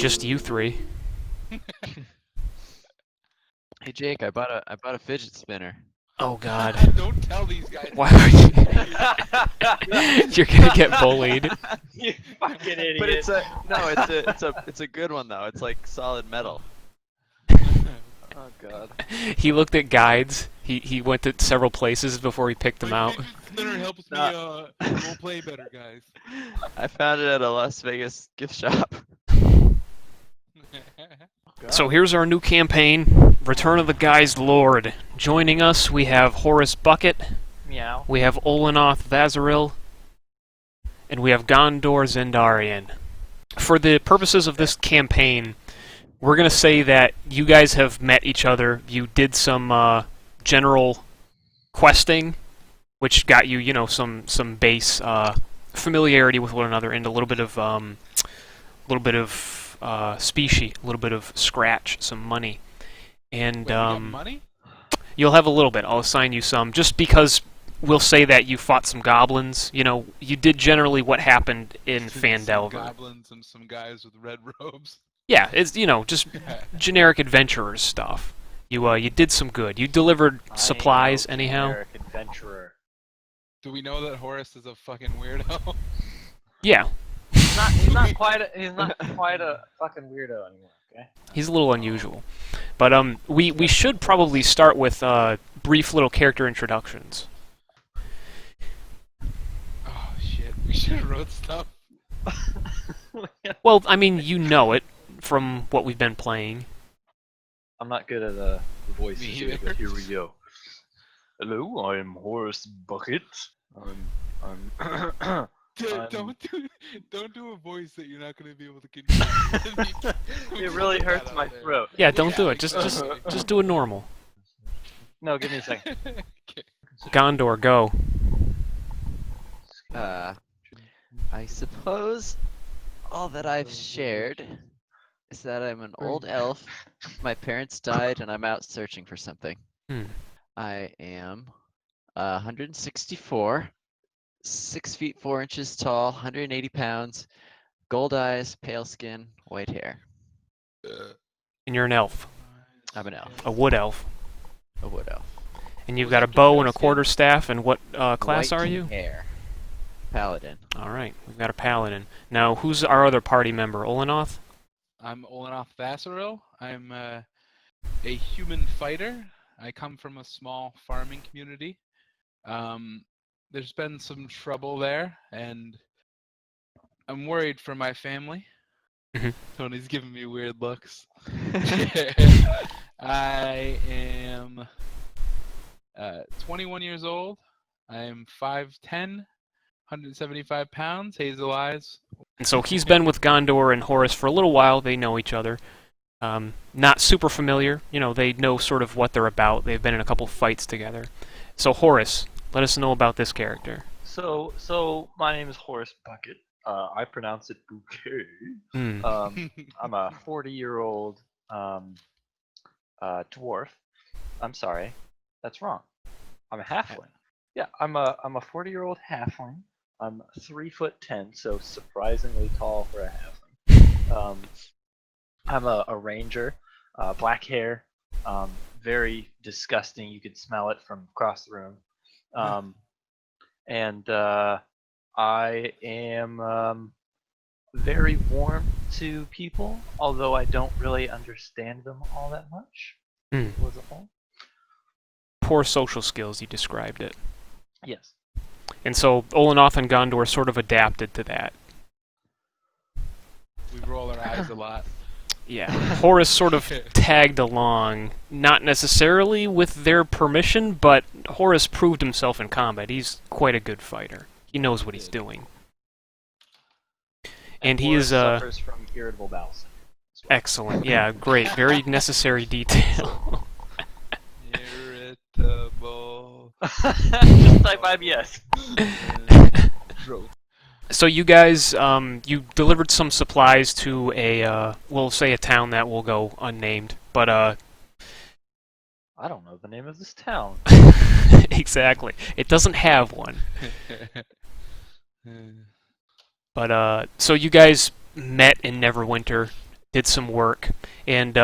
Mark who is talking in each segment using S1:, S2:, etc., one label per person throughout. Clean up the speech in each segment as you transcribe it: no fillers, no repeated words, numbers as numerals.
S1: just you three.
S2: Hey Jake, I bought a fidget spinner.
S1: Oh God.
S3: Don't tell these guys.
S1: Why are you? You're gonna get bullied.
S4: You fucking idiot.
S2: But it's a good one though. It's like solid metal. Oh God.
S1: He looked at guides. He went to several places before he picked them
S3: My
S1: out.
S3: fidget spinner helps me role play better, guys.
S2: I found it at a Las Vegas gift shop.
S1: So here's our new campaign, Return of the Guised Lord. Joining us, we have Horris Bucket,
S4: Meow.
S1: we have Olenoth Vazaril, and we have Gondor Zendarian. For the purposes of this campaign, we're going to say that you guys have met each other. You did some general questing, which got you, some base familiarity with one another and a little bit of specie, a little bit of scratch, some money, and
S3: Wait, we got money?
S1: you'll have a little bit. I'll assign you some, just because we'll say that you fought some goblins. You did generally what happened in
S3: Some
S1: Phandelver.
S3: goblins and some guys with red robes.
S1: Yeah, it's just generic adventurers stuff. You did some good. You delivered supplies anyhow.
S4: Generic adventurer.
S3: Do we know that Horris is a fucking weirdo?
S1: Yeah,
S4: He's not quite a fucking weirdo anymore. Okay.
S1: he's a little unusual. But we should probably start with brief little character introductions.
S3: Oh shit, we should have wrote stuff.
S1: Well, I mean, you know it from what we've been playing.
S4: I'm not good at the voices,
S3: Me
S4: here,
S3: either.
S4: but here we go. Hello, I'm Horris Bucket. I'm
S3: Don't do a voice that you're not gonna be able to continue.
S4: It really hurts my throat.
S1: Yeah, don't do it. Just do it normal.
S4: No, give me a second.
S3: Okay.
S1: Gondor, go.
S2: I suppose all that I've shared is that I'm an old elf. My parents died, and I'm out searching for something.
S1: Hmm.
S2: I am 164, 6 feet 4 inches tall, 180 pounds, gold eyes, pale skin, white hair.
S1: And you're an elf,
S2: I'm an elf,
S1: a wood elf,
S2: a wood elf.
S1: and you've got a bow and a quarterstaff. And what class
S2: White
S1: are you?
S2: hair. Paladin.
S1: All right, we've got a paladin. Now, who's our other party member? Olenoth?
S3: I'm Olenoth Vazaril. I'm a human fighter. I come from a small farming community. There's been some trouble there, and I'm worried for my family.
S1: Mhm.
S3: Tony's giving me weird looks. I am 21 years old. I am 5'10", 175 pounds, hazel eyes.
S1: And so he's been with Gondor and Horris for a little while. They know each other. Not super familiar. They know sort of what they're about. They've been in a couple fights together. So Horris, let us know about this character.
S4: So my name is Horris Bucket. I pronounce it bouquet.
S1: Hmm.
S4: I'm a 40-year-old dwarf. I'm sorry, that's wrong. I'm a halfling. Yeah, I'm a 40-year-old halfling. I'm 3'10", so surprisingly tall for a halfling. I'm a ranger, black hair, very disgusting. You could smell it from across the room. And I am very warm to people, although I don't really understand them all that much.
S1: Hmm.
S4: Was it all?
S1: Poor social skills, you described it.
S4: Yes.
S1: And so Olenoth and Gondor sort of adapted to that.
S3: We roll our eyes a lot.
S1: Yeah. Horris sort of tagged along, not necessarily with their permission, but Horris proved himself in combat. He's quite a good fighter. He knows what he's doing. And he
S4: Horris
S1: is
S4: suffers from irritable bowel syndrome as well.
S1: excellent. Yeah, great. Very necessary detail.
S3: Irritable.
S4: Just type IBS.
S1: So you guys, you delivered some supplies to a, we'll say a town that will go unnamed, but
S4: I don't know the name of this town.
S1: exactly. It doesn't have one. But, so you guys met in Neverwinter. did some work, and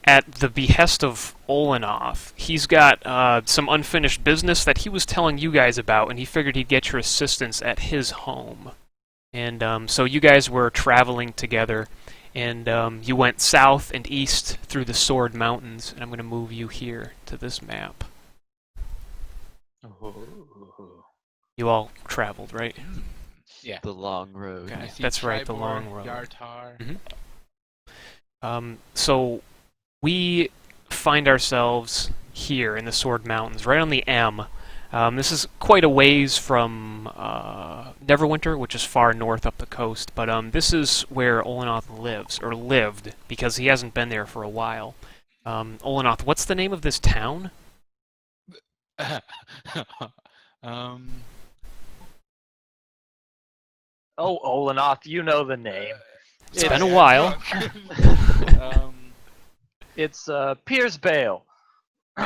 S1: at the behest of Olenoth, he's got some unfinished business that he was telling you guys about, and he figured he'd get your assistance at his home. And so you guys were traveling together, and you went south and east through the Sword Mountains, and I'm going to move you here to this map.
S4: Ooh.
S1: You all traveled, right?
S3: Yeah.
S2: The long road.
S1: Okay.
S3: I see
S1: That's right, the
S3: Tribor,
S1: long road.
S3: Yartar.
S1: So we find ourselves here in the Sword Mountains, right on the M. This is quite a ways from Neverwinter, which is far north up the coast, but this is where Olenoth lives, or lived, because he hasn't been there for a while. Olenoth, what's the name of this town?
S4: Oh, Olenoth, you know the name.
S1: It's been a while.
S4: It's Piers Bale.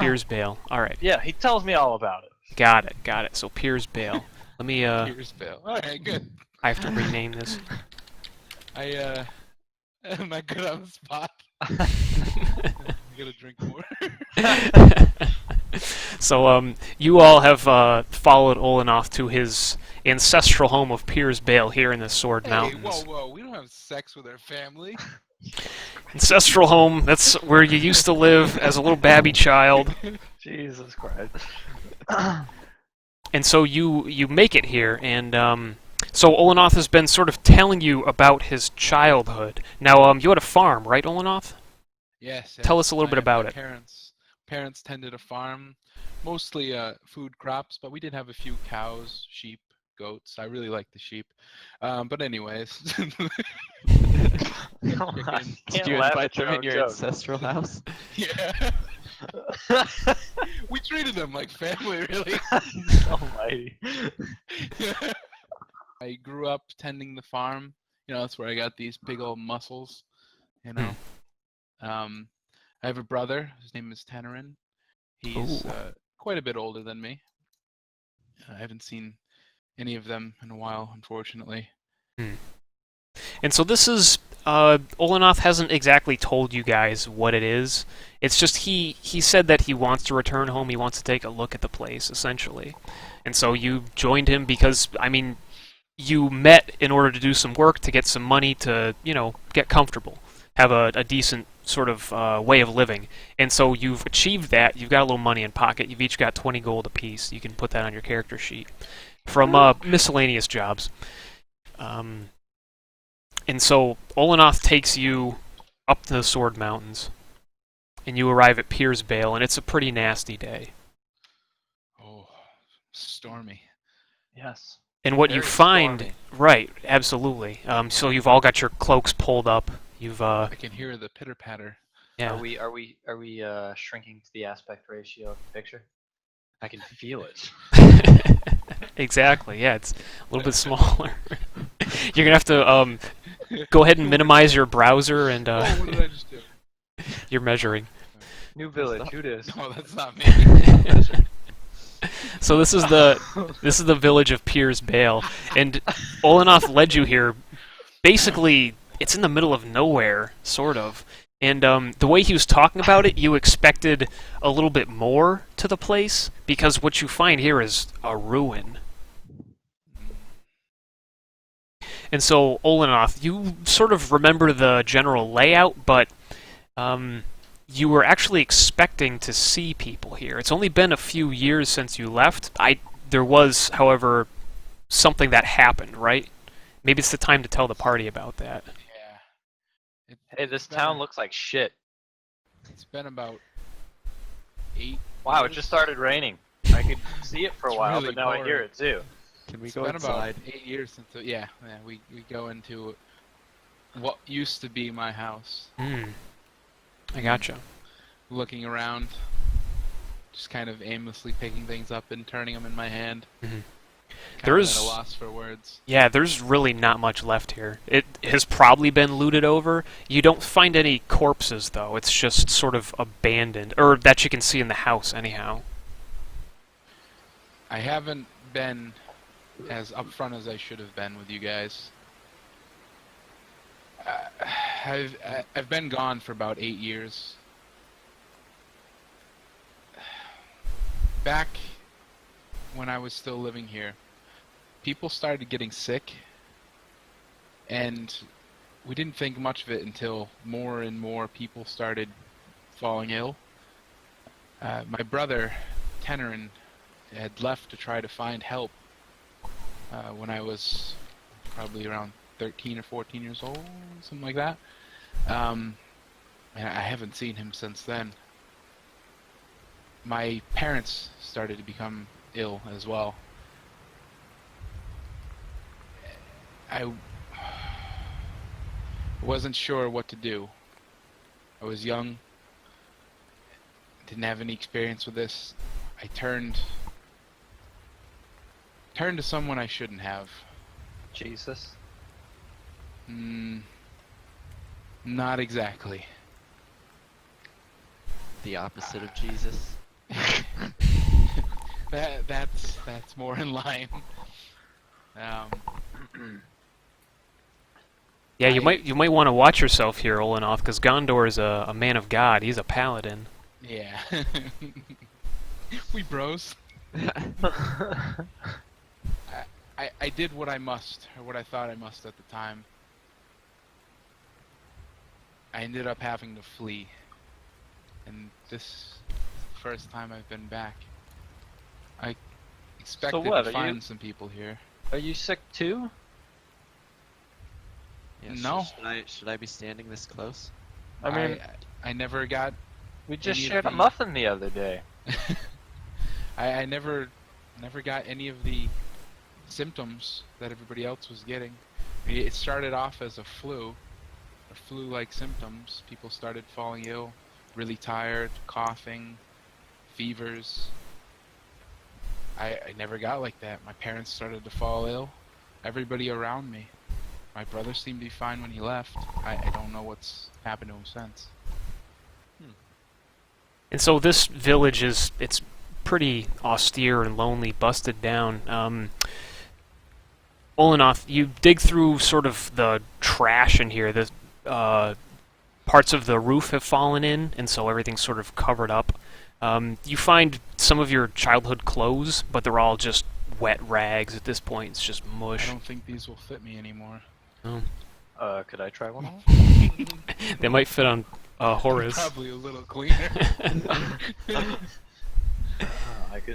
S1: Piers Bale. All right.
S4: Yeah, he tells me all about it.
S1: Got it. So Piers Bale. Let me,
S3: Here's Bale. Alright, good.
S1: I have to rename this.
S3: Am I good on the spot? I'm gonna drink more.
S1: So, you all have followed Olenoth to his ancestral home of Piers Bale here in the Sword
S3: Hey,
S1: Mountains.
S3: whoa, we don't have sex with our family.
S1: Ancestral home, that's where you used to live as a little babby child.
S4: Jesus Christ.
S1: And so you make it here, and so Olenoth has been sort of telling you about his childhood. Now, you had a farm, right, Olenoth?
S3: Yes.
S1: Tell us a little bit about
S3: my
S1: it.
S3: Parents tended a farm, mostly food crops, but we did have a few cows, sheep, goats. I really like the sheep. But anyways.
S2: Did you invite them in your ancestral house?
S3: Yeah. We treated them like family, really.
S4: Almighty.
S3: I grew up tending the farm. You know, that's where I got these big old muscles. You know. I have a brother. His name is Tenerin. He's quite a bit older than me. I haven't seen any of them in a while, unfortunately.
S1: And so this is, Olenoth hasn't exactly told you guys what it is. It's just he said that he wants to return home, he wants to take a look at the place, essentially. And so you joined him because, I mean, you met in order to do some work, to get some money, to, you know, get comfortable, have a decent sort of way of living. And so you've achieved that, you've got a little money in pocket, you've each got 20 gold apiece, you can put that on your character sheet, from miscellaneous jobs. And so Olenoth takes you up to the Sword Mountains, and you arrive at Piers Bale, and it's a pretty nasty day.
S3: Oh, stormy.
S4: Yes.
S1: And what
S4: Very
S1: you find,
S4: stormy.
S1: right, absolutely. So you've all got your cloaks pulled up. You've
S3: I can hear the pitter patter.
S1: yeah.
S4: Are we shrinking to the aspect ratio of the picture? I can feel it.
S1: Exactly. Yeah, it's a little bit smaller. You're gonna have to go ahead and minimize your browser and
S3: Oh, what did I just do?
S1: you're measuring.
S4: New village. Who dis?
S3: No, that's not me.
S1: So this is the village of Piers Bale, and Olenoth led you here. Basically, it's in the middle of nowhere, sort of. And the way he was talking about it, you expected a little bit more to the place, because what you find here is a ruin. And so, Olenoth, you sort of remember the general layout, but you were actually expecting to see people here. It's only been a few years since you left. There was, however, something that happened, right? Maybe it's the time to tell the party about that.
S3: Yeah.
S4: Hey, this town looks like shit.
S3: It's been about 8.
S4: Wow, it
S3: years.
S4: just started raining. I could see it for a
S3: It's
S4: while,
S3: really
S4: but now I hear
S3: boring.
S4: it too.
S2: Can we
S3: It's
S2: go
S3: been
S2: inside?
S3: about 8 years since. We go into what used to be my house.
S1: I gotcha.
S3: Looking around, just kind of aimlessly picking things up and turning them in my hand.
S1: There
S3: Kind of
S1: is-
S3: at a loss for words.
S1: Yeah, there's really not much left here. It has probably been looted over. You don't find any corpses, though. It's just sort of abandoned, or that you can see in the house, anyhow.
S3: I haven't been as upfront as I should have been with you guys. I've been gone for about 8 years. Back when I was still living here, people started getting sick, and we didn't think much of it until more and more people started falling ill. My brother, Tenerin, had left to try to find help when I was probably around 13 or 14 years old, something like that. And I haven't seen him since then. My parents started to become ill as well. I wasn't sure what to do. I was young, didn't have any experience with this. I turned to someone I shouldn't have.
S4: Jesus.
S3: Not exactly.
S2: The opposite of Jesus.
S3: That's more in line.
S1: Yeah, you might want to watch yourself here, Olenoth, because Gondor is a man of God. He's a paladin.
S3: Yeah. We bros. I did what I must, or what I thought I must at the time. I ended up having to flee. And this is the first time I've been back. I expected
S4: what,
S3: to
S4: are
S3: find
S4: you-
S3: some people here.
S4: Are you sick too?
S2: Yeah,
S3: No.
S2: Should I be standing this close?
S4: I mean,
S3: I never got...
S4: we just
S3: any of
S4: shared a
S3: the-
S4: muffin the other day.
S3: I never got any of the symptoms that everybody else was getting. I mean, it started off as a flu-like symptoms. People started falling ill, really tired, coughing, fevers. I never got like that. My parents started to fall ill. Everybody around me. My brother seemed to be fine when he left. I don't know what's happened to him since.
S1: And so this village it's pretty austere and lonely, busted down. Olenoth, you dig through sort of the trash in here. The parts of the roof have fallen in, and so everything's sort of covered up. You find some of your childhood clothes, but they're all just wet rags at this point. It's just
S3: I
S1: mush.
S3: don't think these will fit me anymore.
S4: Could I try one on?
S1: They might fit on Horris.
S3: Probably a little cleaner.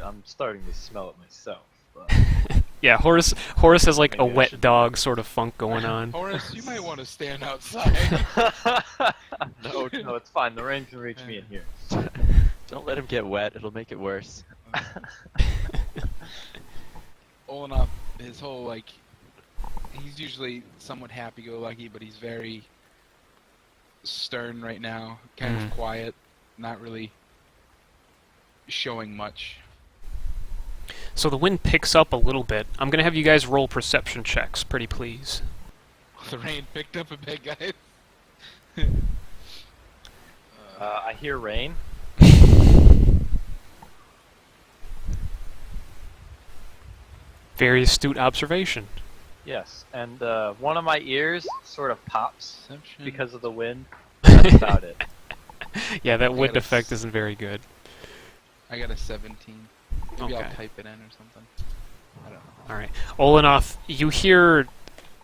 S4: I'm starting to smell it myself.
S1: Yeah, Horris has like a
S4: Maybe I
S1: wet
S4: should-
S1: dog sort of funk going on.
S3: Horace, you might want to stand outside.
S4: No, it's fine. The rain can reach me in here.
S2: Don't let him get wet. It'll make it worse.
S3: Olenoth, his whole he's usually somewhat happy-go-lucky, but he's very stern right now, kind of quiet, not really showing much.
S1: So the wind picks up a little bit. I'm going to have you guys roll perception checks, pretty please.
S3: The rain picked up a bit, guys.
S4: I hear rain.
S1: Very astute observation.
S4: Yes, and one of my ears sort of pops
S3: Perception.
S4: because of the wind. That's about it.
S1: Yeah, that
S3: I
S1: wind
S3: gotta
S1: effect isn't very good.
S3: I got a 17. Maybe I'll
S1: Okay.
S3: type it in or something. I don't know.
S1: Alright. Olenoth, you hear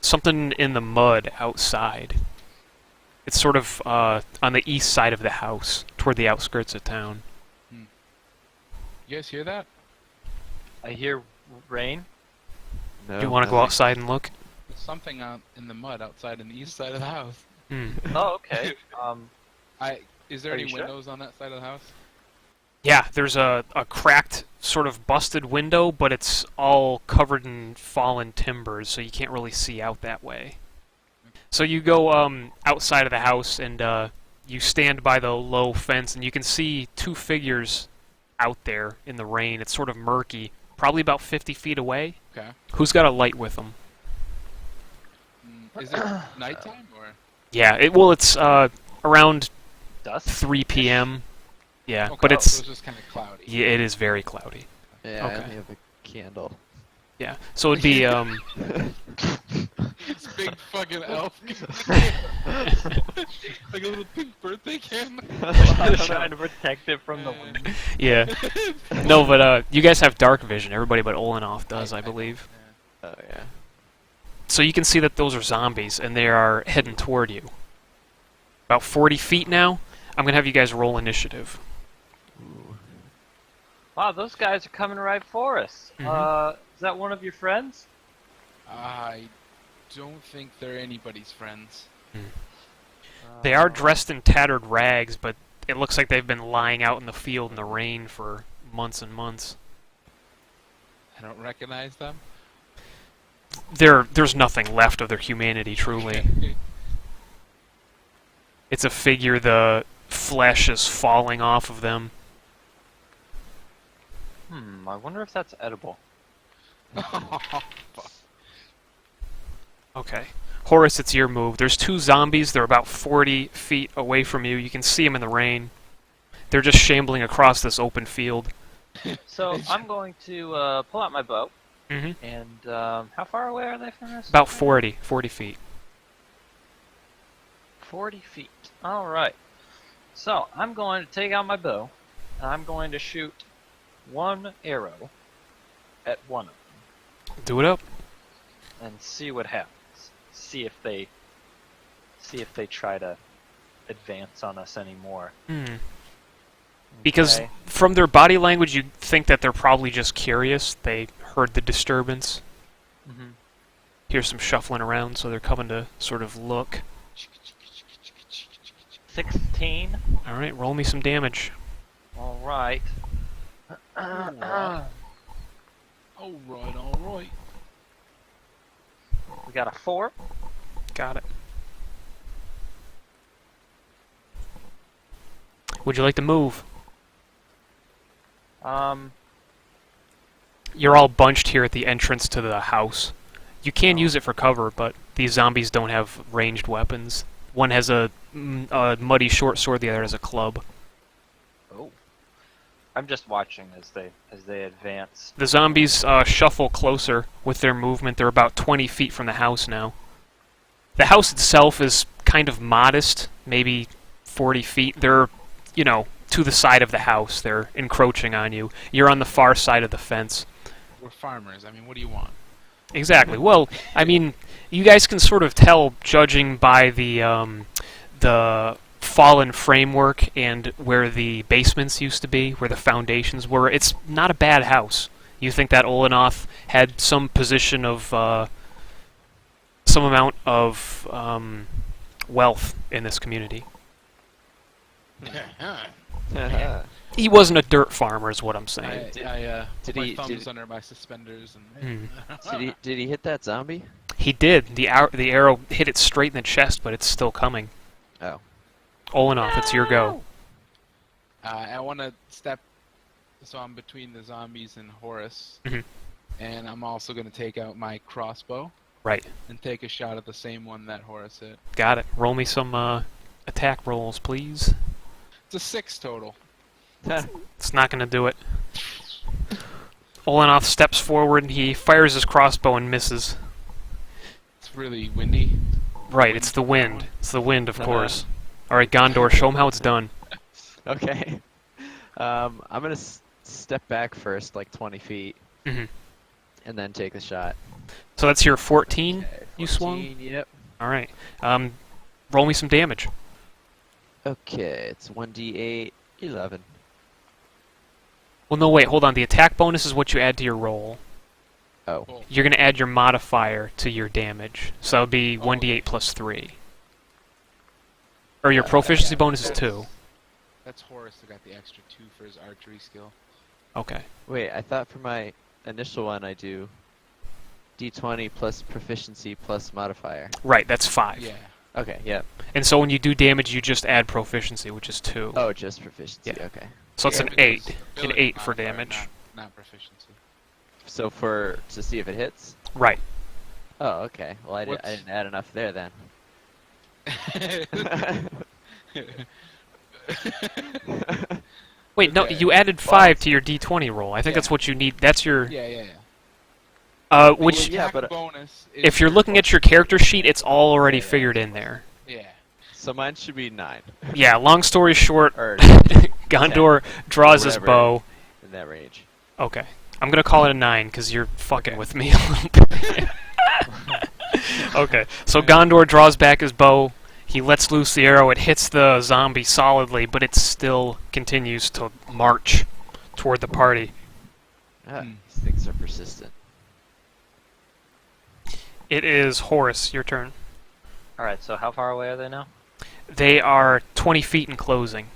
S1: something in the mud outside. It's sort of on the east side of the house, toward the outskirts of town.
S3: You guys hear that?
S4: I hear rain.
S2: No.
S1: Do you want to go
S2: nothing.
S1: outside and look?
S3: There's something out in the mud outside in the east side of the house.
S1: Hmm.
S4: Oh, okay.
S3: Is there
S4: Are
S3: any
S4: you sure?
S3: windows on that side of the house?
S1: Yeah, there's a cracked, sort of busted window, but it's all covered in fallen timbers, so you can't really see out that way. So you go outside of the house, and you stand by the low fence, and you can see two figures out there in the rain. It's sort of murky, probably about 50 feet away.
S3: Okay.
S1: Who's got a light with them?
S3: Is it nighttime or?
S1: Yeah, it's around
S4: Dust.
S1: 3 p.m. Yeah,
S3: Okay,
S1: but
S3: so
S1: it's
S3: just kind of cloudy.
S1: yeah, it is very cloudy.
S2: Yeah, I
S1: Okay.
S2: only have a candle.
S1: Yeah. So it'd be
S3: This big fucking elf. Like a little pink birthday candle.
S4: Trying to protect it from the wind.
S1: yeah. No, but you guys have dark vision. Everybody but Olenoth does, I believe.
S2: Oh yeah.
S1: So you can see that those are zombies, and they are heading toward you. About 40 feet now. I'm gonna have you guys roll initiative.
S2: Ooh.
S4: Wow, those guys are coming right for us. Is that one of your friends?
S3: I don't think they're anybody's friends.
S1: They are dressed in tattered rags, but it looks like they've been lying out in the field in the rain for months and months.
S3: I don't recognize them.
S1: There's nothing left of their humanity, truly.
S3: Okay.
S1: It's a figure, the flesh is falling off of them.
S4: I wonder if that's edible.
S1: Okay. Horris, it's your move. There's two zombies. They're about 40 feet away from you. You can see them in the rain. They're just shambling across this open field.
S4: So I'm going to pull out my bow.
S1: hmm
S4: And how far away are they from us?
S1: About 40 feet.
S4: 40 feet. All right. So I'm going to take out my bow, and I'm going to shoot one arrow at one of them
S1: Do it up.
S4: and see what happens. See if they try to advance on us anymore.
S1: Because
S4: Okay.
S1: from their body language, you'd think that they're probably just curious. They heard the disturbance. Hear some shuffling around, so they're coming to sort of look.
S4: 16.
S1: Alright, roll me some damage.
S4: All right.
S3: Alright. Alright.
S4: We got a 4.
S1: Got it. Would you like to move? You're all bunched here at the entrance to the house. You can use it for cover, but these zombies don't have ranged weapons. One has a muddy short sword, the other has a club.
S4: Oh. I'm just watching as they advance.
S1: The zombies shuffle closer with their movement. They're about 20 feet from the house now. The house itself is kind of modest, maybe 40 feet. They're, to the side of the house. They're encroaching on you. You're on the far side of the fence.
S3: We're farmers. I mean, what do you want?
S1: Exactly. Well, I mean, you guys can sort of tell, judging by the fallen framework and where the basements used to be, where the foundations were. It's not a bad house. You think that Olenoth had some position of some amount of wealth in this community. He wasn't a dirt farmer, is what I'm saying.
S3: I
S2: Did
S3: put my
S2: he-
S3: thumbs
S2: did-
S3: under my suspenders and.
S2: Did he hit that zombie?
S1: He did. The arrow hit it straight in the chest, but it's still coming.
S2: Oh.
S1: Olenoth, it's your go.
S3: I want to step, so I'm between the zombies and Horris,
S1: Mhm.
S3: and I'm also going to take out my crossbow
S1: Right.
S3: and take a shot at the same one that Horris hit.
S1: Got it. Roll me some attack rolls, please.
S3: It's a 6 total.
S1: It's not going to do it. Olenoth steps forward and he fires his crossbow and misses.
S3: It's really windy.
S1: Right, it's the wind. It's the wind, of course. Alright, Gondor, show him how it's done.
S2: Okay. I'm gonna step back first, like 20 feet,
S1: Mhm.
S2: and then take the shot.
S1: So that's your 14
S2: Okay,
S1: you swung?
S2: 14, Yep.
S1: Alright. Roll me some damage.
S2: Okay, it's 1d8, 11.
S1: Well, no, wait, hold on. The attack bonus is what you add to your roll.
S2: Oh.
S3: Cool.
S1: You're going to add your modifier to your damage. So it'll be 1d8 plus 3. Or your proficiency bonus is 2.
S3: That's Horris that got the extra 2 for his archery skill.
S1: Okay.
S2: Wait, I thought for my initial one I do d20 plus proficiency plus modifier.
S1: Right, that's 5.
S3: Yeah.
S2: Okay, yeah.
S1: And so when you do damage, you just add proficiency, which is 2.
S2: Oh, just proficiency,
S1: Yeah.
S2: okay.
S1: So it's
S3: Yeah,
S1: an
S3: but it
S1: 8.
S3: was
S1: An
S3: ability
S1: 8 for
S3: modifier,
S1: damage.
S3: Not proficiency.
S2: So to see if it hits?
S1: Right.
S2: Oh, okay. Well, I
S3: What's-
S2: didn't add enough there then.
S1: Wait, no,
S3: Okay.
S1: you added 5 to your d20 roll. I think that's
S3: Yeah.
S1: what you need. That's your...
S3: Yeah.
S1: Which,
S2: yeah,
S3: attack
S2: but-
S3: bonus. Is
S1: if you're looking at your character sheet, it's all already figured in there.
S3: Yeah.
S2: So mine should be 9.
S1: Yeah, long story short,
S2: Or
S1: Gondor draws his
S2: Whatever.
S1: bow.
S2: in that range.
S1: Okay. I'm gonna call it a 9, because you're fucking with me a little bit. Okay, so Gondor draws back his bow. He lets loose the arrow. It hits the zombie solidly, but it still continues to march toward the party.
S2: These things are persistent.
S1: It is Horris, your turn.
S4: Alright, so how far away are they now?
S1: They are 20 feet in closing.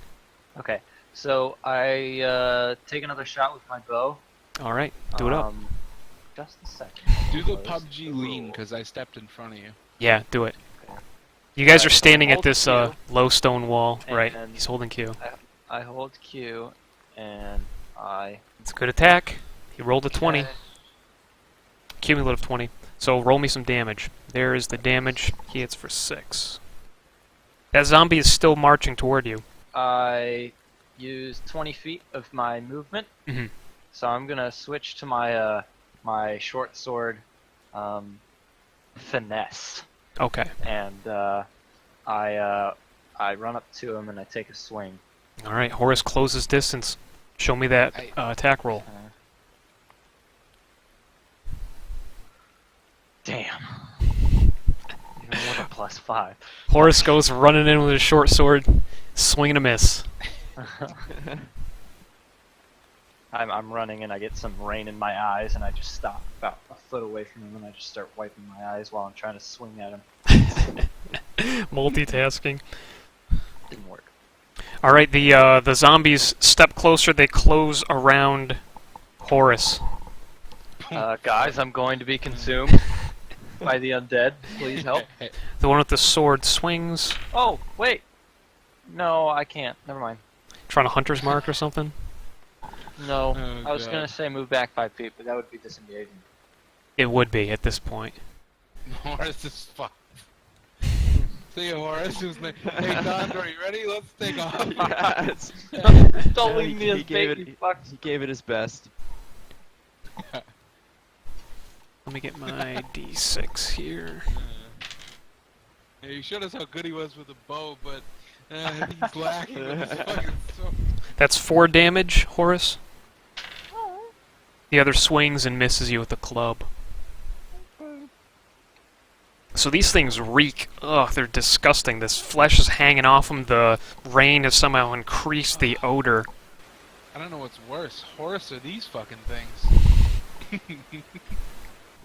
S4: Okay, so I take another shot with my bow.
S1: Alright, do it up.
S4: Just a second.
S3: Do the
S4: Close
S3: PUBG lean,
S4: rule.
S3: because I stepped in front of you.
S1: Yeah, do it.
S4: Okay.
S1: You guys are
S4: Alright, so
S1: standing at
S4: hold
S1: this
S4: Q.
S1: low stone wall, right?
S4: And-
S1: He's holding Q.
S4: I hold Q, and I...
S1: It's a good attack. He rolled a 20.
S4: Okay.
S1: Cumulative 20. So roll me some damage. There is the damage. He hits for 6. That zombie is still marching toward you.
S4: I use 20 feet of my movement,
S1: Mhm.
S4: so I'm gonna switch to my my short sword, finesse,
S1: Okay.
S4: and I run up to him and I take a swing.
S1: Alright, Horus closes distance. Show me that attack roll.
S4: Damn. Even with a +5.
S1: Horus goes running in with his short sword, swing and a miss.
S4: I'm running and I get some rain in my eyes and I just stop about a foot away from him and I just start wiping my eyes while I'm trying to swing at him.
S1: Multitasking.
S4: Didn't work.
S1: Alright, the zombies step closer, they close around Horus.
S4: Guys, I'm going to be consumed by the undead. Please help.
S1: The one with the sword swings.
S4: Oh, wait. No, I can't. Never mind.
S1: Trying to hunter's mark or something?
S4: No.
S3: Oh,
S4: I was
S3: God.
S4: going to say move back 5 feet, but that would be disengaging.
S1: It would be at this point.
S3: Horus is fucked. See you, Horus. Who's like, hey, Gondor, you ready? Let's take off.
S2: Yes.
S4: Don't
S2: No,
S4: leave me as
S2: he gave
S4: bait,
S2: it-
S4: you fucks.
S2: He gave it his best.
S1: Let me get my d6 here.
S3: Yeah, you showed us how good he was with a bow, but he's lacking with his fucking sword.
S1: That's 4 damage, Horus. The other swings and misses you with the club. So these things reek. Ugh, they're disgusting. This flesh is hanging off them. The rain has somehow increased the odor.
S3: I don't know what's worse, Horus or these fucking things.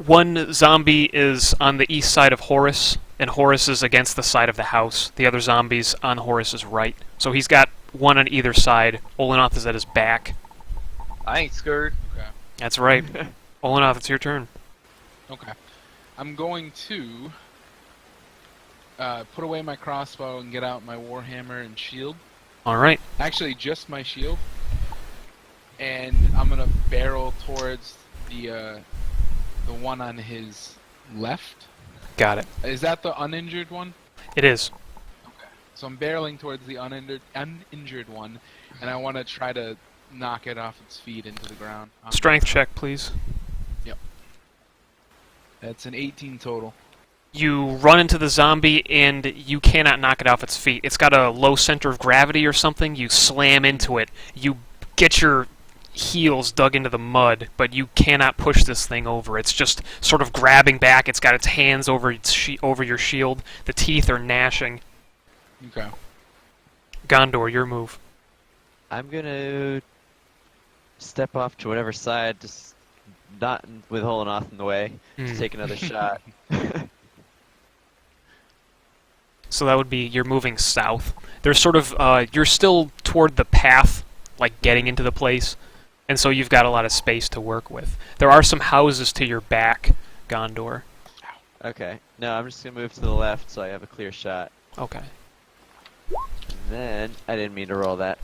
S1: One zombie is on the east side of Horus, and Horus is against the side of the house. The other zombie's on Horus's right. So he's got one on either side. Olenoth is at his back.
S4: I ain't scared.
S3: Okay.
S1: That's right. Olenoth, it's your turn.
S3: Okay. I'm going to put away my crossbow and get out my warhammer and shield.
S1: Alright.
S3: Actually, just my shield. And I'm gonna barrel towards the one on his left.
S1: Got it.
S3: Is that the uninjured one?
S1: It is.
S3: Okay. So I'm barreling towards the uninjured one, and I want to try to knock it off its feet into the ground.
S1: Strength check, please.
S3: That's an 18 total.
S1: You run into the zombie, and you cannot knock it off its feet. It's got a low center of gravity or something. You slam into it. You get your heels dug into the mud, but you cannot push this thing over. It's just sort of grabbing back. It's got its hands over over your shield. The teeth are gnashing.
S3: Okay.
S1: Gondor, your move.
S2: I'm gonna step off to whatever side, just not with Olenoth in the way.
S1: Hmm.
S2: Just take another shot.
S1: So that would be you're moving south. There's sort of you're still toward the path, like getting into the place, and so you've got a lot of space to work with. There are some houses to your back, Gondor.
S2: Okay. No, I'm just gonna move to the left so I have a clear shot.
S1: Okay.
S2: And then I didn't mean to roll that.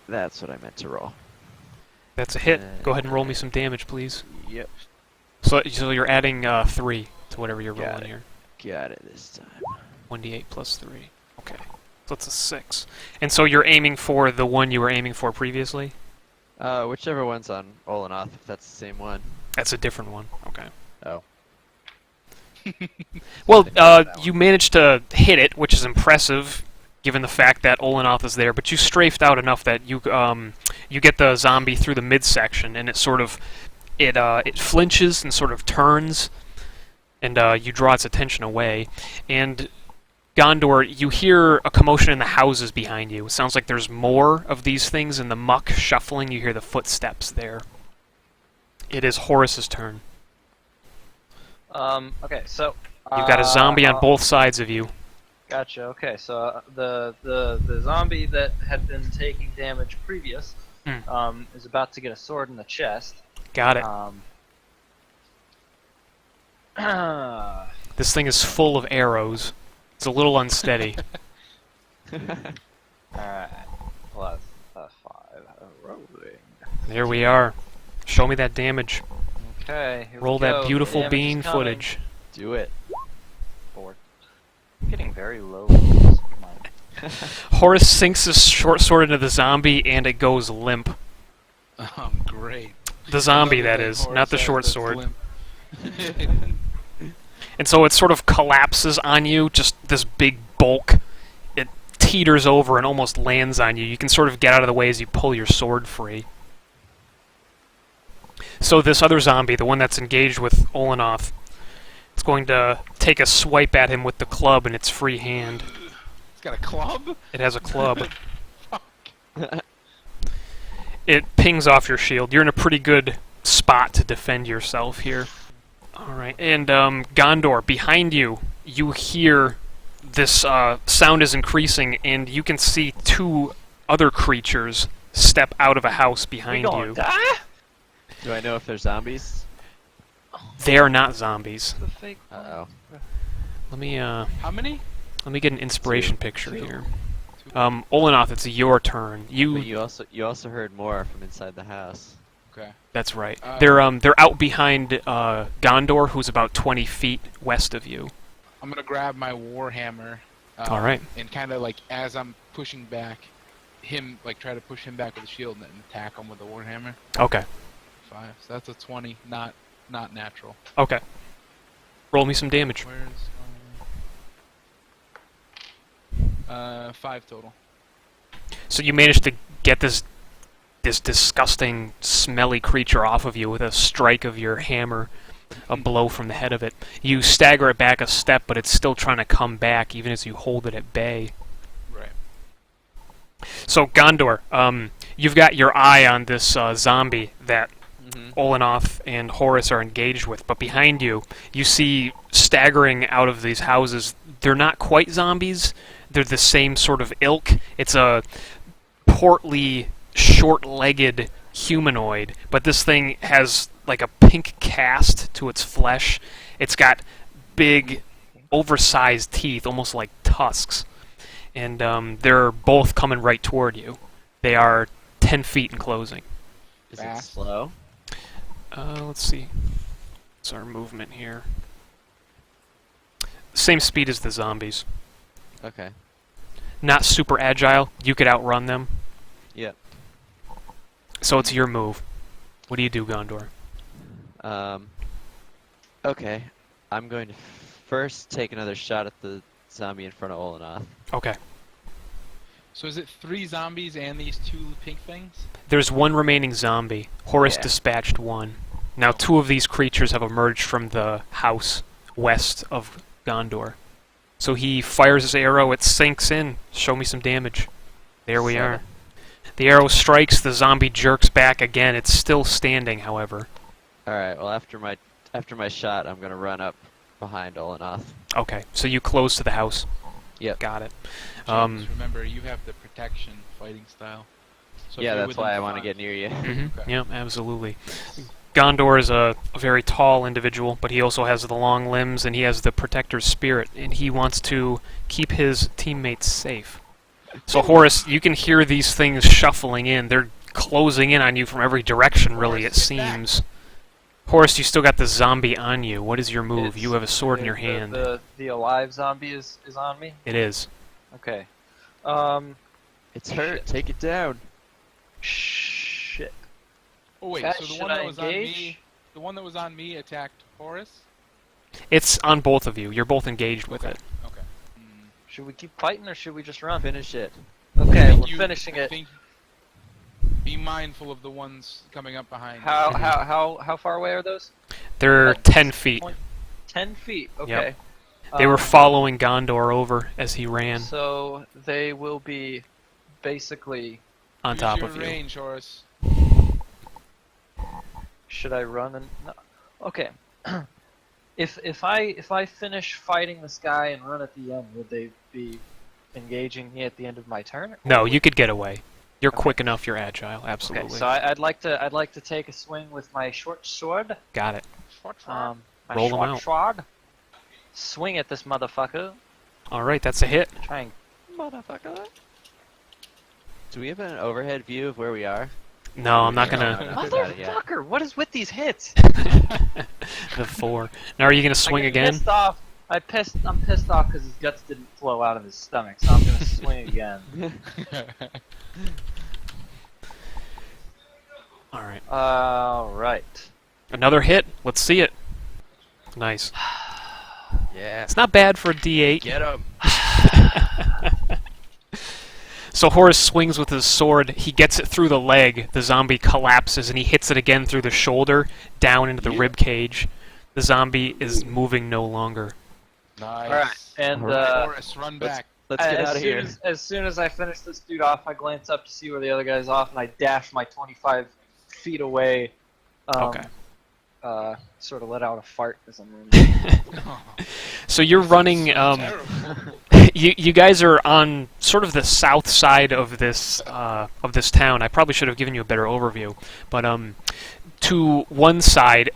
S2: That's what I meant to roll.
S1: That's a hit. Go ahead and roll me some damage, please.
S2: Yep.
S1: So you're adding 3 to whatever you're
S2: Got
S1: rolling
S2: it.
S1: here.
S2: Got it this time.
S1: 1d8 plus 3. Okay. So it's a 6. And so you're aiming for the one you were aiming for previously?
S2: Whichever one's on Olenoth, if that's the same one.
S1: That's a different one. Okay.
S2: Oh.
S1: Well, you managed to hit it, which is impressive, given the fact that Olenoth is there. But you strafed out enough that you get the zombie through the midsection, and it sort of it flinches and sort of turns, and you draw its attention away. And Gondor, you hear a commotion in the houses behind you. It sounds like there's more of these things in the muck shuffling. You hear the footsteps there. It is Horris's turn.
S4: Okay, so
S1: You've got a zombie on both sides of you.
S4: Gotcha. Okay, so the zombie that had been taking damage previous is about to get a sword in the chest.
S1: Got it. This thing is full of arrows. It's a little unsteady.
S4: Alright, plus 5 rolling.
S1: There we are. Show me that damage.
S4: Okay, here
S1: Roll
S4: we go.
S1: that beautiful
S4: Damage
S1: bean
S4: is coming.
S1: footage.
S2: Do it.
S4: 4. I'm getting very low rolls. Come on.
S1: Horris sinks his short sword into the zombie, and it goes limp.
S3: Oh, great.
S1: The zombie,
S3: Another
S1: that
S3: thing
S1: is,
S3: Horris
S1: not the
S3: has
S1: short
S3: that's
S1: sword.
S3: limp.
S1: And so it sort of collapses on you, just this big bulk. It teeters over and almost lands on you. You can sort of get out of the way as you pull your sword free. So this other zombie, the one that's engaged with Olenoth, it's going to take a swipe at him with the club in its free hand.
S3: It's got a club?
S1: It has a club.
S3: Fuck.
S1: It pings off your shield. You're in a pretty good spot to defend yourself here. Alright, and Gondor, behind you, you hear this sound is increasing, and you can see 2 other creatures step out of a house behind you.
S4: Die?
S2: Do I know if they're zombies?
S1: They are not zombies.
S4: The fake one.
S2: Uh-oh.
S1: Let me
S3: How many?
S1: get an inspiration
S2: 2.
S1: picture
S2: 2.
S1: here. Olenoth, it's your turn.
S2: But
S1: You
S2: you also heard more from inside the house.
S3: Okay.
S1: That's right. They're out behind Gondor, who's about 20 feet west of you.
S3: I'm gonna grab my warhammer.
S1: All right.
S3: And kind of like as I'm pushing back, try to push him back with the shield and then attack him with the warhammer.
S1: Okay.
S3: 5. So that's a 20, not natural.
S1: Okay. Roll me some damage.
S3: Where's 5 total.
S1: So you managed to get this disgusting, smelly creature off of you with a strike of your hammer, a blow from the head of it. You stagger it back a step, but it's still trying to come back, even as you hold it at bay.
S3: Right.
S1: So Gondor, you've got your eye on this zombie that Olenoth and Horris are engaged with, but behind you, you see staggering out of these houses. They're not quite zombies. They're the same sort of ilk. It's a portly, short-legged humanoid, but this thing has like a pink cast to its flesh. It's got big, oversized teeth, almost like tusks, and they're both coming right toward you. They are 10 feet in closing.
S2: Is it
S3: Fast.
S2: slow?
S1: Let's see. What's our movement here? Same speed as the zombies.
S2: Okay.
S1: Not super agile. You could outrun them.
S2: Yep.
S1: So it's your move. What do you do, Gondor?
S2: Okay. I'm going to first take another shot at the zombie in front of Olenoth.
S1: Okay.
S3: So is it 3 zombies and these 2 pink things?
S1: There's one remaining zombie. Horris
S2: Yeah.
S1: dispatched one. Now 2 of these creatures have emerged from the house west of Gondor. So he fires his arrow, it sinks in. Show me some damage. There we
S2: 7.
S1: are. The arrow strikes, the zombie jerks back again. It's still standing, however.
S2: Alright, well after my shot, I'm gonna run up behind Olenoth.
S1: Okay, so you close to the house.
S2: Yep.
S1: Got it.
S3: James, remember, you have the protection fighting style. So if
S2: Yeah,
S3: you're
S2: that's why
S3: within
S2: I want to
S3: 5
S2: get near you.
S1: Mm-hmm.
S3: Okay.
S1: Yeah, absolutely. Gondor is a very tall individual, but he also has the long limbs and he has the protector's spirit, and he wants to keep his teammates safe. So Horris, you can hear these things shuffling in. They're closing in on you from every direction, really, it
S3: Horris, get back.
S1: seems. Horris, you still got the zombie on you. What is your move?
S4: It's-
S1: You have a sword in your hand.
S4: The alive zombie is on me?
S1: It is.
S4: Okay.
S2: It's hurt. Take it down.
S4: Shit.
S3: Oh wait,
S4: Guys,
S3: so the
S4: should
S3: one that
S4: I
S3: was on me,
S4: engage?
S3: the one that was on me attacked Horris.
S1: It's on both of you. You're both engaged with
S3: Okay.
S1: it.
S3: Okay.
S4: Should we keep fighting or should we just run?
S2: Finish it.
S4: Okay,
S3: Think
S4: we're
S3: you-
S4: finishing
S3: I
S4: it.
S3: think be mindful of the ones coming up behind. you.
S4: How far away are those?
S1: They're
S4: At
S1: 10
S4: this
S1: feet.
S4: point? 10 feet. Okay.
S1: They were
S4: Um,
S1: following Gondor over as he ran
S4: So they will be basically.
S1: on
S3: Use
S1: top
S3: your
S1: of you.
S3: range, Horris.
S4: Should I run and? No. Okay. If I finish fighting this guy and run at the end, would they be engaging me at the end of my turn?
S1: No, you could get away. You're
S4: Okay.
S1: quick enough. You're agile.
S4: Okay,
S1: Absolutely.
S4: so I'd like to take a swing with my short sword.
S1: Got it.
S4: My
S1: Roll 'em
S4: short
S1: out.
S4: sword. Swing at this motherfucker.
S1: All right, that's a hit.
S4: Try and
S2: Motherfucker. Do we have an overhead view of where we are?
S1: No, I'm not
S3: No,
S1: gonna.
S2: no. Got it, yeah.
S4: motherfucker. What is with these hits?
S1: The 4. Now, are you gonna swing
S4: I get
S1: again?
S4: Pissed off. I'm pissed off because his guts didn't flow out of his stomach, so I'm gonna swing again.
S1: All right.
S4: All right.
S1: Another hit. Let's see it. Nice.
S2: Yeah.
S1: It's not bad for a D8.
S2: Get him.
S1: So Horus swings with his sword. He gets it through the leg. The zombie collapses, and he hits it again through the shoulder, down into the rib cage. The zombie is moving no longer.
S3: Nice.
S4: All right. And
S3: Horris, run
S2: let's-
S3: back.
S2: Let's get out of here.
S4: As soon as I finish this dude off, I glance up to see where the other guy's off, and I dash my 25 feet away.
S1: Okay.
S4: Sort of let out a fart as I'm running.
S1: So you're running.
S3: Terrible.
S1: You guys are on sort of the south side of this town. I probably should have given you a better overview, but to one side,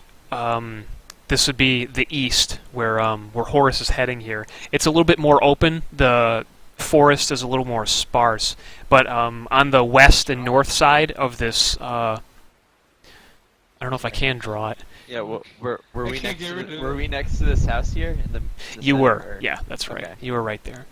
S1: this would be the east, where Horus is heading here. It's a little bit more open. The forest is a little more sparse, but on the west and north side of this, I don't know if I can draw it.
S2: Yeah, were
S3: I
S2: we
S3: can't
S2: next
S3: get
S2: to
S3: rid of
S2: were
S3: it.
S2: we next to this house here in the
S1: You
S2: center,
S1: were,
S2: or-
S1: yeah, that's right.
S2: Okay.
S1: You were right there.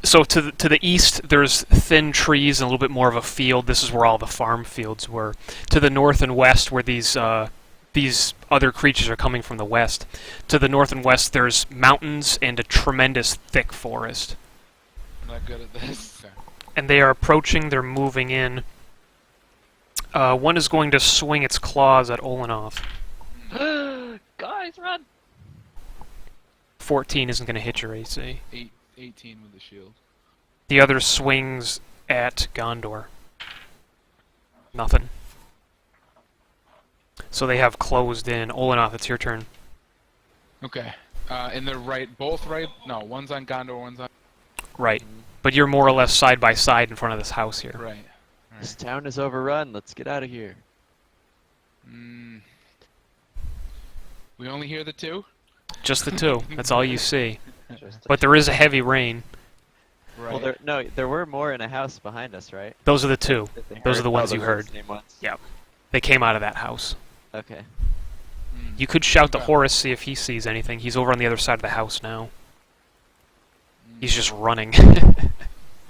S1: So to the east, there's thin trees and a little bit more of a field. This is where all the farm fields were. To the north and west, where these other creatures are coming from the west. To the north and west, there's mountains and a tremendous thick forest.
S3: I'm not good at this.
S1: And they are approaching. They're moving in. One is going to swing its claws at Olenoth.
S4: Guys, run!
S1: 14 isn't going to hit your AC.
S3: 18 with the shield.
S1: The other swings at Gondor. Nothing. So they have closed in. Olenoth, it's your turn.
S3: Okay. And they're right, both right? No, one's on Gondor, one's on...
S1: Right. But you're more or less side by side in front of this house here.
S3: Right.
S2: This town is overrun. Let's get out of here.
S3: We only hear the two?
S1: Just the two. That's all you see.
S4: Just
S1: But there is a heavy rain.
S3: Right.
S2: Well, there were more in a house behind us, right?
S1: Those are the two. Those are the ones
S2: Oh,
S1: you
S2: those are
S1: heard.
S2: the same ones?
S1: Yeah. They came out of that house.
S2: Okay.
S1: You could shout to
S3: Okay.
S1: Horus, see if he sees anything. He's over on the other side of the house now. He's just running.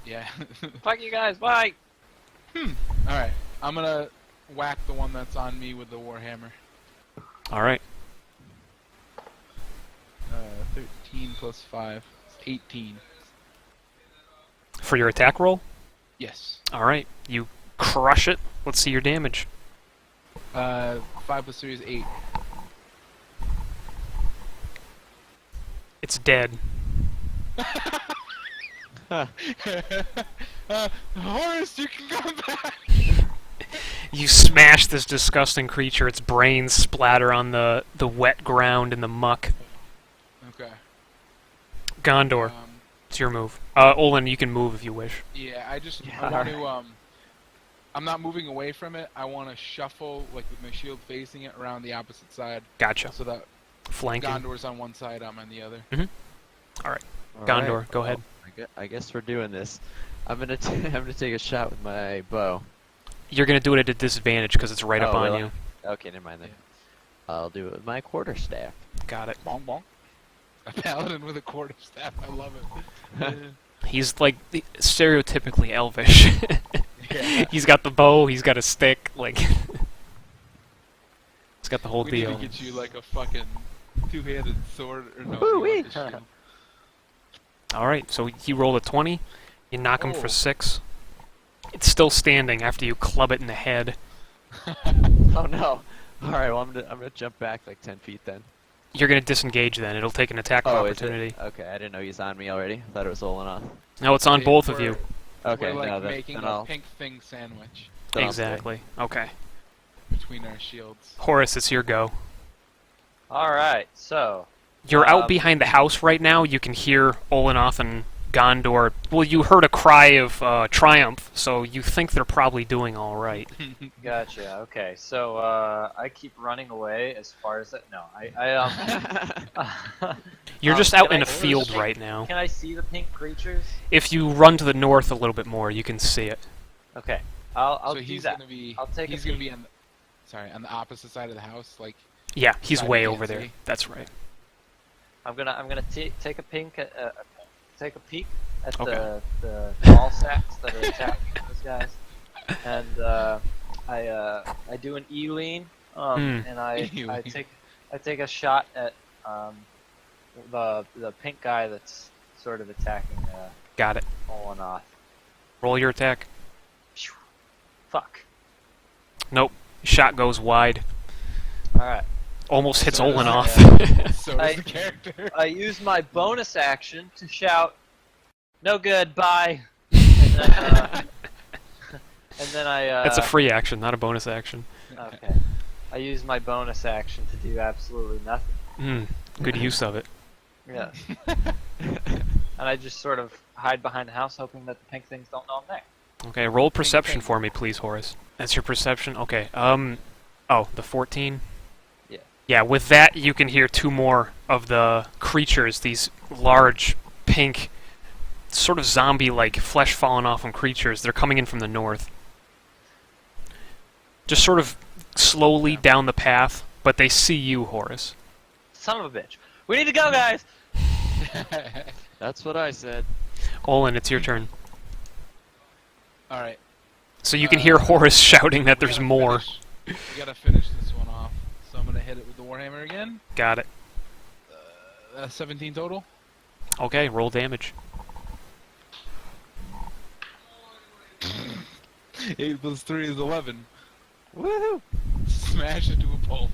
S3: Yeah.
S4: fuck you guys, bye!
S3: Alright. I'm gonna whack the one that's on me with the warhammer.
S1: Alright.
S3: 13 plus 5. 18.
S1: For your attack roll?
S3: Yes.
S1: Alright. You crush it. Let's see your damage.
S3: 5 plus 3 is 8.
S1: It's dead.
S3: Horus, you can come back!
S1: You smash this disgusting creature. Its brains splatter on the wet ground and the muck.
S3: Okay.
S1: Gondor, it's your move. Olin, you can move if you wish.
S3: Yeah, I
S2: Yeah.
S3: want to, I'm not moving away from it. I want to shuffle, like, with my shield facing it around the opposite side.
S1: Gotcha.
S3: So that
S1: Flanking.
S3: Gondor's on one side, I'm on the other.
S2: All
S1: Gondor,
S2: right.
S1: go ahead.
S2: I guess we're doing this. I'm gonna take a shot with my bow.
S1: You're going to do it at a disadvantage because it's right up
S2: Oh,
S1: on
S2: really?
S1: you.
S2: Okay, never mind then. I'll do it with my quarterstaff.
S1: Got it.
S3: Bonk, bonk. A paladin with a quarterstaff. I love it.
S1: He's like stereotypically elvish.
S3: Yeah.
S1: He's got the bow. He's got a stick. Like, he's got the whole
S3: We need
S1: deal.
S3: to get you like a fucking two-handed sword or no.
S2: Woo-wee.
S3: you want the shield.
S1: All right. So he rolled a 20. You knock him for
S3: Oh.
S1: 6. It's still standing after you club it in the head.
S2: Oh no. Alright, well I'm gonna jump back like 10 feet then.
S1: You're gonna disengage then. It'll take an attack of
S2: Oh, is it?
S1: opportunity.
S2: Okay, I didn't know he's on me already. I thought it was Olenoth.
S1: No, it's on
S3: Okay,
S1: both of you.
S2: Okay,
S3: We're like
S2: no,
S3: making
S2: then
S3: a
S2: I'll,
S3: pink thing sandwich
S2: then I'll stay.
S1: Exactly. Okay.
S3: between our shields.
S1: Horris, it's your go.
S4: All right, so
S1: You're out behind the house right now. You can hear Olenoth and Gondor. Well, you heard a cry of triumph, so you think they're probably doing all right.
S4: gotcha. Okay, so I keep running away as far as that. No,
S1: You're just
S4: can
S1: out in
S4: I
S1: a
S4: see the
S1: field
S4: pink-
S1: right now.
S4: Can I see the pink creatures?
S1: If you run to the north a little bit more, you can see it.
S4: Okay, I'll
S3: so
S4: do
S3: he's
S4: that.
S3: gonna be.
S4: I'll take a
S3: He's gonna
S4: peek.
S3: be on. On the opposite side of the house, like.
S1: Yeah, he's
S3: Side
S1: way
S3: you
S1: over
S3: can't
S1: there.
S3: see.
S1: That's right.
S4: I'm gonna take a peek at
S1: Okay.
S4: the ball sacks that are attacking these guys, and I do an E-lean, and I
S3: E-lean.
S4: take a shot at the pink guy that's sort of attacking
S1: Got it.
S4: Olenoth.
S1: Roll your attack.
S4: Phew. Fuck.
S1: Nope. Shot goes wide.
S4: All right.
S1: Almost hits
S3: So does-
S1: Olenoth.
S3: So
S4: I-
S3: does the character.
S4: I use my bonus action to shout, "No good, bye." And then I.
S1: That's a free action, not a bonus action.
S4: Okay. I use my bonus action to do absolutely nothing.
S1: Good use of it.
S4: Yes. And I just sort of hide behind the house, hoping that the pink things don't know I'm there.
S1: Okay, roll perception
S3: thing.
S1: for me, please, Horris. That's your perception? Okay. Oh, the 14?
S4: Yeah.
S1: Yeah, with that, you can hear 2 more of the creatures, these large, pink, sort of zombie-like, flesh falling off them creatures. They're coming in from the north. Just sort of slowly down the path, but they see you, Horris.
S4: Son of a bitch. We need to go, guys!
S2: That's what I said.
S1: Olin, it's your turn.
S3: All right.
S1: So you can hear Horris shouting that there's more.
S3: We gotta finish this one off. So I'm gonna hit it with the warhammer again.
S1: Got it.
S3: 17 total.
S1: Okay, roll damage.
S3: 8 plus 3 is 11.
S2: Woohoo!
S3: Smash into a pulp.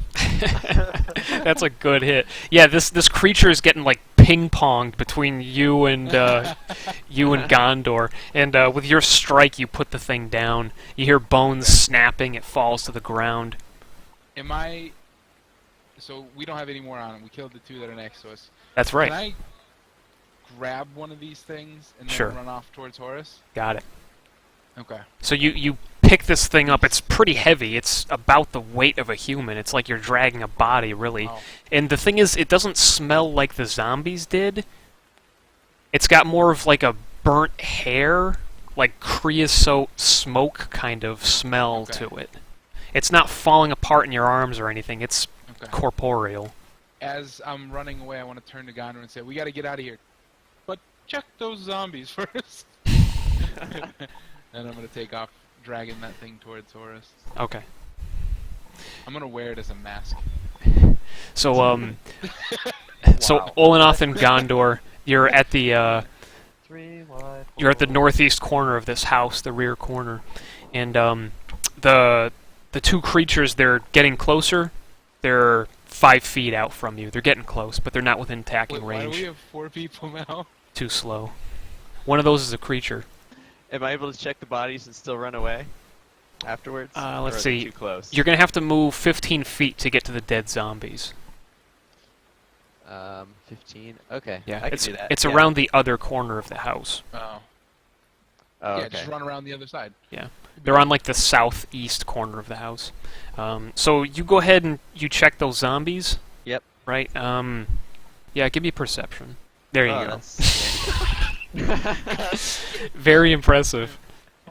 S1: That's a good hit. Yeah, this creature is getting like ping-ponged between you and Gondor. And with your strike, you put the thing down. You hear bones snapping. It falls to the ground.
S3: Am I? So we don't have any more on it. We killed the 2 that are next to us.
S1: That's right.
S3: Can I grab one of these things and then
S1: Sure.
S3: run off towards Horris?
S1: Got it.
S3: Okay.
S1: So you pick this thing up. It's pretty heavy. It's about the weight of a human. It's like you're dragging a body, really.
S3: Oh.
S1: And the thing is, it doesn't smell like the zombies did. It's got more of like a burnt hair, like creosote smoke kind of smell
S3: Okay.
S1: to it. It's not falling apart in your arms or anything. It's
S3: Okay.
S1: corporeal.
S3: As I'm running away, I want to turn to Gondor and say, "We got to get out of here, but check those zombies first." And I'm gonna take off, dragging that thing towards Horus.
S1: Okay.
S3: I'm gonna wear it as a mask.
S1: So so
S4: Wow.
S1: Olenoth and Gondor, you're at the
S4: 3 wide.
S1: you're at the northeast corner of this house, the rear corner, and the 2 creatures, they're getting closer. They're 5 feet out from you. They're getting close, but they're not within attacking
S3: Wait, why do
S1: range.
S3: we have 4 people now?
S1: Too slow. One of those is a creature.
S2: Am I able to check the bodies and still run away afterwards?
S1: Let's
S2: Or are they
S1: see.
S2: Too close.
S1: You're gonna have to move 15 feet to get to the dead zombies.
S2: 15. Okay.
S1: Yeah,
S2: I can
S1: it's
S2: do that.
S1: it's
S2: yeah.
S1: around the other corner of the house.
S3: Oh.
S2: Oh,
S3: Yeah,
S2: okay.
S3: just run around the other side.
S1: Yeah. They're on like the southeast corner of the house. So you go ahead and you check those zombies.
S2: Yep.
S1: Right. Yeah. Give me perception. There you
S2: Oh,
S1: go.
S2: that's-
S1: Very impressive.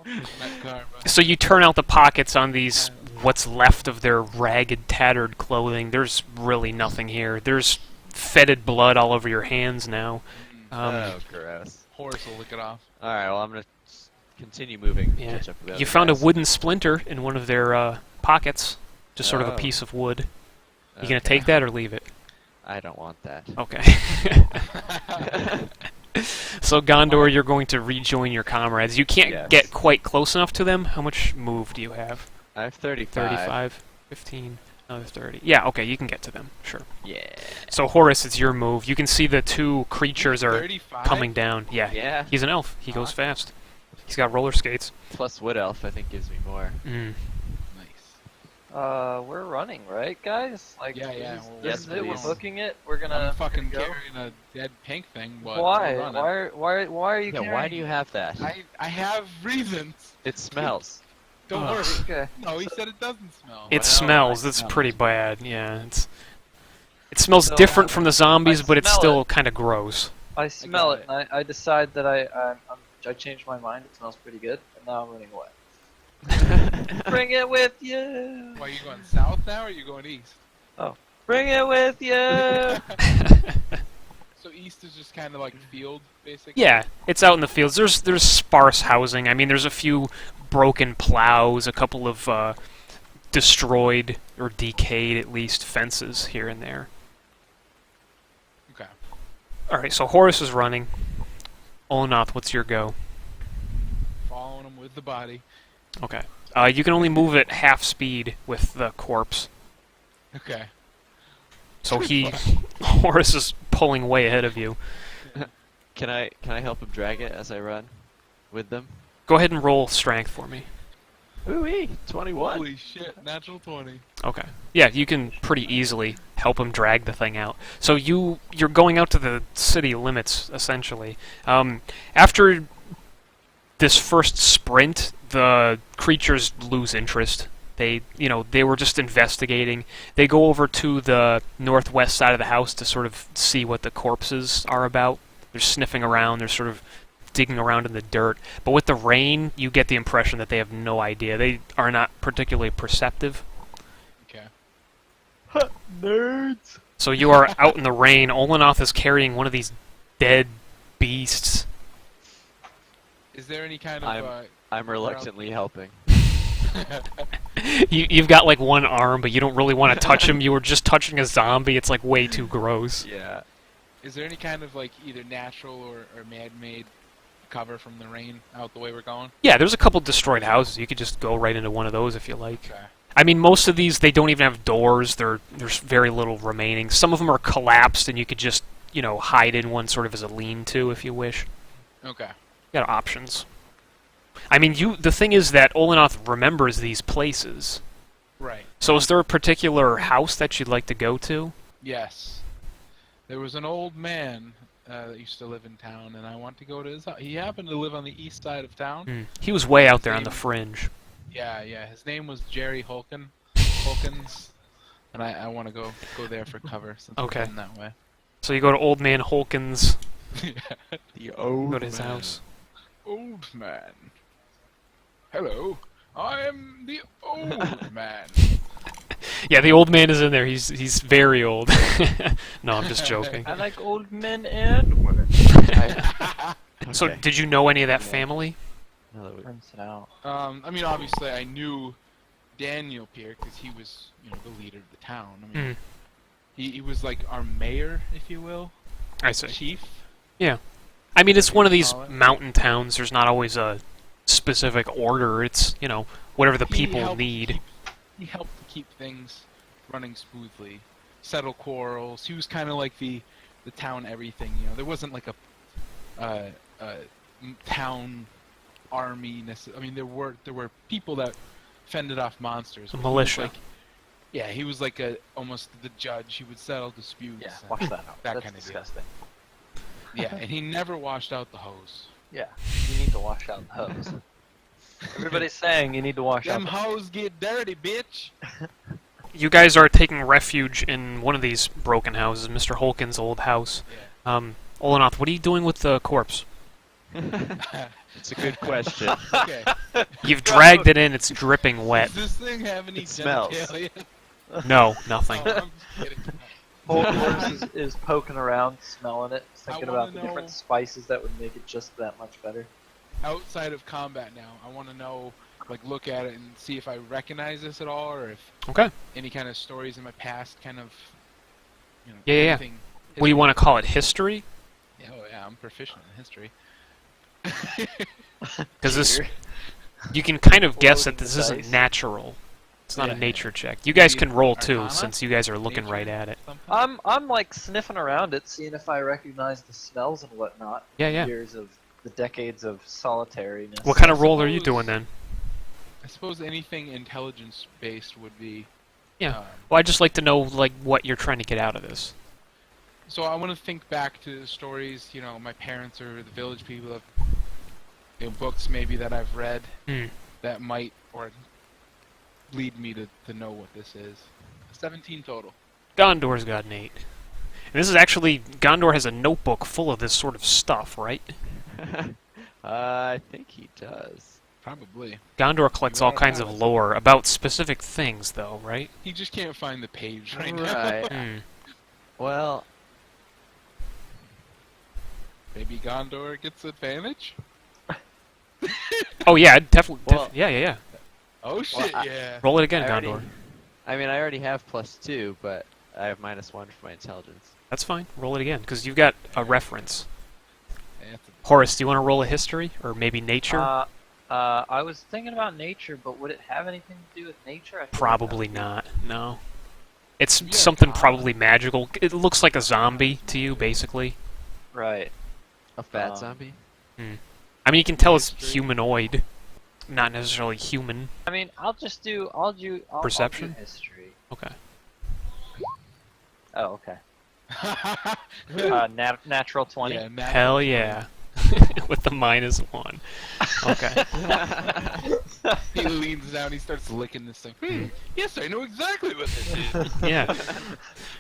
S3: Not karma.
S1: So you turn out the pockets on these, what's left of their ragged, tattered clothing. There's really nothing here. There's fetid blood all over your hands now.
S3: Mm.
S2: Oh, gross.
S3: Horus will lick it off.
S2: All right. Well, I'm gonna continue moving.
S1: Yeah.
S2: Catch up with the
S1: You
S2: other
S1: found a
S2: guys.
S1: wooden splinter in one of their pockets. Just sort of a
S2: Oh.
S1: piece of wood. You gonna
S2: Okay.
S1: take that or leave it?
S2: I don't want that.
S1: Okay. So Gondor, you're going to rejoin your comrades. You can't
S2: Yes.
S1: get quite close enough to them. How much move do you have?
S2: I have 35.
S1: 35, 15, another 30. Yeah, okay, you can get to them. Sure.
S2: Yeah.
S1: So Horris, it's your move. You can see the two creatures are
S3: 35?
S1: coming down. Yeah.
S2: Yeah.
S1: He's an elf. He goes
S3: Awesome.
S1: fast. He's got roller skates.
S2: Plus Wood Elf, I think, gives me more.
S1: Mm.
S3: Nice.
S4: We're running, right, guys? Like,
S3: Yeah, yeah,
S4: This,
S3: well,
S4: this
S2: yes,
S4: is it. We're
S2: please.
S4: booking it. We're
S3: I'm
S4: gonna
S3: fucking
S4: go.
S3: carrying a dead pink thing. But
S4: Why?
S3: we're running.
S4: Why are you?
S2: Yeah, why
S4: carrying
S2: do you
S4: it?
S2: have that?
S3: I have reasons.
S2: It smells.
S3: Don't
S1: Ugh.
S3: worry.
S4: Okay.
S3: No, he said it doesn't smell.
S1: It
S2: Well,
S1: smells.
S2: I
S1: It's
S2: smell
S1: pretty
S2: it.
S1: bad. Yeah. It smells
S4: So,
S1: different from the zombies, but it's
S4: smell
S1: still
S4: it.
S1: kind of gross.
S4: I smell
S3: got
S4: it, and I decide that I changed my mind. It smells pretty good, and now I'm running away. Bring it with you.
S3: Why, are you going south now, or are you going east?
S4: Bring it with you.
S3: So east is just kind of like field, basically?
S1: Yeah, it's out in the fields. There's sparse housing. I mean, there's a few broken plows, a couple of destroyed or decayed, at least, fences here and there.
S3: Okay.
S1: All right, so Horus is running. Olenoth, what's your go?
S3: Following him with the body.
S1: Okay. You can only move at half speed with the corpse.
S3: Okay.
S1: So Horus is pulling way ahead of you.
S2: Can I help him drag it as I run with them?
S1: Go ahead and roll strength for me.
S2: Ooh-wee, 21.
S3: Holy shit, natural 20.
S1: Okay. Yeah, you can pretty easily help him drag the thing out. So you're going out to the city limits, essentially. After this first sprint, the creatures lose interest. They were just investigating. They go over to the northwest side of the house to sort of see what the corpses are about. They're sniffing around. They're sort of digging around in the dirt. But with the rain, you get the impression that they have no idea. They are not particularly perceptive.
S3: Okay.
S4: Nerds.
S1: So you are out in the rain. Olenoth is carrying one of these dead beasts.
S3: Is there any kind of
S2: I'm reluctantly helping.
S1: You've got like one arm, but you don't really want to touch him. You were just touching a zombie. It's like way too gross.
S2: Yeah.
S3: Is there any kind of like either natural or man-made cover from the rain out the way we're going?
S1: Yeah, there's a couple destroyed houses. You could just go right into one of those if you like.
S3: Okay.
S1: I mean, most of these, they don't even have doors. There's very little remaining. Some of them are collapsed, and you could just, hide in one sort of as a lean-to if you wish.
S3: Okay.
S1: You got options. I mean, the thing is that Olenoth remembers these places.
S3: Right.
S1: So is there a particular house that you'd like to go to?
S3: Yes. There was an old man that used to live in town, and I want to go to his house. He happened to live on the east side of town.
S1: He was way out there on
S3: Name-
S1: the fringe.
S3: Yeah. His name was Jerry Holkins, and I want to go there for cover since
S1: Okay.
S3: we're heading that way.
S1: So you go to Old Man Holkins,
S2: The old
S1: go to his
S3: man.
S1: house.
S3: Old man. Hello. I am the old man.
S1: Yeah, the old man is in there. He's very old. No, I'm just joking.
S4: I like old men and women.
S1: So
S2: Okay.
S1: did you know any of that family?
S2: Now that we-
S4: Rinse it out.
S3: I mean, obviously, I knew Daniel Pere because he was, the leader of the town. I mean, he was like our mayor, if you will,
S1: I see.
S3: chief.
S1: I mean, it's one of these
S3: Call it.
S1: mountain towns. There's not always a specific order. It's, whatever the
S3: He
S1: people
S3: helped
S1: need.
S3: He helped to keep things running smoothly, settle quarrels. He was kind of like the town everything. There wasn't like a town army. I mean, there were people that fended off monsters.
S1: A
S3: but he was
S1: militia.
S3: like- yeah, he was like almost the judge. He would settle disputes.
S4: Yeah,
S3: and
S4: wash that out.
S3: That
S4: That's
S3: kind of deal.
S4: disgusting.
S3: Yeah, and he never washed out the hose.
S4: Yeah, you need to wash out the hose. Everybody's saying you need to wash
S3: Them
S4: out.
S3: hose get dirty, bitch.
S1: You guys are taking refuge in one of these broken houses, Mr. Holkins' old house.
S3: Yeah.
S1: Olenoth, what are you doing with the corpse?
S2: It's a good question.
S3: Okay.
S1: You've dragged it in. It's dripping wet.
S3: Does this thing have any
S2: It smells.
S3: genitalia?
S1: No, nothing.
S3: Oh, I'm just kidding.
S4: Horris is poking around, smelling it, thinking
S3: wanna
S4: about the
S3: know-
S4: different spices that would make it just that much better.
S3: outside of combat now. I want to know, like, look at it and see if I recognize this at all, or if
S1: Okay.
S3: any kind of stories in my past kind of,
S1: Yeah.
S3: anything.
S1: What do you want to call it? History?
S3: Yeah, oh yeah, I'm proficient in history.
S1: Because this, you can kind of guess that
S4: Loading
S1: this
S4: the
S1: isn't
S4: dice.
S1: natural. It's not a
S3: Yeah.
S1: nature check. You guys
S3: Maybe
S1: can roll too,
S3: Arcana?
S1: since you guys are looking
S3: Nature?
S1: right at it.
S3: Something?
S4: I'm like sniffing around it, seeing if I recognize the smells and whatnot.
S1: Yeah.
S4: Years of the decades of solitariness.
S1: What kind of
S3: I
S1: roll are you
S3: suppose-
S1: doing then?
S3: I suppose anything intelligence-based would be.
S1: Yeah. Well, I'd just like to know like what you're trying to get out of this.
S3: So I want to think back to the stories, my parents or the village people have, books maybe that I've read
S1: Hmm.
S3: that might or lead me to know what this is. 17 total.
S1: Gondor's got an 8. And this is actually, Gondor has a notebook full of this sort of stuff, right?
S2: I think he does.
S3: Probably.
S1: Gondor collects all kinds of lore about specific things, though, right?
S3: He just can't find the page right now.
S2: Right.
S1: Hmm.
S2: Well,
S3: Maybe Gondor gets advantage?
S1: Oh yeah, definitely.
S2: Well-
S1: Yeah.
S3: Oh shit,
S2: I-
S3: yeah.
S1: Roll it again,
S2: I already-
S1: Gondor.
S2: I mean, I already have +2, but I have -1 for my intelligence.
S1: That's fine. Roll it again, because you've got a reference.
S3: Yeah, that's a-
S1: Horris, do you want to roll a history or maybe nature?
S4: I was thinking about nature, but would it have anything to do with nature? I feel like
S1: Probably
S4: that would
S1: not. No. It's
S3: Yeah,
S1: something
S3: Con.
S1: probably magical. It looks like a zombie to you, basically.
S4: be- Right.
S2: A fat
S4: Um,
S2: zombie?
S1: I mean, you can tell it's
S3: History.
S1: humanoid, not necessarily human.
S4: I mean, I'll do
S1: Perception?
S4: history.
S1: Okay.
S4: Oh, okay. Natural 20.
S3: Yeah, natural
S1: Hell
S3: 20.
S1: yeah. With the -1. Okay.
S3: He leans down, he starts licking this thing. Yes, I know exactly what this is.
S1: Yeah.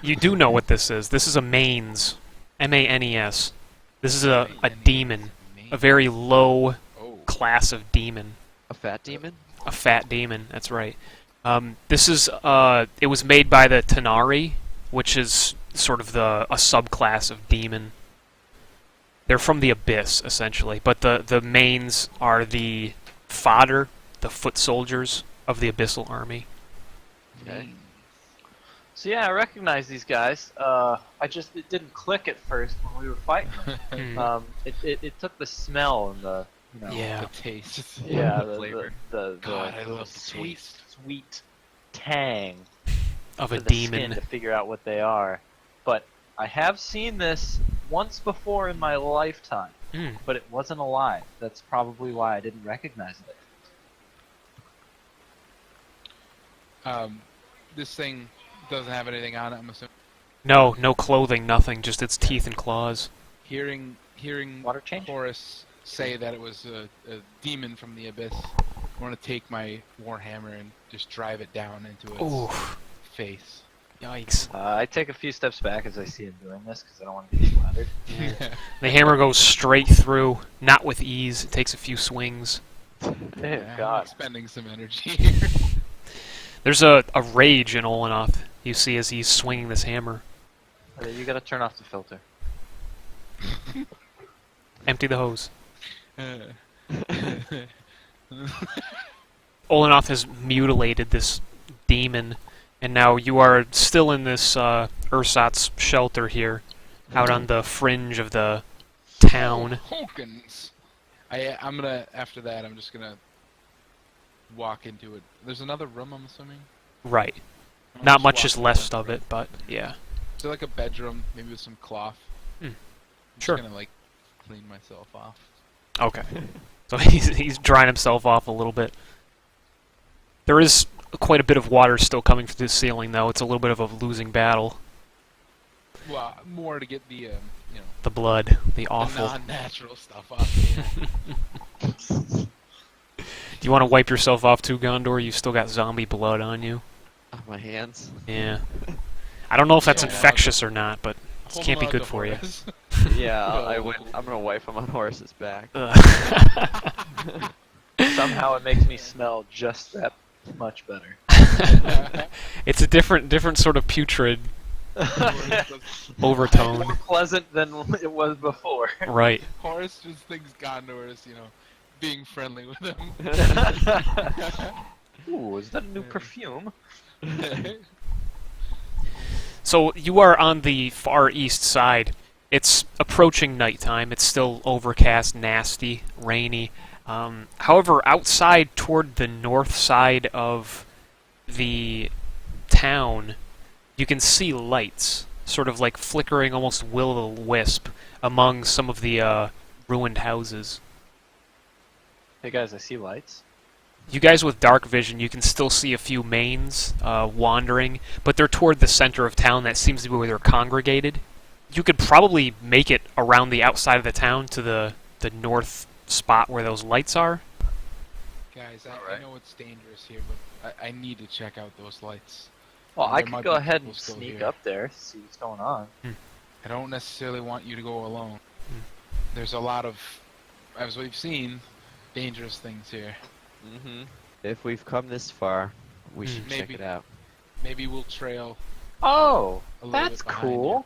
S1: You do know what this is. This is a manes. M-A-N-E-S. This is a demon. A very low
S3: Oh.
S1: class of demon.
S2: A fat demon?
S1: A fat demon, that's right. This is, it was made by the Tanari, which is sort of a subclass of demon. They're from the Abyss, essentially, but the mains are the fodder, the foot soldiers of the Abyssal army.
S2: Okay.
S4: So yeah, I recognize these guys. It didn't click at first when we were fighting them.
S1: Hmm.
S4: It took the smell and the
S1: Yeah.
S3: The taste.
S4: yeah
S3: the flavor.
S4: the
S3: God, I love the
S4: sweet
S3: taste.
S4: sweet tang
S1: Of
S4: to
S1: a
S4: the skin
S1: demon.
S4: to figure out what they are. But I have seen this once before in my lifetime,
S1: Hmm.
S4: but it wasn't alive. That's probably why I didn't recognize it.
S3: This thing doesn't have anything on it, I'm assuming.
S1: No clothing, nothing, just its teeth and claws.
S3: Hearing
S4: Water change?
S3: Horris say that it was a demon from the abyss, I want to take my warhammer and just drive it down into its
S1: Oof.
S3: face.
S1: Yikes.
S4: I take a few steps back as I see him doing this because I don't want to be splattered.
S1: Yeah. The hammer goes straight through, not with ease. It takes a few swings.
S4: Oh
S3: I'm
S4: God!
S3: expending some energy here.
S1: There's a rage in Olenoth, you see, as he's swinging this hammer.
S4: You gotta turn off the filter.
S1: Empty the hose. Olenoth has mutilated this demon, and now you are still in this Ursat's shelter here, out on the fringe of the town.
S3: Honkins. I'm gonna, after that, I'm just gonna walk into it. There's another room, I'm assuming?
S1: Right.
S3: I'm
S1: Not
S3: just
S1: much is
S3: walking
S1: left
S3: into
S1: of it, but yeah.
S3: Is there like a bedroom, maybe with some cloth?
S1: Hmm.
S3: I'm
S1: Sure.
S3: just gonna like clean myself off.
S1: Okay. So he's drying himself off a little bit. There is quite a bit of water still coming through the ceiling, though. It's a little bit of a losing battle.
S3: Well, more to get the
S1: The blood, the
S3: the
S1: awful.
S3: non-natural stuff off.
S1: Do you want to wipe yourself off too, Gondor? You've still got zombie blood on you.
S2: On my hands?
S1: Yeah. I don't know if that's
S3: Yeah.
S1: infectious or not, but it
S3: Hold
S1: can't be
S3: on
S1: good
S3: to
S1: for you.
S3: Horris.
S2: Yeah,
S3: No.
S2: I'm gonna wipe him on Horris's back.
S4: Somehow it makes me smell just that much better.
S1: It's a different sort of putrid overtone.
S4: More pleasant than it was before.
S1: Right.
S3: Horris just thinks Gondor is, being friendly with him.
S4: Ooh, is that a new perfume?
S1: So you are on the far east side. It's approaching nighttime. It's still overcast, nasty, rainy. However, outside toward the north side of the town, you can see lights, sort of like flickering, almost will-o'-the-wisp, among some of the ruined houses.
S4: Hey guys, I see lights.
S1: You guys with dark vision, you can still see a few mains wandering, but they're toward the center of town. That seems to be where they're congregated. You could probably make it around the outside of the town to the north spot where those lights are.
S3: Guys,
S4: Alright.
S3: I know it's dangerous here, but I need to check out those lights.
S4: Well,
S3: There
S4: I
S3: might
S4: could
S3: be
S4: go ahead
S3: people
S4: and
S3: still
S4: sneak
S3: here.
S4: up there, see what's going on.
S3: I don't necessarily want you to go alone. There's a lot of, as we've seen, dangerous things here.
S2: Mm-hmm. If we've come this far, we should check
S3: Maybe.
S2: it out.
S3: Maybe we'll trail
S4: Oh,
S3: a little
S4: that's
S3: bit behind
S4: cool.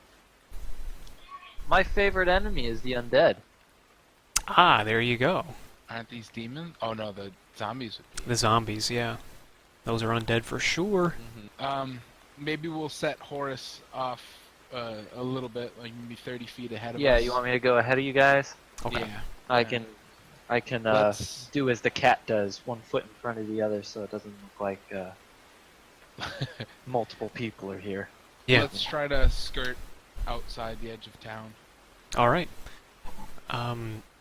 S4: My favorite enemy is the undead.
S1: Ah, there you go.
S3: Aren't these demons? Oh no, the zombies would be.
S1: The zombies, yeah. Those are undead for sure.
S2: Mm-hmm.
S3: Maybe we'll set Horris off a little bit, like maybe 30 feet ahead of
S4: Yeah,
S3: us.
S4: you want me to go ahead of you guys?
S1: Okay.
S3: Yeah.
S4: I
S3: Yeah.
S4: can
S3: Let's-
S4: do as the cat does, one foot in front of the other, so it doesn't look like multiple people are here.
S1: Yeah.
S3: Let's try to skirt outside the edge of town.
S1: All right.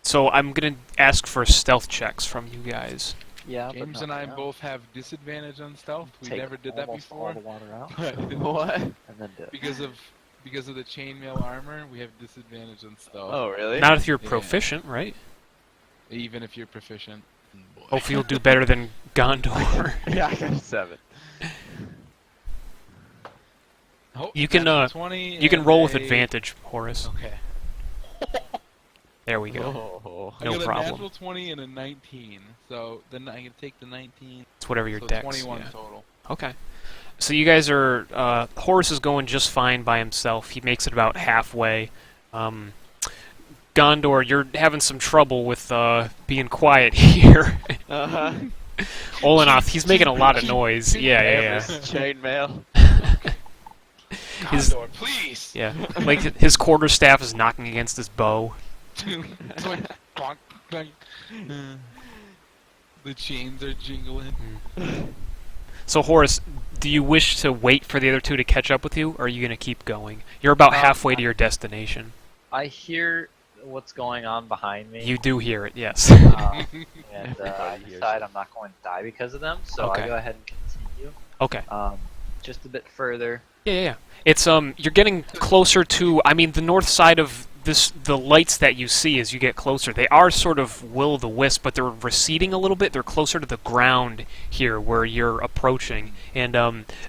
S1: So I'm gonna ask for stealth checks from you guys.
S4: Yeah,
S3: James and I both have disadvantage on stealth. We
S4: Take
S3: never did that
S4: almost
S3: before.
S4: all the water out,
S3: But
S2: What?
S4: and then do it.
S3: because of the chainmail armor, we have disadvantage on stealth.
S2: Oh, really?
S1: Not if you're
S3: Yeah.
S1: proficient, right?
S3: Even if you're proficient. Boy.
S1: Hopefully you'll do better than Gondor.
S2: Yeah, I got a 7.
S3: Oh,
S1: You can,
S3: natural 20
S1: You can
S3: and
S1: roll with
S3: a-
S1: advantage, Horris.
S3: Okay.
S1: There we go.
S2: Oh.
S3: I
S1: No
S3: got
S1: problem.
S3: a natural 20 and a 19. So then I can take the 19.
S1: It's whatever your
S3: So
S1: dex.
S3: 21
S1: Yeah.
S3: total.
S1: Okay. So you guys are. Horus is going just fine by himself. He makes it about halfway. Gondor, you're having some trouble with being quiet here.
S2: Uh-huh.
S1: Olenoth, he's making a lot of noise. Yeah.
S2: Chainmail.
S1: His-
S3: Gondor, please!
S1: Yeah. Like his quarterstaff is knocking against his bow.
S3: It's like, clonk, clonk. The chains are jingling.
S1: So Horus, do you wish to wait for the other two to catch up with you, or are you going to keep going? You're about halfway to your destination.
S4: I hear what's going on behind me.
S1: You do hear it, yes.
S4: and
S2: Everybody
S4: I
S2: hears
S4: decide
S2: it.
S4: I'm not going to die because of them, so
S1: Okay.
S4: I go ahead and continue.
S1: Okay.
S4: Just a bit further.
S1: Yeah. It's you're getting closer to. I mean, the north side of this. The lights that you see as you get closer, they are sort of will-o'-the-wisp, but they're receding a little bit. They're closer to the ground here, where you're approaching, and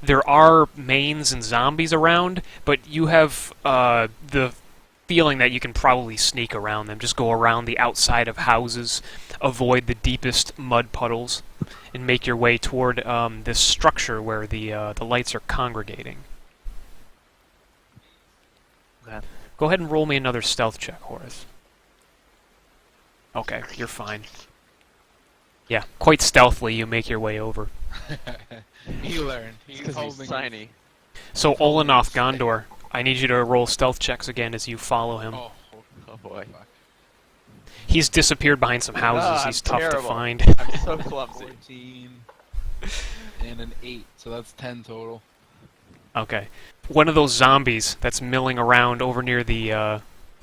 S1: there are mains and zombies around, but you have the feeling that you can probably sneak around them. Just go around the outside of houses, avoid the deepest mud puddles, and make your way toward this structure where the lights are congregating.
S4: Okay.
S1: Go ahead and roll me another stealth check, Horus. Okay, you're fine. Yeah, quite stealthily you make your way over.
S3: He learned. He's
S2: Because
S3: holding
S2: he's tiny.
S1: So Olenoth, Gondor, I need you to roll stealth checks again as you follow him.
S3: Oh,
S2: Oh boy.
S3: fuck.
S1: He's disappeared behind some houses.
S2: Ah,
S1: He's
S2: I'm
S1: tough
S2: terrible.
S1: to find.
S2: I'm so clumsy.
S3: 14 and an 8, so that's 10 total.
S1: Okay. One of those zombies that's milling around over near the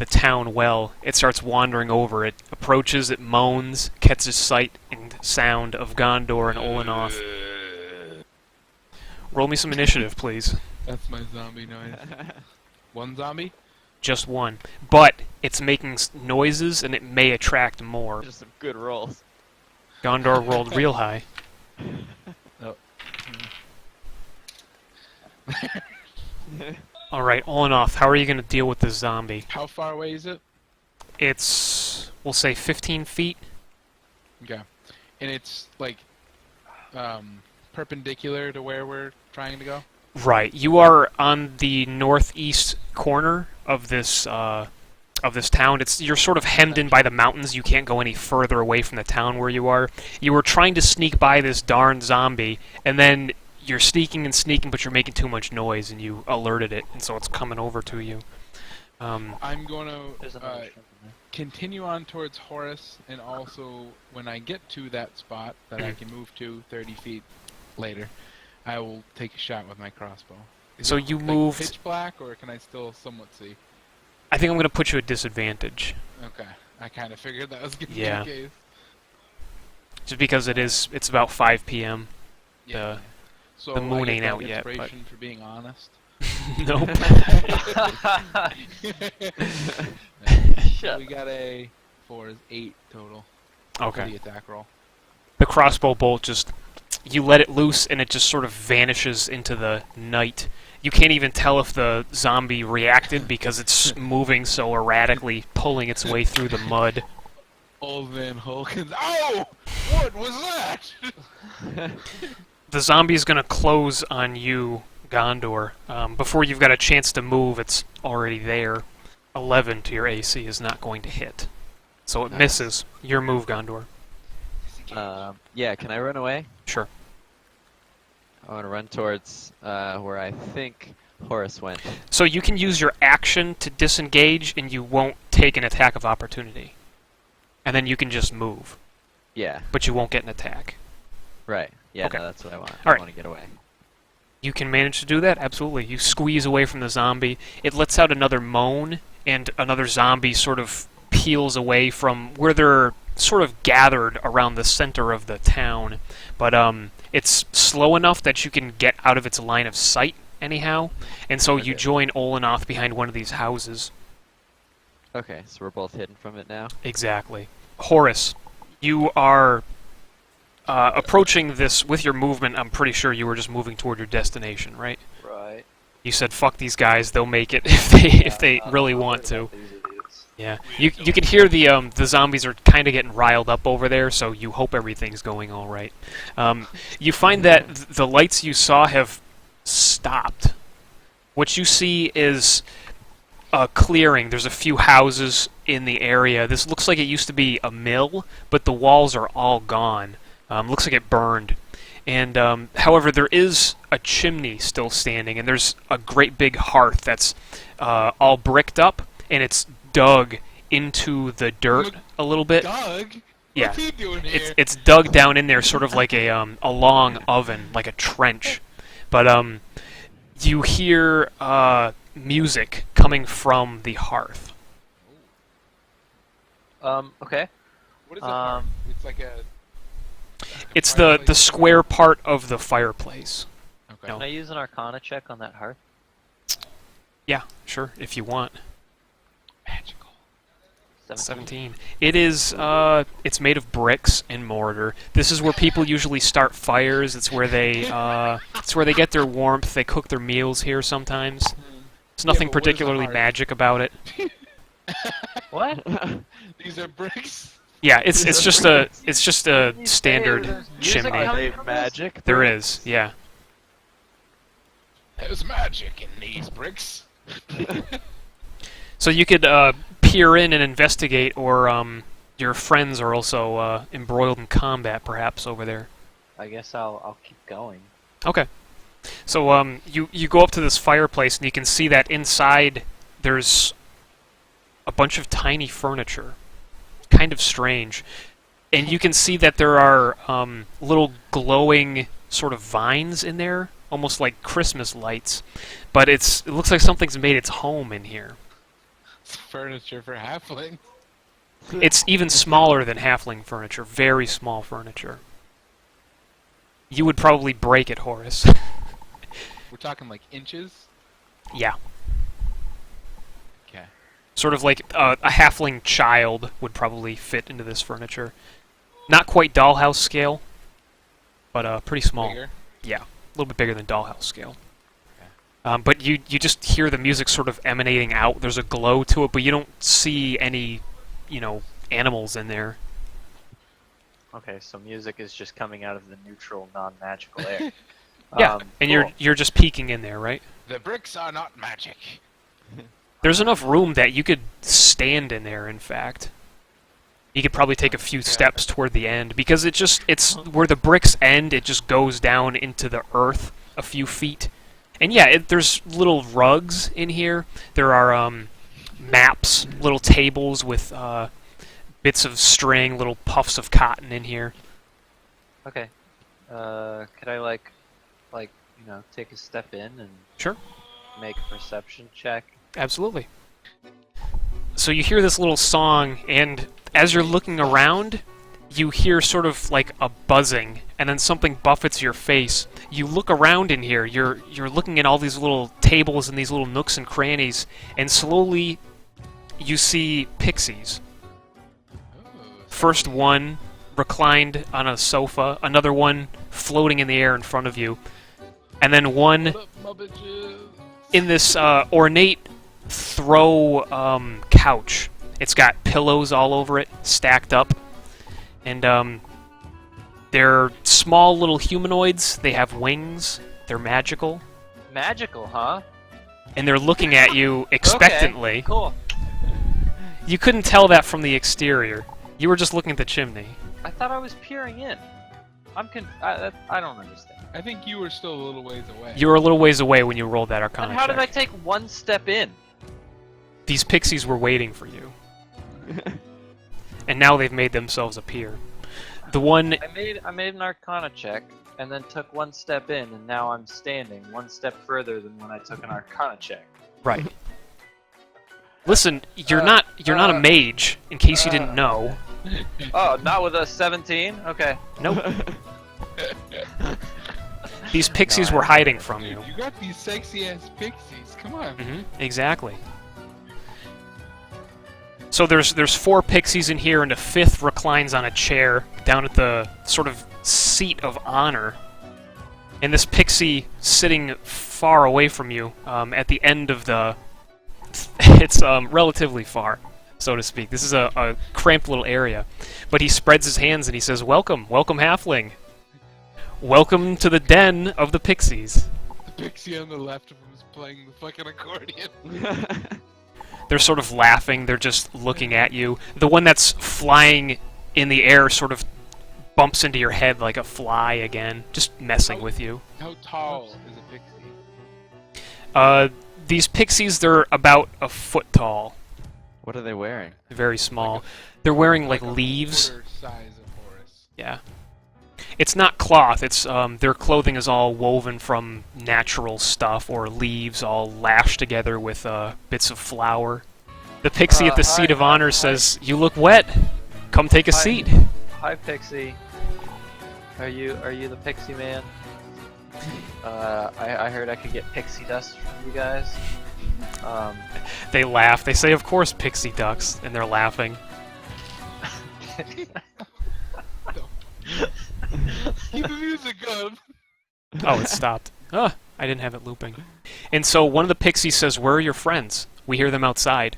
S1: town well, it starts wandering over. It approaches, it moans, catches sight and sound of Gondor and Olenoth. Roll me some initiative, please.
S3: That's my zombie noise. One zombie?
S1: Just one. But it's making noises and it may attract more.
S2: Just some good rolls.
S1: Gondor rolled real high. Alright, Olenoth, how are you going to deal with this zombie?
S3: How far away is it?
S1: It's, we'll say 15 feet.
S3: Okay. And it's like perpendicular to where we're trying to go?
S1: Right. You are on the northeast corner of this of this town. You're sort of hemmed in by the mountains. You can't go any further away from the town where you are. You were trying to sneak by this darn zombie, and then you're sneaking and sneaking, but you're making too much noise, and you alerted it, and so it's coming over to you.
S3: I'm going
S4: There's
S3: to
S4: another shrimp in there.
S3: continue on towards Horris, and also when I get to that spot that I can move to 30 feet later, I will take a shot with my crossbow. Is
S1: So
S3: it,
S1: you
S3: like,
S1: moved-
S3: pitch black, or can I still somewhat see?
S1: I think I'm going to put you at disadvantage,
S3: Okay, I kind of figured that was going to
S1: Yeah.
S3: be the case.
S1: just because it's about 5 p.m.
S3: Yeah. So
S1: the moon
S3: I get
S1: ain't
S3: that
S1: out yet, but-
S3: inspiration for being honest.
S1: Nope.
S3: So we got a 4 is 8 total for
S1: Okay.
S3: the attack roll.
S1: The crossbow bolt just... You let it loose, and it just sort of vanishes into the night. You can't even tell if the zombie reacted because it's moving so erratically, pulling its way through the mud.
S3: Old man Hulkins. Oh! What was that?
S1: The zombie's going to close on you, Gondor. Before you've got a chance to move, it's already there. 11 to your AC is not going to hit. So it
S2: Nice.
S1: misses. Your move, Gondor.
S2: Yeah, can I run away?
S1: Sure.
S2: I want to run towards where I think Horris went.
S1: So you can use your action to disengage, and you won't take an attack of opportunity. And then you can just move,
S2: Yeah,
S1: but you won't get an attack.
S2: right. Yeah,
S1: Okay.
S2: no, that's what I want.
S1: All
S2: I
S1: right.
S2: want to get away.
S1: You can manage to do that, absolutely. You squeeze away from the zombie. It lets out another moan, and another zombie sort of peels away from where they're sort of gathered around the center of the town. But it's slow enough that you can get out of its line of sight anyhow. And so you
S2: Okay.
S1: join Olenoth behind one of these houses.
S2: Okay, so we're both hidden from it now.
S1: Exactly. Horris, you are approaching this with your movement. I'm pretty sure you were just moving toward your destination, right?
S4: Right.
S1: You said, "Fuck these guys; they'll make it if they really
S4: I'm
S1: want
S4: worried
S1: to."
S4: about these idiots.
S1: Yeah, you can hear the zombies are kind of getting riled up over there, so you hope everything's going all right. You find that the lights you saw have stopped. What you see is a clearing. There's a few houses in the area. This looks like it used to be a mill, but the walls are all gone. Looks like it burned. And however, there is a chimney still standing, and there's a great big hearth that's all bricked up, and it's dug into the dirt a little bit.
S3: Doug?
S1: Yeah.
S3: What's he doing here?
S1: It's dug down in there, sort of like a long oven, like a trench. But you hear music coming from the hearth.
S4: Okay.
S3: What is that?
S4: um,
S3: It's like a...
S1: It's the square part of the fireplace.
S3: Okay.
S1: No.
S4: Can I use an Arcana check on that hearth?
S1: Yeah, sure, if you want.
S3: Magical.
S1: 17. It is, it's made of bricks and mortar. This is where people usually start fires. It's where they get their warmth. They cook their meals here sometimes. There's
S3: Yeah,
S1: nothing
S3: but what is a
S1: particularly
S3: hearth?
S1: magic about it.
S4: What?
S3: These are bricks?
S1: Yeah, it's just a standard
S4: There's music
S1: chimney.
S4: coming
S2: Are they
S4: from this?
S2: magic?
S1: There is, yeah.
S3: There's magic in these bricks.
S1: So you could peer in and investigate, or your friends are also embroiled in combat, perhaps, over there.
S4: I guess I'll keep going.
S1: Okay. So you go up to this fireplace, and you can see that inside there's a bunch of tiny furniture. Kind of strange. And you can see that there are little glowing sort of vines in there, almost like Christmas lights. But it looks like something's made its home in here.
S3: It's furniture for halfling.
S1: It's even smaller than halfling furniture, very small furniture. You would probably break it, Horris.
S3: We're talking like inches?
S1: Yeah.
S3: Okay.
S1: Sort of like a halfling child would probably fit into this furniture. Not quite dollhouse scale, but pretty small.
S3: Bigger?
S1: Yeah, a little bit bigger than dollhouse scale. But you just hear the music sort of emanating out. There's a glow to it, but you don't see any, animals in there.
S4: Okay, so music is just coming out of the neutral, non-magical air.
S1: Yeah, and
S4: cool.
S1: you're just peeking in there, right?
S3: The bricks are not magic.
S1: There's enough room that you could stand in there, in fact. You could probably take a few steps toward the end, because it's where the bricks end, it just goes down into the earth a few feet. And yeah, there's little rugs in here. There are maps, little tables with bits of string, little puffs of cotton in here.
S4: Okay. Could I like take a step in and
S1: Sure.
S4: make a perception check?
S1: Absolutely. So you hear this little song, and as you're looking around, you hear sort of like a buzzing, and then something buffets your face. You look around in here, you're looking at all these little tables and these little nooks and crannies, and slowly you see pixies. First one reclined on a sofa, another one floating in the air in front of you, and then one in this ornate throw couch. It's got pillows all over it, stacked up. And they're small little humanoids. They have wings. They're magical.
S4: Magical, huh?
S1: And they're looking at you expectantly.
S4: Okay, cool.
S1: You couldn't tell that from the exterior. You were just looking at the chimney.
S4: I thought I was peering in. I don't understand.
S3: I think you were still a little ways away.
S1: You were a little ways away when you rolled that Arcana
S4: And how
S1: check.
S4: did I take one step in?
S1: These pixies were waiting for you. And now they've made themselves appear. The one...
S4: I made an Arcana check, and then took one step in, and now I'm standing one step further than when I took an Arcana check.
S1: Right. Listen, you're not a mage, in case you didn't know.
S4: Oh, not with a 17? Okay.
S1: Nope. These pixies were hiding from you.
S3: You got these sexy ass pixies. Come on.
S1: Exactly. So there's 4 pixies in here, and a 5th reclines on a chair down at the sort of seat of honor. And this pixie sitting far away from you, at the end of the... It's relatively far, so to speak. This is a cramped little area. But he spreads his hands and he says, "Welcome, welcome, halfling. Welcome to the den of the pixies."
S3: The pixie on the left of him is playing the fucking accordion.
S1: They're sort of laughing, they're just looking at you. The one that's flying in the air sort of bumps into your head like a fly again, just messing with you.
S3: How tall is a pixie?
S1: These pixies, they're about a foot tall.
S2: What are they wearing?
S1: Very small. They're wearing like leaves.
S3: Quarter size of Horris.
S1: Yeah. It's not cloth, it's their clothing is all woven from natural stuff, or leaves all lashed together with bits of flour. The pixie at the seat of honor says, "You look wet. Come take a seat."
S4: Hi, Pixie. Are you the Pixie man? I heard I could get pixie dust from you guys.
S1: They laugh. They say, "Of course, pixie ducks," and they're laughing.
S3: Keep the music going.
S1: Oh, it stopped. I didn't have it looping. And so one of the pixies says, "Where are your friends? We hear them outside.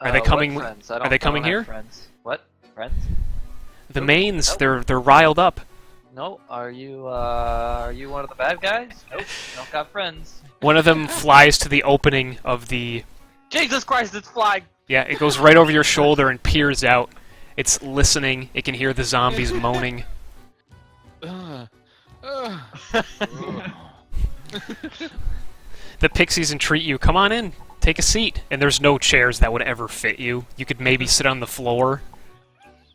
S1: Are they coming?
S4: What friends?
S1: Are they coming
S4: I don't
S1: here?"
S4: have friends. What? Friends?
S1: The mains, they're riled up.
S4: No. Are you one of the bad guys? Nope. Don't got friends.
S1: One of them flies to the opening of the...
S4: Jesus Christ! It's flying.
S1: Yeah, it goes right over your shoulder and peers out. It's listening. It can hear the zombies moaning. The pixies entreat you, "Come on in, take a seat." And there's no chairs that would ever fit you. You could maybe sit on the floor.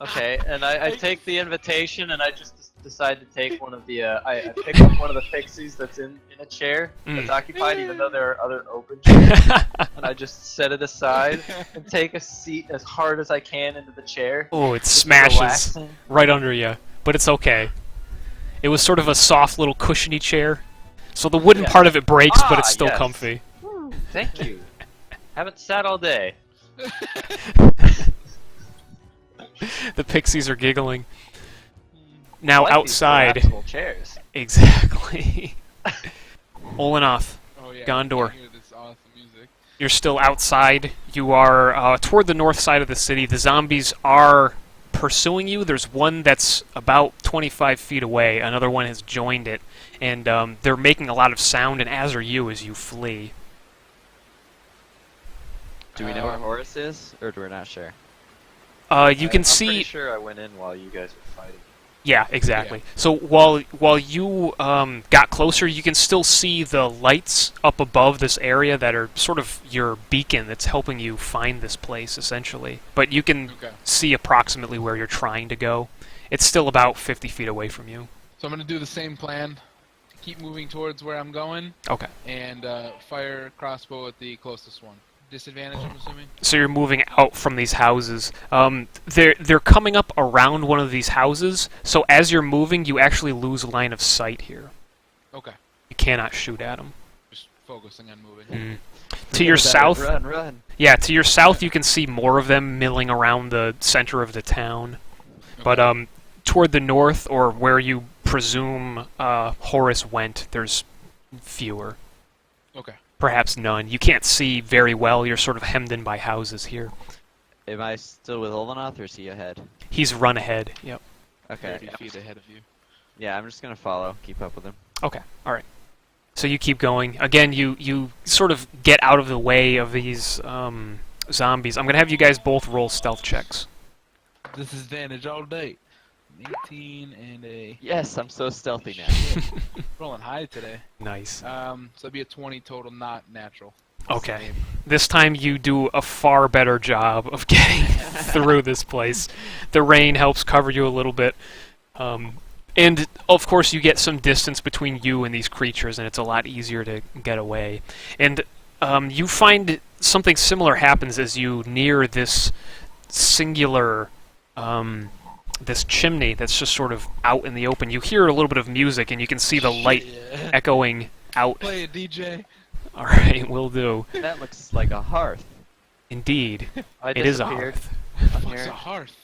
S4: Okay, and I take the invitation, and I just decide to take one of the I pick up one of the pixies that's in a chair that's occupied, even though there are other open chairs, and I just set it aside and take a seat as hard as I can into the chair.
S1: Oh, it
S4: Just
S1: smashes
S4: relaxing.
S1: right under you, but it's okay. It was sort of a soft little cushiony chair, so the wooden part of it breaks, but it's still
S4: yes.
S1: comfy.
S4: Thank you. Haven't sat all day.
S1: The pixies are giggling. Now
S4: I like these
S1: outside,
S4: collapsible chairs.
S1: exactly. Olenoth,
S3: Oh yeah.
S1: Gondor.
S3: I can hear this awesome music.
S1: You're still outside. You are toward the north side of the city. The zombies are pursuing you. There's one that's about 25 feet away. Another one has joined it, and they're making a lot of sound. And as are you as you flee.
S2: Do we know where Horris is, or do we not sure?
S1: You can
S4: I'm
S1: see.
S4: pretty sure I went in while you guys were fighting.
S1: Yeah, exactly. So while you got closer, you can still see the lights up above this area that are sort of your beacon that's helping you find this place, essentially. But you can
S3: Okay.
S1: see approximately where you're trying to go. It's still about 50 feet away from you.
S3: So I'm gonna do the same plan. Keep moving towards where I'm going,
S1: Okay.
S3: and fire crossbow at the closest one. Disadvantage, I'm assuming.
S1: So you're moving out from these houses. They're coming up around one of these houses. So as you're moving, you actually lose line of sight here.
S3: Okay.
S1: You cannot shoot at them.
S3: Just focusing on moving.
S1: To your south,
S2: Run.
S1: yeah, to your south, you can see more of them milling around the center of the town. But toward the north, or where you presume Horris went, there's fewer.
S3: Okay.
S1: Perhaps none. You can't see very well. You're sort of hemmed in by houses here.
S2: Am I still with Olenoth, or is he ahead?
S1: He's run ahead. Yep.
S2: Okay.
S3: 30 feet ahead of you.
S2: Yeah, I'm just gonna follow. Keep up with him.
S1: Okay. All right. So you keep going. Again, you sort of get out of the way of these zombies. I'm gonna have you guys both roll stealth checks.
S3: Disadvantage all day. 18 and a
S2: Yes, I'm so stealthy now.
S3: rolling high today.
S1: Nice.
S3: So it'd be a 20 total, not natural.
S1: Okay.
S3: Same.
S1: This time you do a far better job of getting through this place. The rain helps cover you a little bit. And, of course, you get some distance between you and these creatures, and it's a lot easier to get away. And you find something similar happens as you near this singular... this chimney that's just sort of out in the open. You hear a little bit of music, and you can see the light
S3: Yeah.
S1: echoing out.
S3: Play it, DJ.
S1: All right, will do.
S2: That looks like a hearth.
S1: Indeed,
S4: I
S1: it is a
S4: disappeared.
S1: hearth.
S3: What's a hearth?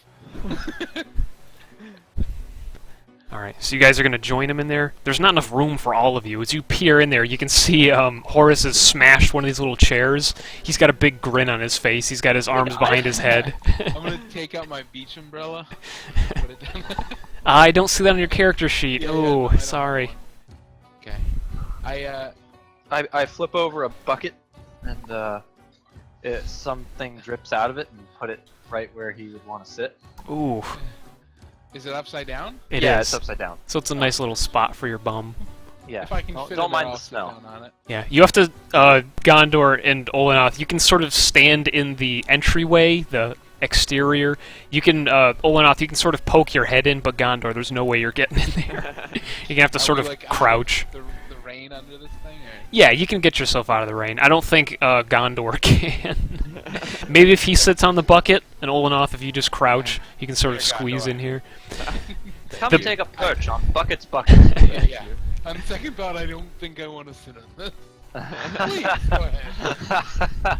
S1: All right, so you guys are going to join him in there? There's not enough room for all of you. As you peer in there, you can see Horris has smashed one of these little chairs. He's got a big grin on his face. He's got his arms behind his head.
S3: I'm gonna take out my beach umbrella. Put it down.
S1: I don't see that on your character sheet.
S3: Yeah,
S1: Oh,
S3: no, I don't
S1: sorry.
S3: Okay.
S4: I flip over a bucket and something drips out of it and put it right where he would want to sit.
S1: Ooh,
S3: Is it upside down?
S1: it
S4: yeah,
S1: is.
S4: it's upside down.
S1: So it's a nice little spot for your bum.
S4: Yeah.
S3: If I can
S4: don't
S3: fit
S4: don't
S3: it,
S4: mind
S3: I'll
S4: the
S3: sit
S4: smell.
S3: down on it.
S1: Yeah, you have to, Gondor and Olenoth, you can sort of stand in the entryway, the exterior. You can, Olenoth, you can sort of poke your head in, but Gondor, there's no way you're getting in there. You're gonna have to
S3: Are
S1: sort
S3: we,
S1: of
S3: like,
S1: crouch.
S3: The rain under this thing? Or?
S1: Yeah, you can get yourself out of the rain. I don't think Gondor can. Maybe if he sits on the bucket, and Olenoth, if you just crouch, you can sort of
S3: Yeah,
S1: squeeze
S3: Gondor.
S1: in here.
S4: Come
S1: The-
S4: and take a perch on Bucket's bucket.
S3: Yeah. On second thought, I don't think I want to sit on this. Please, go ahead.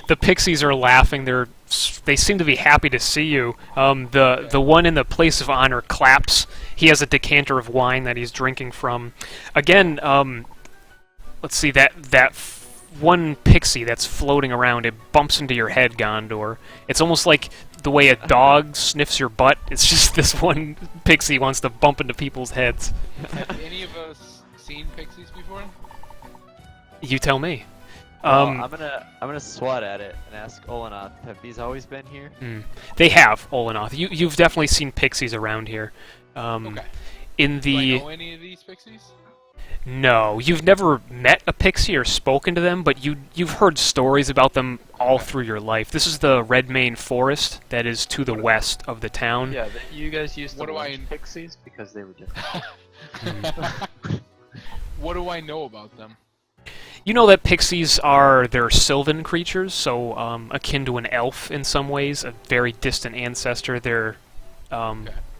S1: The pixies are laughing. They seem to be happy to see you. The one in the place of honor claps. He has a decanter of wine that he's drinking from. Again, let's see, that one pixie that's floating around, it bumps into your head, Gondor. It's almost like the way a dog sniffs your butt. It's just this one pixie wants to bump into people's heads.
S3: Have any of us seen pixies before?
S1: You tell me.
S2: Well, I'm gonna swat at it and ask Olenoth, have these always been here?
S1: They have, Olenoth. You've definitely seen pixies around here.
S3: Okay.
S1: In
S3: Do I
S1: the
S3: know any of these pixies?
S1: No, you've never met a pixie or spoken to them, but you've heard stories about them all through your life. This is the Redmane Forest that is to the west of the town.
S4: Yeah, you guys used
S3: What
S4: the
S3: do I-
S4: lunch pixies because they were different.
S3: What do I know about them?
S1: You know that pixies they're sylvan creatures, so akin to an elf in some ways, a very distant ancestor. They're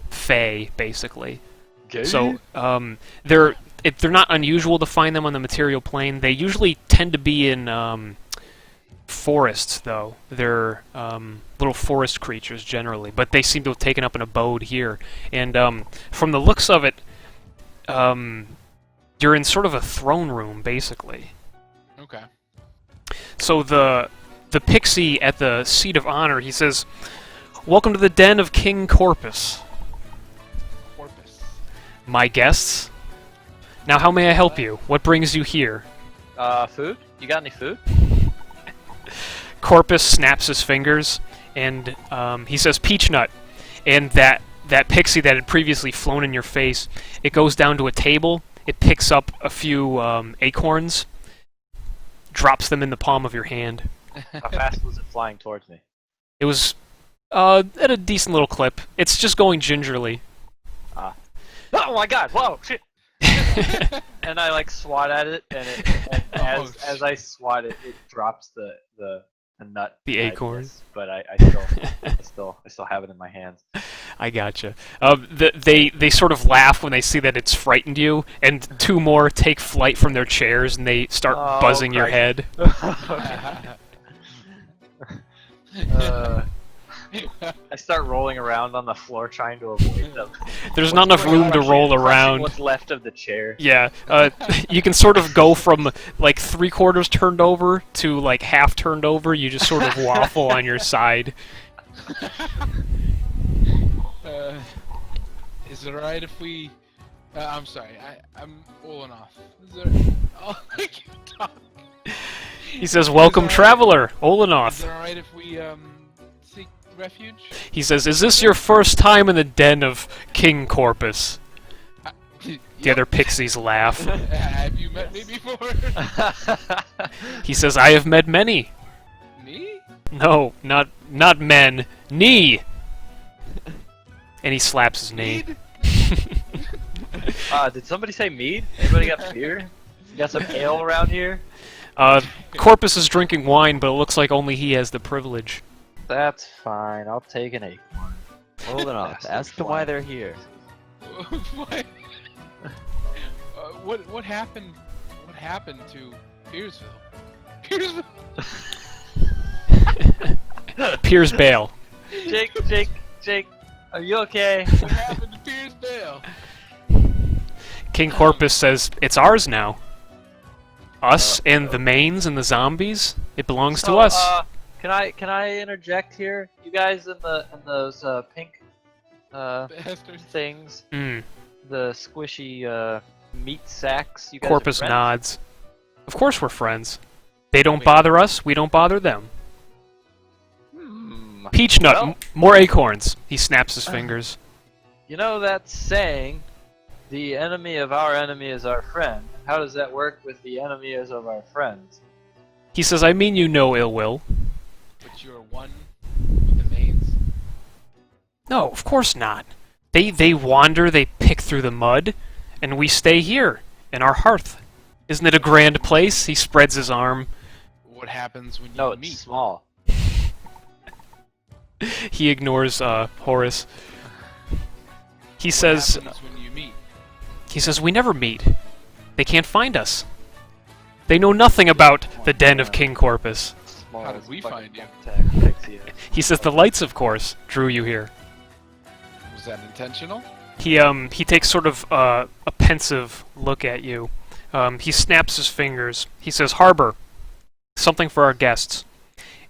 S1: fae, basically. So they're not unusual to find them on the material plane. They usually tend to be in forests, though. They're little forest creatures generally, but they seem to have taken up an abode here. And from the looks of it, you're in sort of a throne room, basically.
S3: Okay.
S1: So the pixie at the seat of honor, he says, "Welcome to the den of King Corpus,
S3: Porpoise.
S1: my guests. Now, how may I help you? What brings you here?"
S4: Food? You got any food?
S1: Corpus snaps his fingers, and he says, "Peach nut," and that pixie that had previously flown in your face, it goes down to a table. It picks up a few acorns, drops them in the palm of your hand.
S4: How fast was it flying towards me?
S1: It was at a decent little clip. It's just going gingerly.
S4: Oh my god! Whoa! Shit! And I like swat at it, and as I swat it, it drops the nut.
S1: The
S4: that I
S1: acorn.
S4: missed, but I still have it in my hands.
S1: I gotcha. They sort of laugh when they see that it's frightened you, and two more take flight from their chairs and they start buzzing your head.
S4: I start rolling around on the floor trying to avoid them.
S1: There's not enough room to roll
S4: Crushing
S1: around.
S4: what's left of the chair.
S1: Yeah, you can sort of go from like 3/4 turned over to like half turned over. You just sort of waffle on your side.
S3: Is it alright if we... I'm sorry, I'm Olenoth. Is there... Oh, I can talk.
S1: He says, "Welcome, traveler,
S3: Is
S1: Olenoth."
S3: it alright if we, seek refuge?
S1: He says, "Is this your first time in the den of King Corpus?" The other pixies laugh.
S3: Have you met me before?
S1: He says, "I have met many."
S3: Me?
S1: No, not men. Knee. And he slaps his knee.
S3: Mead?
S4: Did somebody say mead? Anybody got beer? You got some ale around here?
S1: Corpus is drinking wine, but it looks like only he has the privilege.
S4: That's fine. I'll take an acorn.
S2: Olenoth, ask them why they're here.
S3: What? What happened? What happened to Piersville? Piersville?
S1: Piers Bale.
S4: Jake, are you okay?
S3: What happened to Piers Bale?
S1: King Corpus says, "It's ours now. Us and the mains and the zombies. It belongs to us."
S4: Can I interject here? You guys in those pink
S3: Bastards.
S4: things,
S1: Mm.
S4: the squishy meat sacks. You guys
S1: Corpus
S4: are friends?
S1: nods. Of course we're friends. They don't
S3: Wait.
S1: bother us, we don't bother them.
S4: Hmm.
S1: Peach nut,
S4: Well-
S1: more acorns. He snaps his fingers.
S4: You know that saying, "The enemy of our enemy is our friend." How does that work with the enemies of our friends?
S1: He says, "I mean you no ill will."
S3: But you're one with the mains?
S1: No, of course not. They wander, they pick through the mud, and we stay here, in our hearth. Isn't it a grand place? He spreads his arm.
S3: What happens when you
S4: No, it's
S3: meet?
S4: small.
S1: He ignores Horris. He
S3: What
S1: says,
S3: happens when you meet?
S1: "We never meet. They can't find us. They know nothing about the den of King Corpus."
S4: Small
S3: How did
S4: as
S3: we
S4: fucking
S3: find you?
S4: thumbtack pixie is.
S1: He says, "The lights, of course, drew you here."
S3: Was that intentional?
S1: He takes sort of a pensive look at you. He snaps his fingers. He says, "Harbor, something for our guests."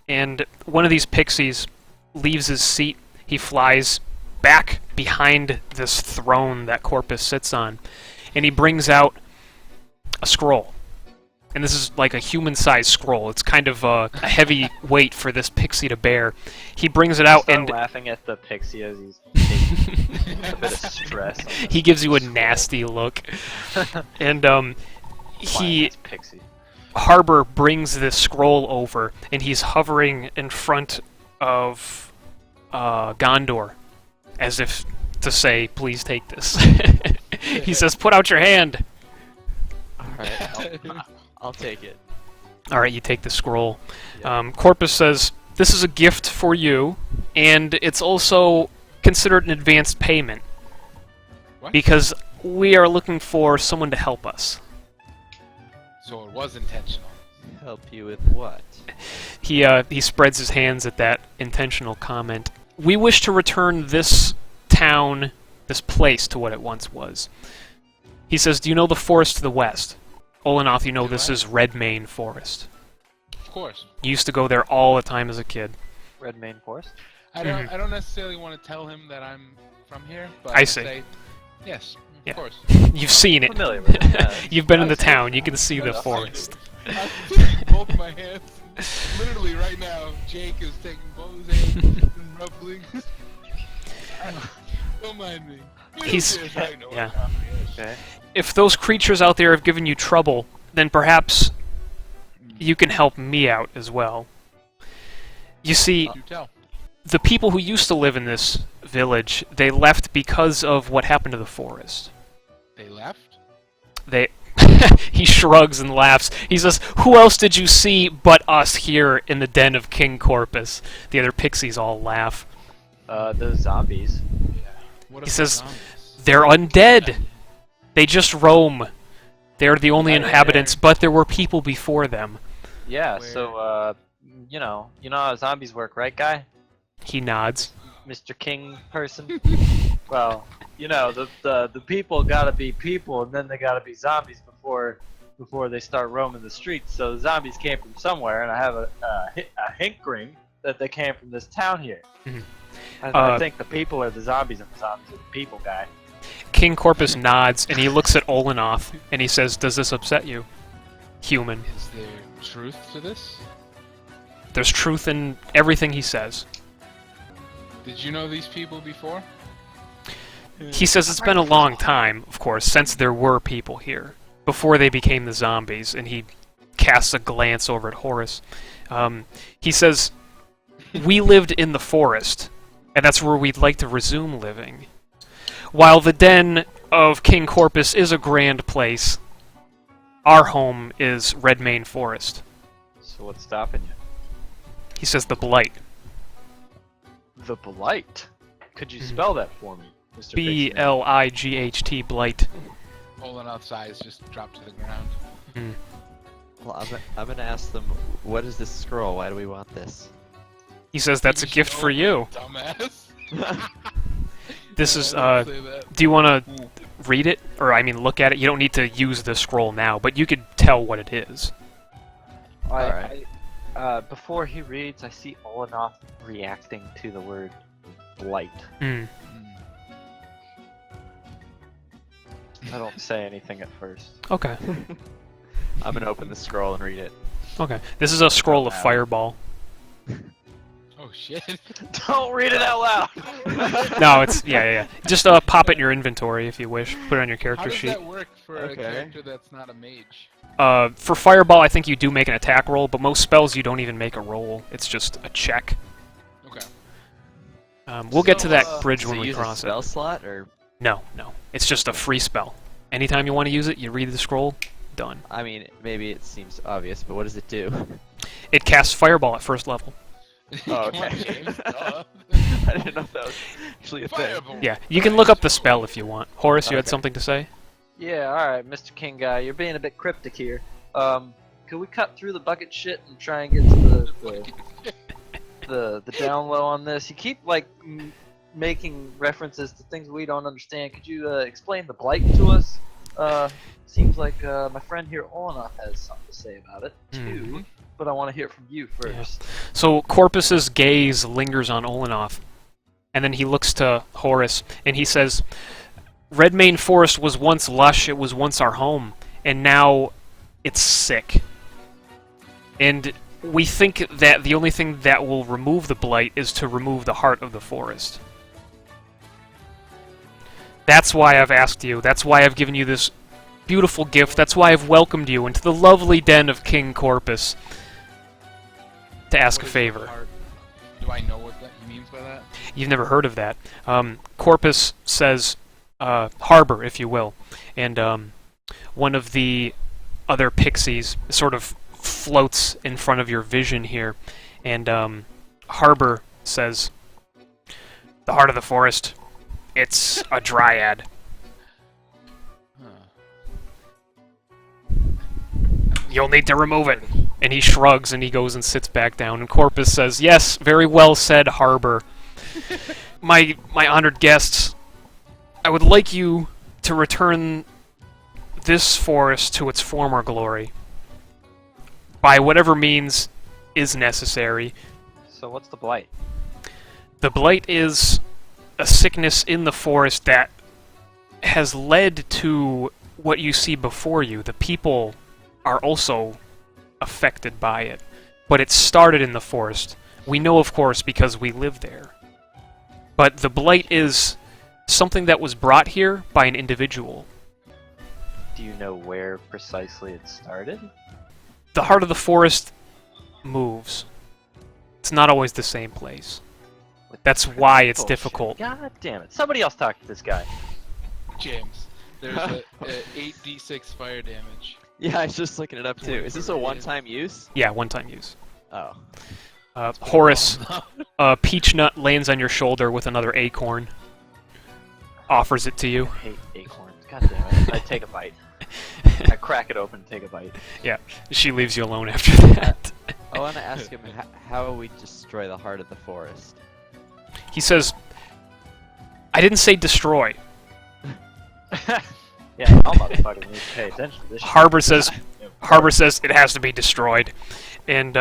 S1: And one of these pixies leaves his seat. He flies back behind this throne that Corpus sits on, and he brings out a scroll. And this is like a human-sized scroll. It's kind of a heavy weight for this pixie to bear. He brings it out
S4: Start
S1: and
S4: laughing at the pixie as he's taking a bit of stress. On
S1: he
S4: this
S1: gives you a
S4: scroll.
S1: nasty look. And
S4: Fine, that's pixie.
S1: Harbor brings this scroll over, and he's hovering in front of Gondor, as if to say, "Please take this." He says, "Put out your hand."
S2: Alright, I'll take it.
S1: All right, you take the scroll. Corpus says, "This is a gift for you, and it's also considered an advanced payment
S3: What?
S1: because we are looking for someone to help us."
S3: So it was intentional.
S2: Help you with what?
S1: He spreads his hands at that intentional comment. "We wish to return this town, this place, to what it once was." He says, "Do you know the forest to the west?" Olenoth, you know
S3: Do
S1: this
S3: I?
S1: is Redmane Forest.
S3: Of course.
S1: You used to go there all the time as a kid.
S4: Red Main Forest.
S3: I don't necessarily want to tell him that I'm from here, but
S1: I
S3: I'll
S1: see.
S3: say, yes,
S1: Yeah.
S3: of course.
S1: You've seen it.
S4: Familiar with it, yeah.
S1: You've been in the
S4: I've seen it.
S1: town. You can see the
S3: I've seen it.
S1: forest.
S3: I've taken both my hands Literally right now, Jake is taking both his hands and rubbling. Don't mind me.
S1: He's-
S3: I know
S1: yeah.
S3: what coffee is.
S4: Okay.
S1: If those creatures out there have given you trouble, then perhaps you can help me out as well. You see,
S3: Do tell.
S1: the people who used to live in this village, they left because of what happened to the forest.
S3: They left?
S1: They... He shrugs and laughs. He says, "Who else did you see but us here in the den of King Corpus?" The other pixies all laugh.
S4: The zombies.
S3: Yeah. What
S1: He
S3: if
S1: says,
S3: the zombies?
S1: "They're undead. They just roam. They're the only
S4: Yeah,
S1: inhabitants, but there were people before them."
S4: Yeah.
S3: Where-
S4: So you know how zombies work, right, guy?
S1: He nods.
S4: Mr. King person. Well, the people gotta be people, and then they gotta be zombies before they start roaming the streets. So the zombies came from somewhere, and I have a hinkering that they came from this town here.
S1: Mhm.
S4: I think the people are the zombies, and the zombies are the people, guy.
S1: King Corpus nods, and he looks at Olenoth, and he says, "Does this upset you, human?"
S3: Is there truth to this?
S1: There's truth in everything he says.
S3: Did you know these people before?
S1: He says it's been a long time, of course, since there were people here, before they became the zombies, and he casts a glance over at Horris. He says, "We lived in the forest, and that's where we'd like to resume living. While the den of King Corpus is a grand place, our home is Redmane Forest."
S4: So what's stopping you?
S1: He says, "The blight."
S4: The blight. Could you
S1: Mhm.
S4: spell that for me, Mr.
S1: B-L-I-G-H-T, blight.
S3: Olenoth's eyes just dropped to the ground.
S2: Well, I'm gonna ask them, what is this scroll? Why do we want this?
S1: He says, "That's a
S3: You
S1: gift
S3: should
S1: for
S3: know,
S1: you."
S3: Dumbass.
S1: This
S3: Yeah,
S1: is,
S3: don't say that.
S1: do you want to read it? Or, I mean, look at it? You don't need to use the scroll now, but you could tell what it is.
S2: Alright.
S4: Before he reads, I see Olenoth reacting to the word blight.
S1: Hmm.
S4: I don't say anything at first.
S1: Okay.
S2: I'm gonna open the scroll and read it.
S1: Okay. This is a scroll of
S4: Wow.
S1: fireball.
S3: Oh shit.
S4: Don't read it out loud!
S1: No, it's... Yeah. Just pop it in your inventory if you wish. Put it on your
S3: How
S1: character
S3: does
S1: sheet.
S3: that work for a
S2: Okay.
S3: character that's not a mage?
S1: For fireball, I think you do make an attack roll, but most spells you don't even make a roll. It's just a check.
S3: Okay.
S1: We'll get to
S4: So,
S1: that bridge
S2: Does
S1: when
S2: it
S1: we
S2: use a
S1: cross
S2: spell
S1: it.
S2: slot, or
S1: No. It's just a free spell. Anytime you want to use it, you read the scroll, done.
S2: I mean, maybe it seems obvious, but what does it do?
S1: It casts fireball at first level.
S2: Oh,
S3: Come on,
S2: okay.
S3: James, duh.
S2: I didn't know if that was actually a thing.
S3: Fireball.
S1: Yeah, you can look up the spell if you want. Horace, you had
S2: Okay.
S1: something to say?
S4: Yeah, alright, Mr. King guy, you're being a bit cryptic here. Could we cut through the bucket shit and try and get to the down low on this? You keep, like, making references to things we don't understand. Could you explain the blight to us? Seems like my friend here, Olenoth, has something to say about it, too. But I want to hear from you first.
S1: So Corpus's gaze lingers on Olenoth, and then he looks to Horris, and he says, "Redmane Forest was once lush, it was once our home, and now it's sick. And we think that the only thing that will remove the blight is to remove the heart of the forest. That's why I've asked you, that's why I've given you this beautiful gift, that's why I've welcomed you into the lovely den of King Corpus to ask a
S3: What is
S1: favor."
S3: the heart? Do I know what that he means by that?
S1: You've never heard of that. Corpus says, harbor, if you will. And one of the other pixies sort of floats in front of your vision here. And Harbor says, "The heart of the forest, it's a dryad." "You'll need to remove it." And he shrugs and he goes and sits back down. And Corpus says, "Yes, very well said, Harbor. My honored guests, I would like you to return this forest to its former glory, by whatever means is necessary.
S4: So what's the blight?
S1: The blight is a sickness in the forest that has led to what you see before you. The people are also affected by it. but it started in the forest. We know, of course, because we live there. But the blight is something that was brought here by an individual.
S4: Do you know where precisely it started?
S1: The heart of the forest moves. It's not always the same place. That's why it's
S4: Bullshit.
S1: difficult.
S4: God damn it. Somebody else talk to this guy.
S3: James, there's a 8d6 fire damage.
S2: Yeah, I was just looking it up too. Is this a one-time use?
S1: Yeah, one-time use.
S2: Oh.
S1: Horris, peach nut lands on your shoulder with another acorn. Offers it to you.
S4: I hate acorns. God damn it. I take a bite. I crack it open and take a bite.
S1: Yeah, she leaves you alone after that.
S2: I want to ask him how we destroy the heart of the forest.
S1: He says, I didn't say destroy.
S4: Yeah, y'all motherfuckers need to pay attention to this shit.
S1: Harbor says it has to be destroyed. And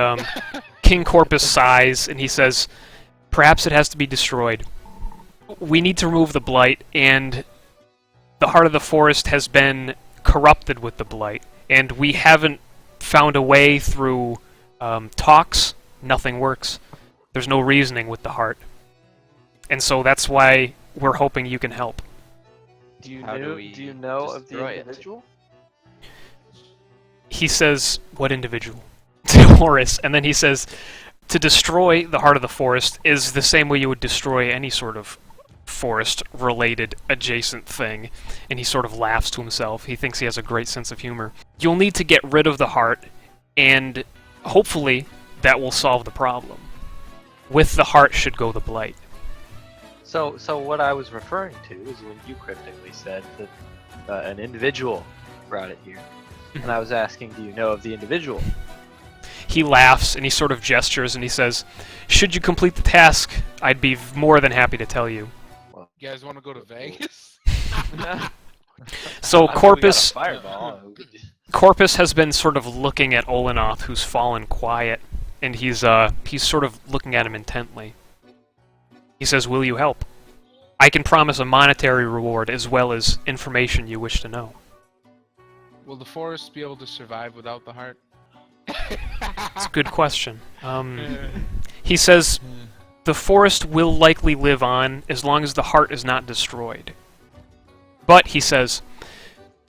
S1: King Corpus sighs and he says, perhaps it has to be destroyed. We need to remove the blight, and the heart of the forest has been corrupted with the blight, and we haven't found a way through talks. Nothing works. There's no reasoning with the heart. And so that's why we're hoping you can help.
S4: Do you
S2: How do
S4: know,
S2: we
S4: do you know of the
S2: destroy it?
S4: individual?
S1: He says, what individual? To Horris. And then he says, to destroy the heart of the forest is the same way you would destroy any sort of forest-related adjacent thing. And he sort of laughs to himself. He thinks he has a great sense of humor. You'll need to get rid of the heart, and hopefully that will solve the problem. With the heart should go the blight.
S4: So what I was referring to is when you cryptically said that an individual brought it here. And I was asking, do you know of the individual?
S1: He laughs and he sort of gestures and he says, should you complete the task, I'd be more than happy to tell you.
S3: You guys want to go to Vegas?
S1: So
S4: I mean,
S1: Corpus,
S4: we got a fireball.
S1: Corpus has been sort of looking at Olenoth, who's fallen quiet, and he's sort of looking at him intently. He says, will you help? I can promise a monetary reward as well as information you wish to know.
S3: Will the forest be able to survive without the heart?
S1: It's a good question. He says, the forest will likely live on as long as the heart is not destroyed. But, he says,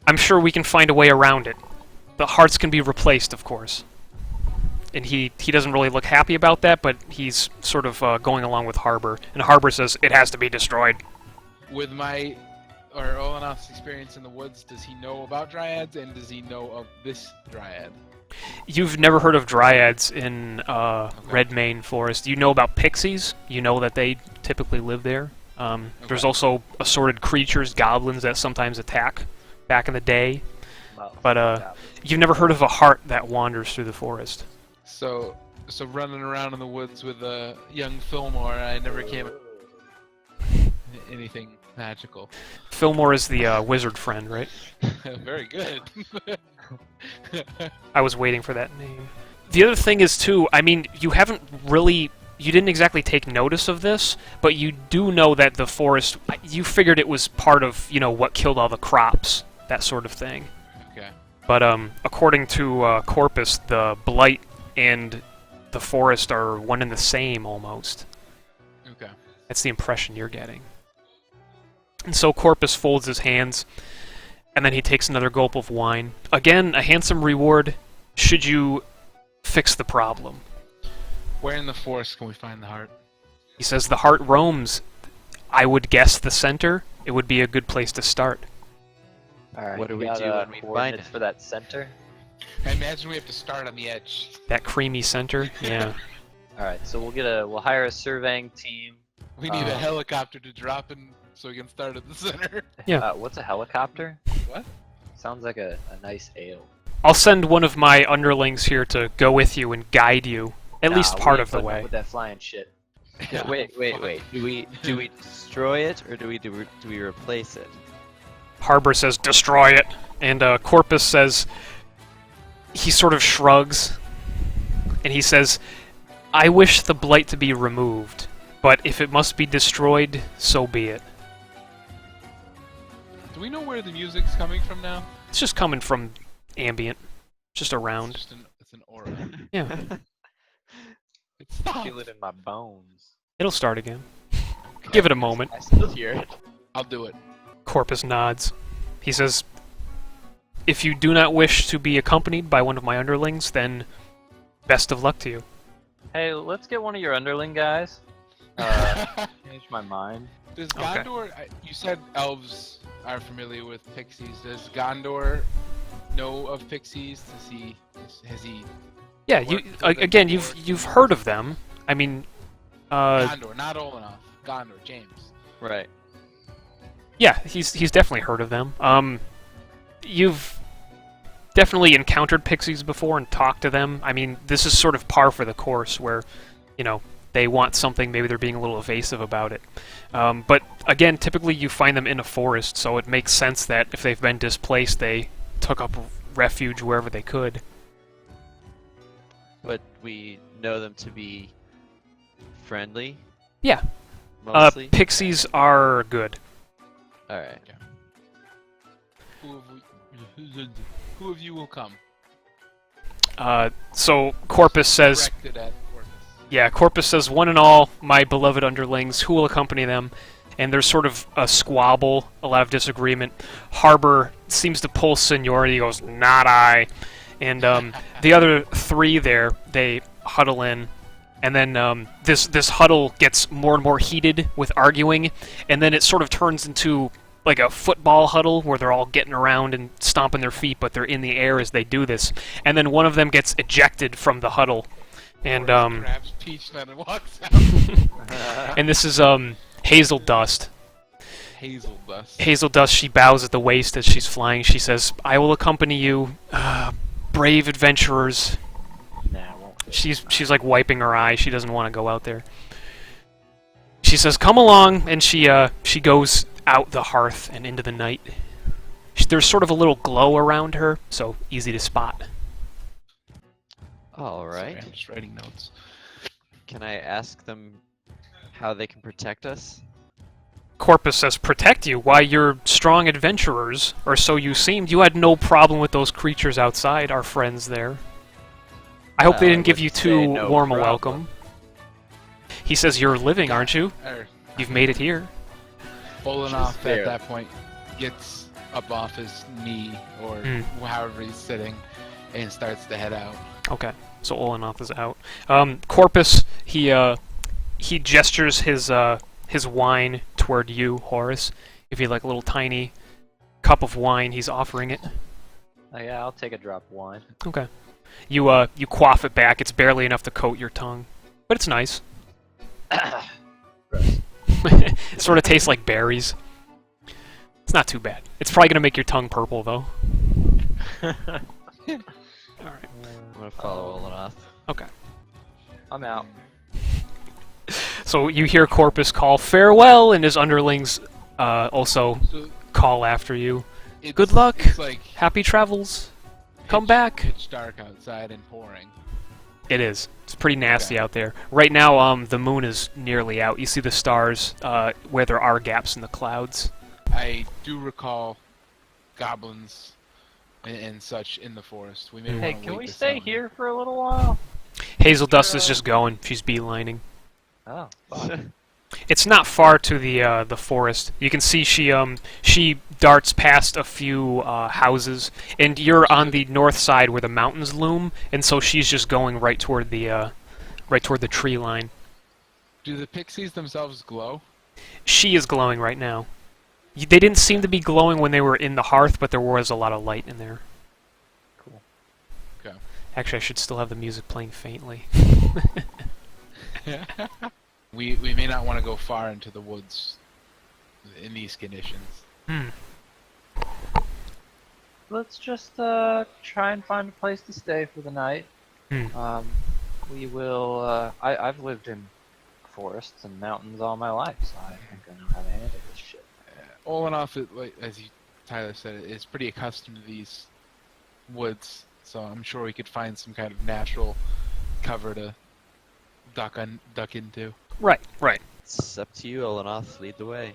S1: I'm sure we can find a way around it. The hearts can be replaced, of course. And he doesn't really look happy about that, but he's sort of going along with Harbor. And Harbor says, it has to be destroyed.
S3: With my or Olenoth's experience in the woods, does he know about dryads, and does he know of this dryad?
S1: You've never heard of dryads in Red Mane Forest. You know about pixies. You know that they typically live there. There's also assorted creatures, goblins, that sometimes attack back in the day. But you've never heard of a heart that wanders through the forest.
S3: So running around in the woods with a young Fillmore, I never came anything magical.
S1: Fillmore is the wizard friend, right?
S3: Very good.
S1: I was waiting for that name. The other thing is, too, I mean, you didn't exactly take notice of this, but you do know that the forest, you figured it was part of, what killed all the crops, that sort of thing.
S3: Okay.
S1: But according to Corpus, the blight and the forest are one and the same, almost.
S3: Okay.
S1: That's the impression you're getting. And so Corpus folds his hands, and then he takes another gulp of wine. Again, a handsome reward should you fix the problem.
S3: Where in the forest can we find the heart?
S1: He says the heart roams. I would guess the center. It would be a good place to start.
S4: Alright,
S2: What do we
S4: got,
S2: do when we find
S4: coordinates
S2: it?
S4: for that center?
S3: I imagine we have to start on the edge.
S1: That creamy center? Yeah.
S4: Alright, so we'll hire a surveying team.
S3: We need a helicopter to drop in so we can start at the center.
S1: Yeah.
S4: What's a helicopter?
S3: What?
S4: Sounds like a nice ale.
S1: I'll send one of my underlings here to go with you and guide you, at least
S4: Nah,
S1: part
S4: we
S1: of the
S4: ain't putting up
S1: way.
S4: with that flying shit.
S2: Yeah, wait. Do we destroy it, or do we replace it?
S1: Harbor says, destroy it. And Corpus says, he sort of shrugs, and he says, I wish the blight to be removed, but if it must be destroyed, so be it.
S3: Do we know where the music's coming from now?
S1: It's just coming from ambient, just around.
S3: It's an aura.
S1: Yeah.
S3: Stop.
S4: Feel it in my bones.
S1: It'll start again. Give it a moment.
S2: I still hear it.
S3: I'll do it.
S1: Corpus nods. He says, "If you do not wish to be accompanied by one of my underlings, then best of luck to you."
S4: Hey, let's get one of your underling guys. Change my mind.
S3: Does
S1: Okay.
S3: Gondor? You said elves are familiar with pixies. Does Gondor know of pixies? Has he?
S1: Yeah, you
S3: Work for them
S1: again.
S3: before?
S1: You've heard of them. I mean,
S3: Gondor, not Olenoth. Gondor, James.
S2: Right.
S1: yeah, he's definitely heard of them. You've definitely encountered pixies before and talked to them. I mean, this is sort of par for the course, where they want something, maybe they're being a little evasive about it. But again, typically you find them in a forest, so it makes sense that if they've been displaced, they took up refuge wherever they could.
S2: But we know them to be friendly.
S1: Yeah.
S2: Mostly.
S1: Pixies are good.
S2: All right.
S3: Who of you will come?
S1: So Corpus says,
S3: Directed at Corpus.
S1: yeah, Corpus says, "One and all, my beloved underlings, who will accompany them?" And there's sort of a squabble, a lot of disagreement. Harbor seems to pull seniority. He goes, "Not I." And the other three there, they huddle in. And then this huddle gets more and more heated with arguing. And then it sort of turns into like a football huddle where they're all getting around and stomping their feet, but they're in the air as they do this. And then one of them gets ejected from the huddle. And
S3: Grabs Peach then and walks out.
S1: and this is Hazel Dust.
S3: Hazel dust.
S1: Hazel Dust, she bows at the waist as she's flying. She says, "I will accompany you, brave adventurers."
S4: Nah, I won't.
S1: She's like wiping her eye. She doesn't want to go out there. She says, "Come along," and she goes out the hearth and into the night. There's sort of a little glow around her, so easy to spot.
S2: All right.
S3: Sorry, I'm just writing notes.
S2: Can I ask them how they can protect us?
S1: Corpus says, "Protect you? Why, you're strong adventurers, or so you seemed. You had no problem with those creatures outside, our friends there. I hope they
S2: I
S1: didn't give
S2: would
S1: you
S2: say
S1: too
S2: no
S1: warm a
S2: problem.
S1: welcome." He says, "You're living, aren't you?
S3: Or
S1: You've made it here."
S3: Olenoth
S2: fair.
S3: at that point gets up off his knee or however he's sitting and starts to head out.
S1: Okay, so Olenoth is out. Corpus, he gestures his wine toward you, Horris. If you'd like a little tiny cup of wine, he's offering it.
S4: Oh, yeah, I'll take a drop of wine.
S1: Okay. You quaff it back. It's barely enough to coat your tongue, but it's nice. It sort of tastes like berries. It's not too bad. It's probably gonna make your tongue purple, though. All right.
S2: I'm gonna follow Olenoth.
S1: Okay.
S4: I'm out.
S1: So you hear Corpus call farewell, and his underlings also
S3: So
S1: call after you.
S3: it's,
S1: Good luck.
S3: It's like
S1: Happy travels. Come back.
S3: Pitch dark outside and pouring.
S1: It is. It's pretty nasty
S3: Okay.
S1: out there. Right now, the moon is nearly out. You see the stars where there are gaps in the clouds.
S3: I do recall goblins and such in the forest. We may
S4: Hey,
S3: wanna
S4: can
S3: wait
S4: we
S3: this
S4: stay
S3: out.
S4: here for a little while?
S1: Hazel Dust is just going. She's beelining.
S4: Oh, fuck.
S1: It's not far to the forest. You can see she darts past a few houses, and you're on the north side where the mountains loom, and so she's just going right toward the tree line.
S3: Do the pixies themselves glow?
S1: She is glowing right now. They didn't seem to be glowing when they were in the hearth, but there was a lot of light in there.
S4: Cool.
S3: Okay.
S1: Actually, I should still have the music playing faintly.
S3: We may not want to go far into the woods in these conditions.
S4: Let's just try and find a place to stay for the night.
S1: Hmm.
S4: We will. I've lived in forests and mountains all my life, so I think I know how to handle this shit.
S3: Olenoth, like, as Tyler said, is pretty accustomed to these woods, so I'm sure we could find some kind of natural cover to duck into.
S1: Right.
S2: It's up to you, Olenoth. Lead the way.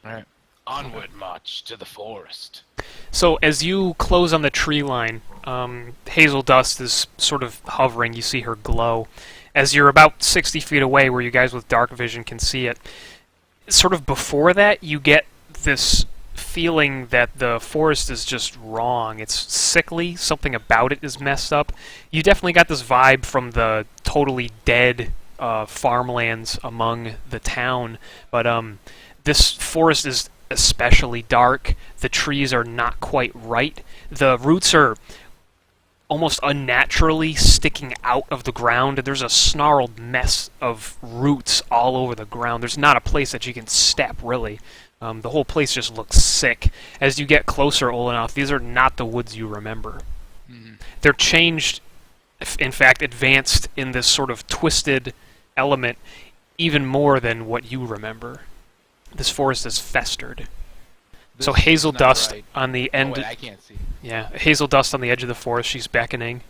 S3: All right. Onward march to the forest.
S1: So as you close on the tree line, Hazel Dust is sort of hovering. You see her glow, as you're about 60 feet away where you guys with dark vision can see it. Sort of before that, you get this feeling that the forest is just wrong. It's sickly. Something about it is messed up. You definitely got this vibe from the totally dead farmlands among the town, but this forest is especially dark. The trees are not quite right. The roots are almost unnaturally sticking out of the ground. There's a snarled mess of roots all over the ground. There's not a place that you can step, really. The whole place just looks sick. As you get closer, Olenoth, these are not the woods you remember.
S3: Mhm.
S1: They're changed, in fact, advanced in this sort of twisted element even more than what you remember. This forest is festered. So
S3: This is
S1: hazel
S3: not
S1: dust
S3: right.
S1: on the
S3: Oh,
S1: end.
S3: wait, I can't see.
S1: Yeah, hazel dust on the edge of the forest. She's beckoning.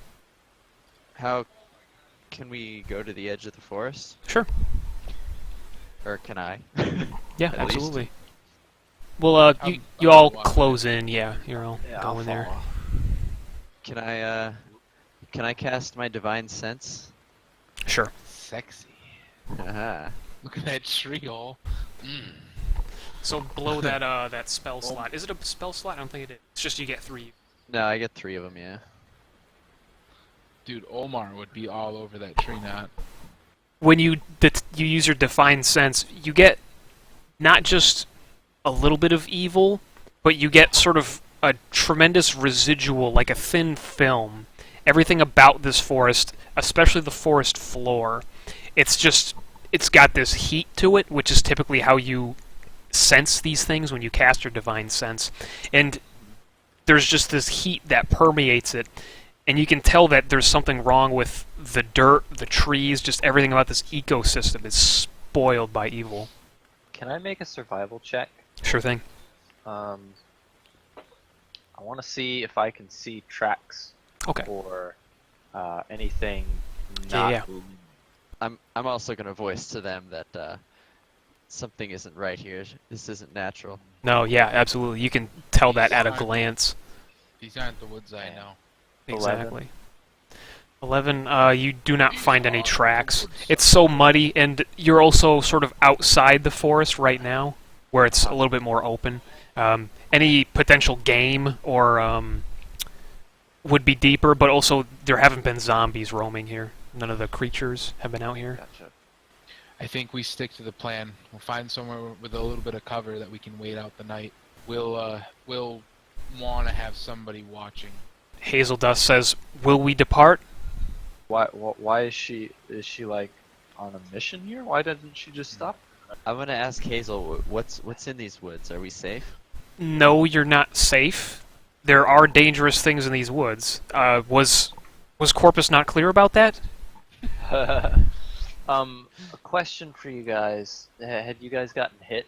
S2: How can we go to the edge of the forest?
S1: Sure.
S2: Or can I?
S1: Yeah,
S2: At least.
S1: absolutely. Well, you
S3: I'm
S1: you all
S3: gonna walk
S1: close in. Yeah, you're all
S4: Yeah, I'll
S1: going there.
S4: follow.
S2: Can I cast my divine sense?
S1: Sure.
S3: Sexy.
S2: Haha.
S3: Look at that tree hole. Mm.
S1: So below that that spell slot. Is it a spell slot? I don't think it is. It's just you get 3.
S2: No, I get 3 of them, yeah.
S3: Dude, Omar would be all over that tree knot.
S1: When you use your divine sense, you get not just a little bit of evil, but you get sort of a tremendous residual, like a thin film. Everything about this forest, especially the forest floor, it's got this heat to it, which is typically how you sense these things when you cast your divine sense. And there's just this heat that permeates it, and you can tell that there's something wrong with the dirt, the trees, just everything about this ecosystem is spoiled by evil.
S4: Can I make a survival check?
S1: Sure thing.
S4: I want to see if I can see tracks
S1: Okay.
S4: or anything
S1: Yeah,
S4: not.
S1: yeah.
S2: I'm also gonna voice to them that something isn't right here. This isn't natural.
S1: No, yeah, absolutely. You can tell that at a glance.
S3: These aren't the woods I know.
S4: 11.
S1: Exactly. 11, you do not find any tracks. It's so muddy, and you're also sort of outside the forest right now, where it's a little bit more open. Any potential game or would be deeper, but also there haven't been zombies roaming here. None of the creatures have been out here.
S4: Gotcha.
S3: I think we stick to the plan. We'll find somewhere with a little bit of cover that we can wait out the night. We'll want to have somebody watching.
S1: Hazel Dust says, "Will we depart?"
S4: Why is she like on a mission here? Why doesn't she just stop?
S2: I'm gonna ask Hazel, what's in these woods? Are we safe?
S1: No, you're not safe. There are dangerous things in these woods. Was Corpus not clear about that?
S4: A question for you guys. Had you guys gotten hit?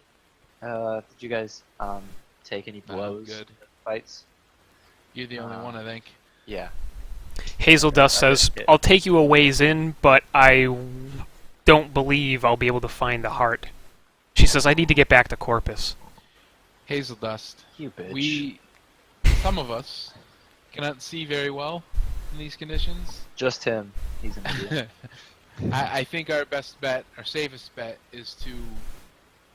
S4: Did you guys take any blows
S3: good.
S4: in the fights?
S3: You're the only one, I think.
S4: Yeah.
S1: Hazel Dust says, "I'll take you a ways in, but I don't believe I'll be able to find the heart." She says, "I need to get back to Corpus."
S3: Hazel dust.
S4: You bitch.
S3: Some of us, cannot see very well in these conditions.
S4: Just him. He's an idiot.
S3: I think our best bet, our safest bet, is to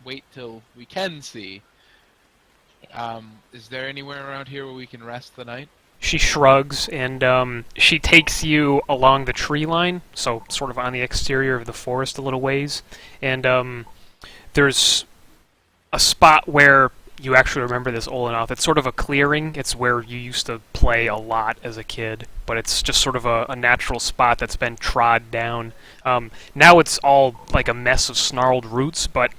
S3: wait till we can see. Is there anywhere around here where we can rest the night?
S1: She shrugs, and she takes you along the tree line, so sort of on the exterior of the forest a little ways. And there's a spot where you actually remember this, Olenoth. It's sort of a clearing. It's where you used to play a lot as a kid, but it's just sort of a natural spot that's been trod down. Now it's all like a mess of snarled roots, but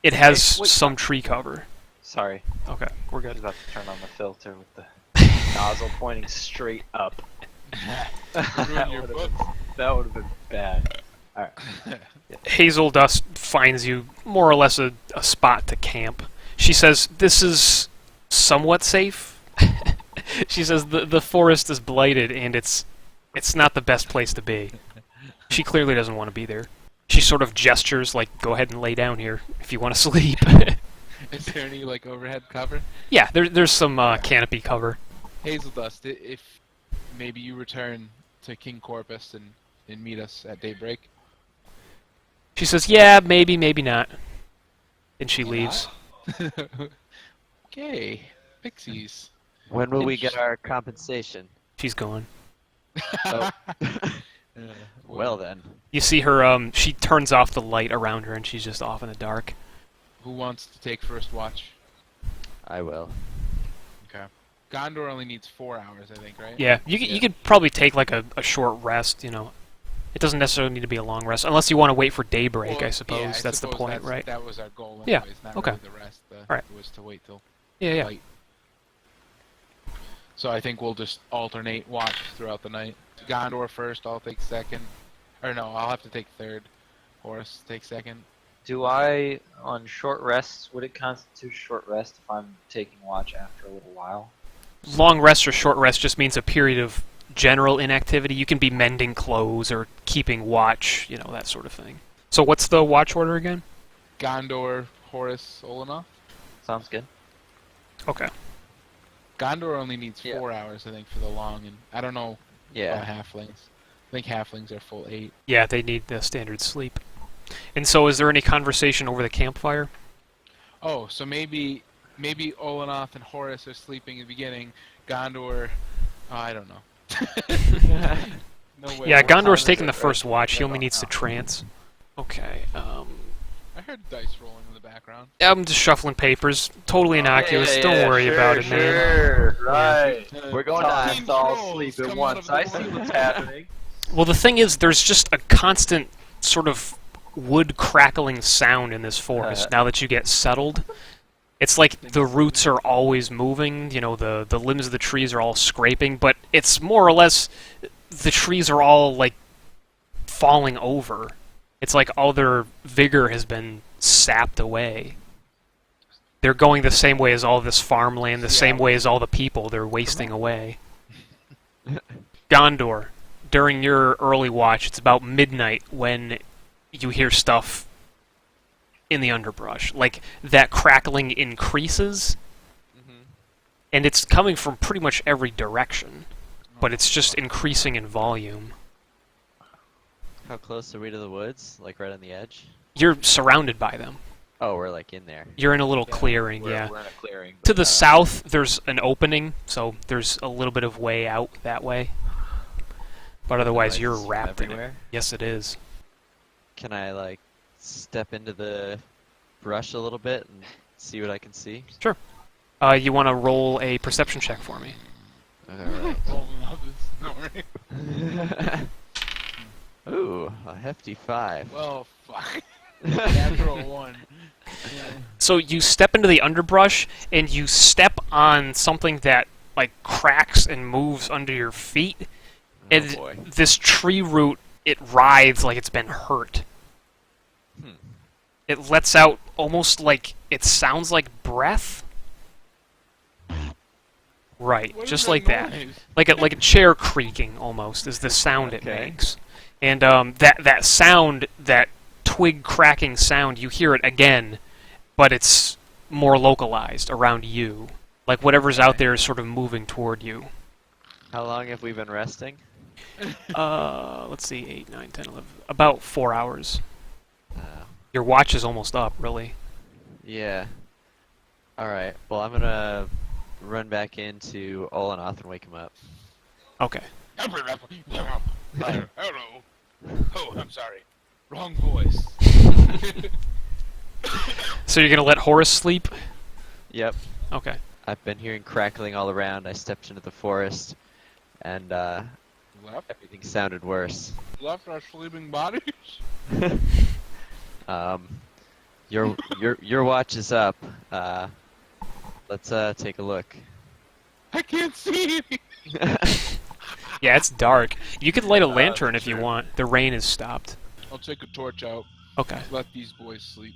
S1: it has
S4: wait.
S1: some tree cover.
S4: Sorry.
S1: Okay, we're
S4: I
S1: good.
S4: was about to turn on the filter with the nozzle pointing straight up.
S3: Ruin your book.
S4: That would have been bad. Alright.
S1: Hazel Dust finds you more or less a spot to camp. She says, "This is somewhat safe." She says, the forest is blighted, and it's not the best place to be. She clearly doesn't want to be there. She sort of gestures like, "Go ahead and lay down here if you want to sleep."
S3: Is there any like overhead cover?
S1: Yeah, there's some canopy cover.
S3: Hazel dust. If maybe you return to King Corpus and meet us at daybreak.
S1: She says, "Yeah, maybe, maybe not," and she leaves.
S3: Okay, pixies.
S2: When will we get our compensation?
S1: She's gone.
S2: Oh.
S3: Uh,
S2: Well then.
S1: You see her. She turns off the light around her, and she's just off in the dark.
S3: Who wants to take first watch?
S2: I will.
S3: Okay. Gondor only needs 4 hours, I think, right?
S1: Yeah, you could probably take like a short rest. It doesn't necessarily need to be a long rest, unless you want to wait for daybreak.
S3: Well,
S1: I suppose
S3: yeah, I
S1: that's the
S3: suppose
S1: point, right?
S3: That was our goal,
S1: Yeah,
S3: anyways. Not
S1: okay.
S3: really the rest.
S1: Alright.
S3: Was to wait till
S1: Yeah.
S3: light. So I think we'll just alternate watch throughout the night. Gondor first, I'll take second. Or no, I'll have to take third. Horris, take second.
S4: Do I, on short rests, would it constitute short rest if I'm taking watch after a little while?
S1: Long rest or short rest just means a period of general inactivity. You can be mending clothes or keeping watch, that sort of thing. So what's the watch order again?
S3: Gondor, Horris, Olenoth.
S4: Sounds good.
S1: Okay.
S3: Gondor only needs
S4: Yeah.
S3: 4 hours, I think, for the long, and I don't know
S2: Yeah.
S3: about halflings. I think halflings are full 8.
S1: Yeah, they need the standard sleep. And so is there any conversation over the campfire?
S3: Oh, so maybe Olenoth and Horris are sleeping in the beginning. Gondor, I don't know. No way.
S1: Yeah,
S4: what time
S1: Gondor's
S4: is
S1: taking
S4: it
S1: the first
S4: right
S1: watch. He
S4: now?
S1: only needs to trance. Okay.
S3: I heard dice rolling in the background.
S1: I'm just shuffling papers. Totally innocuous. Don't worry about it, man.
S4: Sure, right.
S2: We're going
S4: Let's
S2: to.
S4: all
S3: Trolls
S4: sleep at
S3: come out
S4: once.
S3: of the
S4: I see
S3: woodwork.
S4: what's happening.
S1: Well, the thing is, there's just a constant sort of wood crackling sound in this forest now that you get settled. It's like the roots are always moving, the limbs of the trees are all scraping, but it's more or less the trees are all, like, falling over. It's like all their vigor has been sapped away. They're going the same way as all this farmland, the same way as all the people. They're wasting away. Gondor, during your early watch, it's about midnight when you hear stuff in the underbrush. Like, that crackling increases, and it's coming from pretty much every direction, but it's just increasing in volume.
S2: How close are we to the woods? Like right on the edge?
S1: You're surrounded by them.
S2: Oh, we're like in there.
S1: You're in a little clearing,
S4: We're
S1: yeah.
S4: in a clearing.
S1: To
S4: but,
S1: the south, there's an opening, so there's a little bit of way out that way. But otherwise,
S2: Like,
S1: you're
S2: swim
S1: wrapped in it.
S2: everywhere?
S1: Yes, it is.
S2: Can I like step into the brush a little bit and see what I can see?
S1: You want to roll a perception check for me?
S2: Alright.
S3: Olenoth is snoring.
S2: Ooh, a hefty 5.
S3: Well, fuck. Natural 1.
S1: So you step into the underbrush, and you step on something that, like, cracks and moves under your feet. And
S2: boy.
S1: this tree root, it writhes like it's been hurt.
S2: Hmm.
S1: It lets out almost like, it sounds like breath. Right,
S3: What is
S1: just like that.
S3: noise?
S1: Like a chair creaking almost is the sound it
S2: Okay.
S1: makes. And that sound, that twig cracking sound, you hear it again, but it's more localized around you. Like whatever's out there is sort of moving toward you.
S2: How long have we been resting?
S1: Let's see, 8, 9, 10, 11. About 4 hours.
S2: Uh,
S1: Your watch is almost up, really.
S2: yeah. Alright, well I'm gonna run back into Olenoth and wake him up.
S1: Okay.
S3: Hello. Oh, I'm sorry. Wrong voice.
S1: So you're gonna let Horris sleep?
S2: Yep.
S1: Okay.
S2: I've been hearing crackling all around. I stepped into the forest and
S3: Left?
S2: everything sounded worse.
S3: Left our sleeping bodies?
S2: Your watch is up. Let's take a look.
S3: I can't see anything.
S1: Yeah, it's dark. You could light a lantern if you
S3: sure.
S1: want. The rain has stopped.
S3: I'll take a torch out.
S1: Okay.
S3: Let these boys sleep.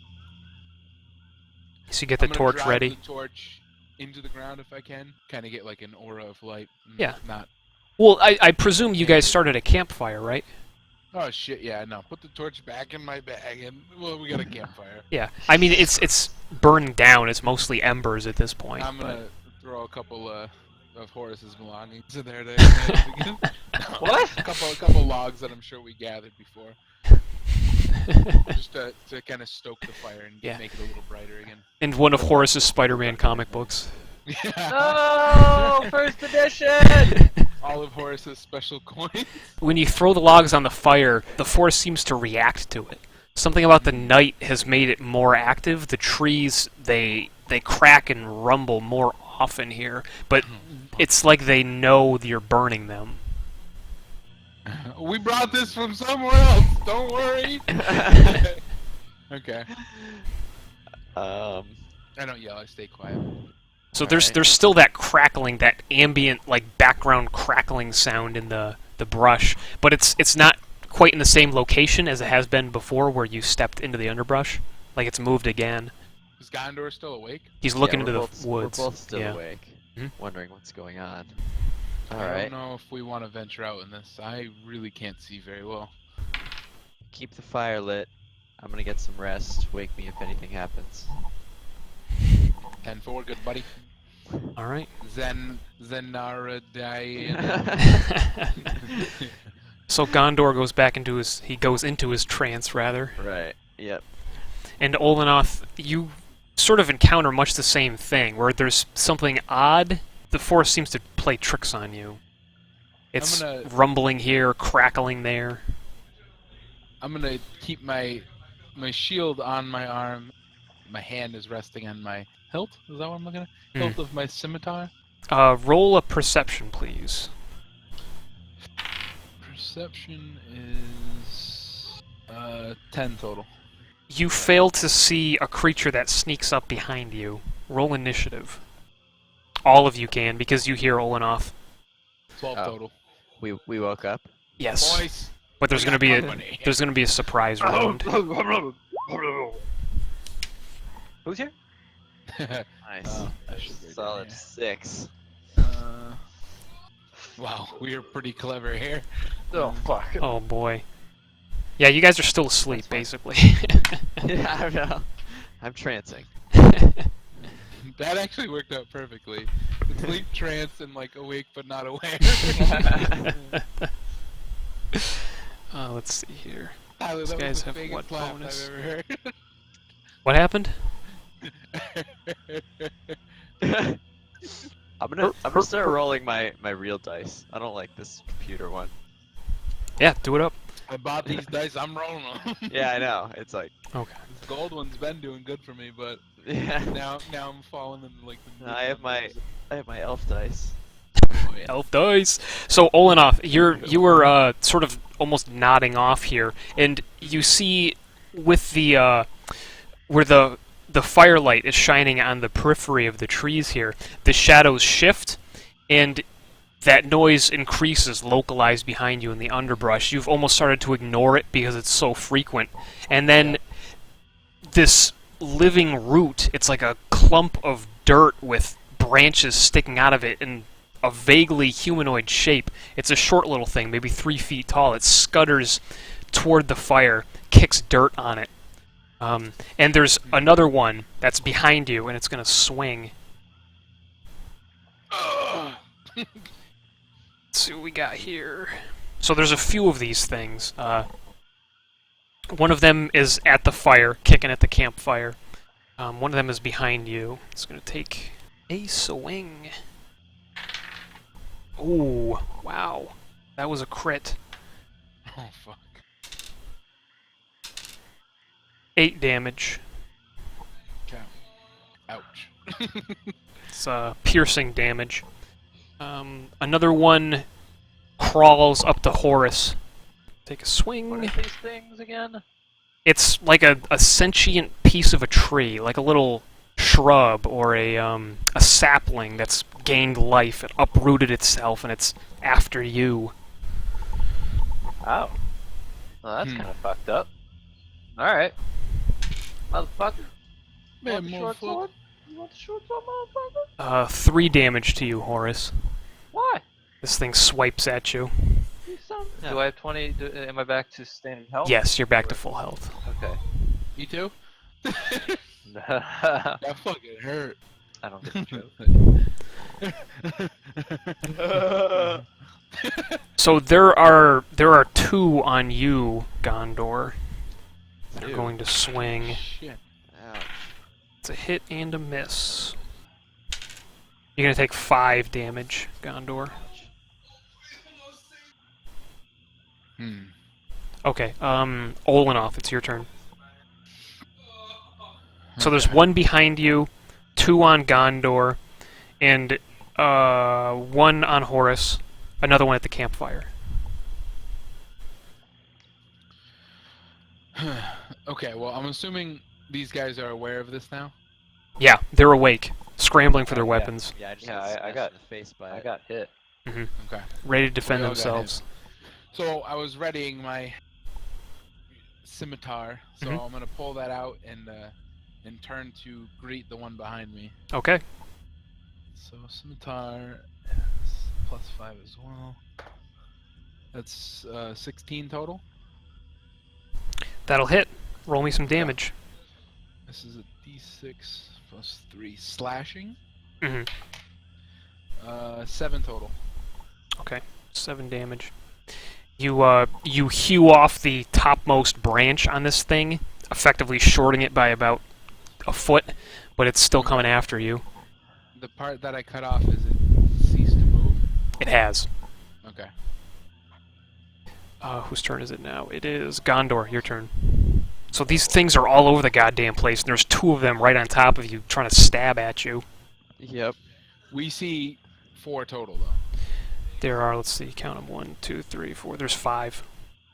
S1: So you get the
S3: I'm gonna
S1: torch
S3: drive
S1: ready.
S3: the torch into the ground if I can. Kind of get like an aura of light.
S1: Yeah.
S3: Not.
S1: Well, I presume you guys started a campfire, right?
S3: Oh shit! Yeah. No. Put the torch back in my bag, and well, we got a campfire.
S1: Yeah. I mean, it's burning down. It's mostly embers at this point.
S3: I'm
S1: but-
S3: gonna throw a couple of Horris's belongings in there.
S4: What?
S3: A couple logs that I'm sure we gathered before. Just to kind of stoke the fire and
S1: Yeah.
S3: make it a little brighter again.
S1: And one of Horris's Spider-Man comic books.
S4: No, first edition.
S3: All of Horris's special coins.
S1: When you throw the logs on the fire, the forest seems to react to it. Something about the night has made it more active. The trees, they crack and rumble more often here, but it's like they know you're burning them.
S3: We brought this from somewhere else. Don't worry. Okay. I don't yell. I stay quiet.
S1: So
S2: All
S1: there's
S2: right.
S1: there's still that crackling, that ambient like background crackling sound in the brush, but it's not quite in the same location as it has been before, where you stepped into the underbrush. Like it's moved again.
S3: Is Gondor still awake?
S1: He's looking
S2: Yeah,
S1: into
S2: we're
S1: the
S2: both,
S1: woods.
S2: We're both still
S1: yeah.
S2: awake,
S1: Mhm.
S2: wondering what's going on.
S3: I
S2: Alright,
S3: don't know if we want to venture out in this. I really can't see very well.
S2: keep the fire lit. I'm gonna get some rest. Wake me if anything happens.
S3: 10-4, good buddy.
S1: All right.
S3: Zenara
S1: So Gondor goes back into his trance rather.
S2: Right, yep.
S1: And Olenoth, you sort of encounter much the same thing, where there's something odd. The forest seems to play tricks on you. It's
S3: gonna-
S1: rumbling here, crackling there.
S3: I'm gonna keep my shield on my arm. My hand is resting on my hilt. Is that what I'm looking at? Hilt of my scimitar.
S1: Roll a perception, please.
S3: Perception is 10 total.
S1: You fail to see a creature that sneaks up behind you. Roll initiative. All of you can, because you hear Olenoth.
S3: 12
S2: Oh.
S3: total.
S2: We woke up.
S1: Yes,
S3: Boys,
S1: but there's
S3: we
S1: gonna
S3: got
S1: be a
S3: company.
S1: there's gonna be a surprise round.
S4: Who's here?
S2: Nice.
S3: I should write
S2: Solid
S3: that
S2: 6.
S3: here. Wow, we are pretty clever here.
S4: Oh fuck.
S1: Oh boy. Yeah, you guys are still asleep, basically.
S2: Yeah, I know. I'm trancing.
S3: That actually worked out perfectly. Sleep, trance, and like awake but not aware.
S1: Let's see here.
S3: Tyler,
S1: These
S3: that
S1: guys
S3: was the
S1: have
S3: biggest
S1: what
S3: laugh
S1: bonus?
S3: I've ever heard.
S1: What happened?
S2: I'm gonna start rolling my real dice. I don't like this computer one.
S1: Yeah, do it up.
S3: I bought these dice. I'm rolling them.
S2: Yeah, I know. It's like,
S1: Okay.
S3: The gold one's been doing good for me, but
S2: yeah.
S3: now I'm falling in like the.
S2: I have my elf dice.
S3: Oh, yeah.
S1: Elf dice. So Olenoth, you were sort of almost nodding off here, and you see with the where the firelight is shining on the periphery of the trees here, the shadows shift, and that noise increases, localized behind you in the underbrush. You've almost started to ignore it because it's so frequent, and then this living root, it's like a clump of dirt with branches sticking out of it in a vaguely humanoid shape. It's a short little thing, maybe 3 feet tall. It scutters toward the fire, kicks dirt on it. And there's another one that's behind you, and it's going to swing. Let's see what we got here. So there's a few of these things. One of them is at the fire, kicking at the campfire. One of them is behind you. It's going to take a swing. Ooh, wow. That was a crit.
S3: Oh fuck.
S1: 8 damage.
S3: Okay. Ouch.
S1: It's piercing damage. Another one crawls up to Horris. Take a
S4: What
S1: swing.
S4: are these things again?
S1: It's like a sentient piece of a tree, like a little shrub or a sapling that's gained life. It uprooted itself and it's after you.
S4: Oh. Well, that's kind of fucked up. Alright. Motherfucker.
S3: Man,
S4: Want the short
S3: motherfucker.
S4: sword? You want the short sword, motherfucker?
S1: 3 damage to you, Horris.
S4: Why?
S1: This thing swipes at you.
S4: You son.
S2: Yeah.
S4: Do I have 20? Am I back to standing health?
S1: Yes, you're back to full health.
S4: Okay.
S3: You too?
S4: I
S3: That fucking hurt.
S4: don't get the joke.
S1: So there are 2 on you, Gondor. They're
S2: Ew.
S1: going to swing.
S3: Shit.
S2: Ouch.
S1: It's a hit and a miss. You're going to take 5 damage, Gondor.
S3: Hmm.
S1: Okay, Olenoth, it's your turn. So there's
S3: Okay.
S1: 1 behind you, 2 on Gondor, and 1 on Horris, another one at the campfire.
S3: Okay, well, I'm assuming these guys are aware of this now.
S1: Yeah, they're awake, scrambling for their
S4: Yeah.
S1: weapons,
S2: Yeah, I just
S4: Yeah,
S2: got
S4: I
S2: smashed
S4: got-
S2: in the face by
S4: I
S2: it.
S4: got hit.
S3: Okay.
S1: ready to defend
S3: We all got
S1: themselves.
S3: So I was readying my scimitar, so
S1: Mhm.
S3: I'm gonna pull that out and turn to greet the one behind me.
S1: Okay,
S3: So scimitar is +5 as well. That's 16 total.
S1: that'll hit. Roll me some damage.
S3: This is a D6 +3 slashing.
S1: hmm
S3: 7 total.
S1: Okay, 7 damage. You hew off the topmost branch on this thing, effectively shorting it by about a foot, but it's still coming after you.
S3: The part that I cut off, is it ceased to move?
S1: It has.
S3: Okay.
S1: Whose turn is it now? It is Gondor, your turn. So these things are all over the goddamn place, and there's 2 of them right on top of you trying to stab at you.
S2: Yep.
S3: We see 4 total though.
S1: There are, let's see, count them, 1, 2, 3, 4, there's 5.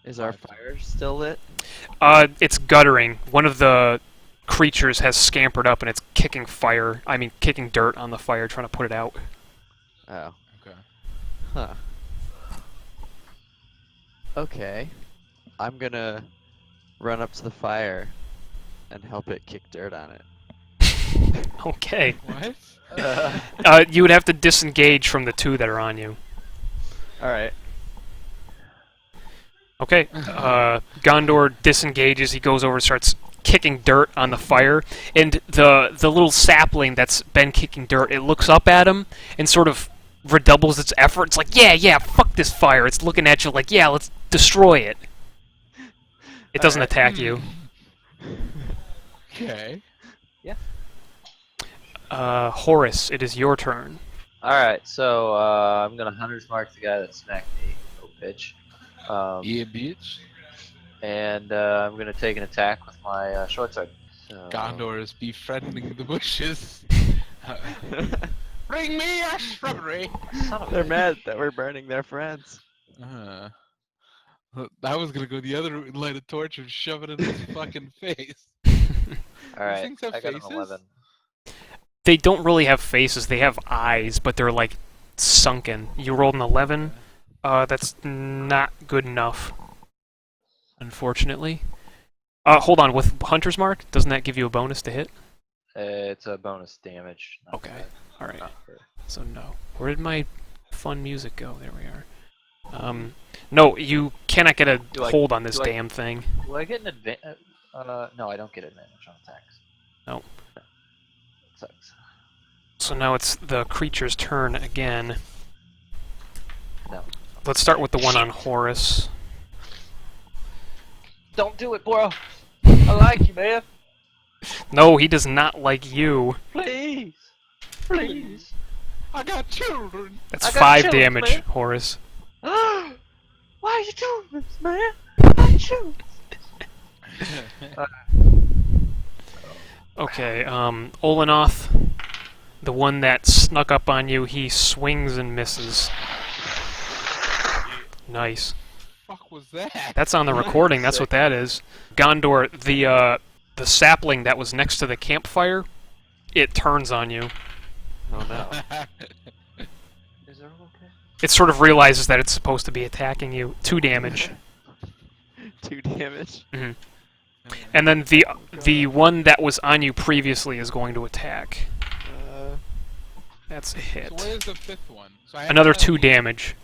S2: Is our fire still lit?
S1: It's guttering. One of the creatures has scampered up and it's kicking kicking dirt on the fire, trying to put it out.
S2: Oh.
S3: Okay.
S2: Huh. Okay. I'm gonna run up to the fire and help it kick dirt on it.
S1: Okay.
S3: What?
S1: You would have to disengage from the 2 that are on you.
S2: Alright.
S1: Okay. Gondor disengages. He goes over and starts kicking dirt on the fire. And the little sapling that's been kicking dirt, it looks up at him and sort of redoubles its effort. It's like, yeah, fuck this fire. It's looking at you like, yeah, let's destroy it. It doesn't
S2: Alright.
S1: attack you.
S3: Okay.
S1: Horris, it is your turn.
S4: Alright, so I'm gonna hunter's mark the guy that smacked me. Oh, bitch.
S3: Yeah, bitch.
S4: And I'm gonna take an attack with my short sword. So,
S3: Gondor is befriending the bushes. Bring me a shrubbery.
S4: Son of a
S2: They're
S4: bitch.
S2: mad that we're burning their friends.
S3: I was gonna go the other route and light a torch and shove it in his fucking face.
S4: Alright,
S3: things have
S4: I got
S3: faces?
S4: an 11.
S1: They don't really have faces. They have eyes, but they're like sunken. You rolled an 11. That's not good enough, unfortunately. Hold on. With Hunter's Mark, doesn't that give you a bonus to hit?
S4: It's a bonus damage. Not
S1: Okay.
S4: bad.
S1: All right.
S4: Not for-
S1: So no. Where did my fun music go? There we are. No, you cannot get a
S4: Do I-
S1: hold on this
S4: do I-
S1: damn thing.
S4: Do I get an advantage? No, I don't get advantage on attacks.
S1: No.
S4: Sucks.
S1: So now it's the creature's turn again.
S4: No.
S1: Let's start with the one on Horris.
S4: Don't do it, bro. I like you, man.
S1: No, he does not like you.
S4: Please. Please.
S3: I got children.
S1: That's
S4: I got
S1: 5
S4: chills,
S1: damage,
S4: man.
S1: Horris.
S4: Why are you doing this, man? I choose.
S1: Okay, Olenoth, the one that snuck up on you, he swings and misses. Nice.
S3: Fuck was that?
S1: That's on the recording, that's what that is. Gondor, the sapling that was next to the campfire, it turns on you.
S2: Oh no.
S4: Is there okay?
S1: It sort of realizes that it's supposed to be attacking you. 2 damage.
S2: 2 damage.
S1: And then the one that was on you previously is going to attack. That's a hit.
S3: So where's the 5th one? So I have
S1: Another
S3: one on
S1: 2
S3: me.
S1: damage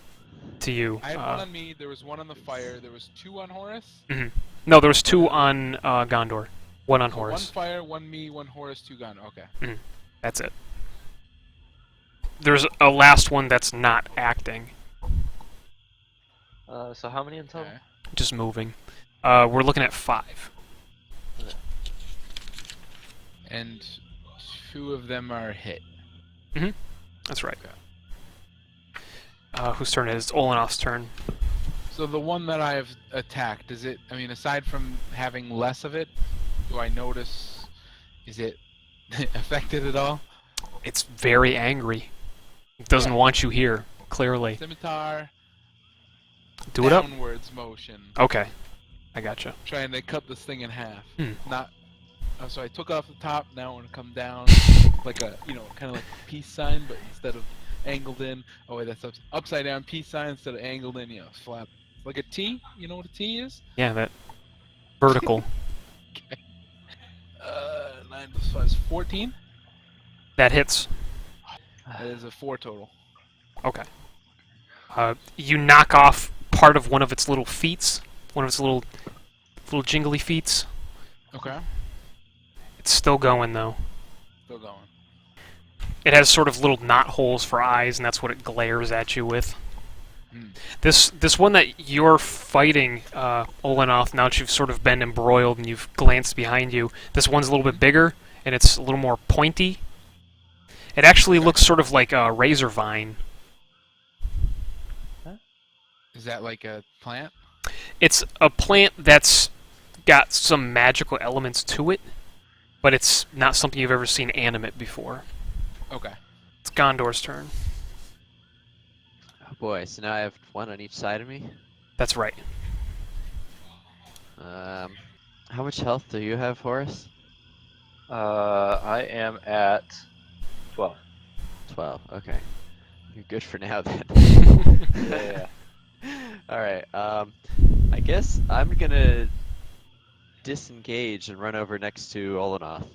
S1: to you.
S3: I had one on me. There was one on the fire. There was 2 on Horris.
S1: No, there was 2 on Gondor. 1 on
S3: So
S1: Horris.
S3: 1 fire, 1 me, 1 Horris, 2 Gondor. Okay.
S1: That's it. There's a last one that's not acting,
S4: So how many in total?
S3: Okay.
S1: just moving. We're looking at 5.
S3: And 2 of them are hit.
S1: That's right. Whose turn it is? Olenoth's turn.
S3: So the one that I've attacked, is it, I mean, aside from having less of it, do I notice, is it affected at all?
S1: It's very angry. It doesn't want you here, clearly.
S3: Scimitar,
S1: Do it up.
S3: downwards motion.
S1: Okay. I gotcha.
S3: Trying to cut this thing in half.
S1: Hmm.
S3: Not, so I took off the top, now I want to come down like a, you know, kind of like a peace sign, but instead of angled in, oh wait, that's upside down peace sign instead of angled in, you know, flat. Like a T, you know what a T is?
S1: Yeah, that vertical.
S3: 9 plus 5 is 14.
S1: That hits.
S3: That is a 4 total.
S1: Okay. You knock off part of one of its little feet, one of its little jingly feet.
S3: Okay.
S1: It's still going though.
S3: Still going.
S1: It has sort of little knot holes for eyes, and that's what it glares at you with. This one that you're fighting, Olenoth, now that you've sort of been embroiled and you've glanced behind you, this one's a little bit bigger, and it's a little more pointy. It actually looks sort of like a razor vine.
S3: Is that like a plant?
S1: It's a plant that's got some magical elements to it, but it's not something you've ever seen animate before.
S3: Okay.
S1: It's Gondor's turn.
S2: Oh boy, so now I have 1 on each side of me.
S1: That's right.
S2: How much health do you have, Horris?
S4: I am at 12.
S2: 12. Okay. You're good for now then.
S4: Yeah.
S2: Alright, I guess I'm gonna disengage and run over next to Olenoth.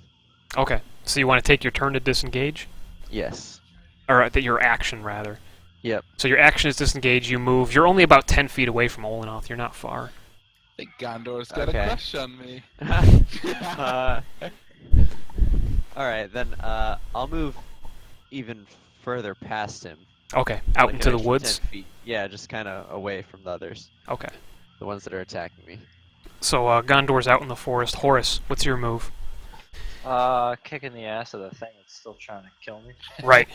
S1: Okay, so you want to take your turn to disengage?
S2: Yes.
S1: Or your action, rather.
S2: Yep.
S1: So your action is disengage, you move. You're only about 10 feet away from Olenoth. You're not far.
S3: I think Gondor's got
S2: Okay.
S3: a crush on me.
S2: Alright, then I'll move even further past him.
S1: Okay, out
S2: like
S1: into
S2: an
S1: the
S2: extra
S1: woods?
S2: 10 feet. Yeah, just kind of away from the others.
S1: Okay.
S2: The ones that are attacking me.
S1: So Gondor's out in the forest. Horris, what's your move?
S4: Kicking the ass of the thing that's still trying to kill me.
S1: Right.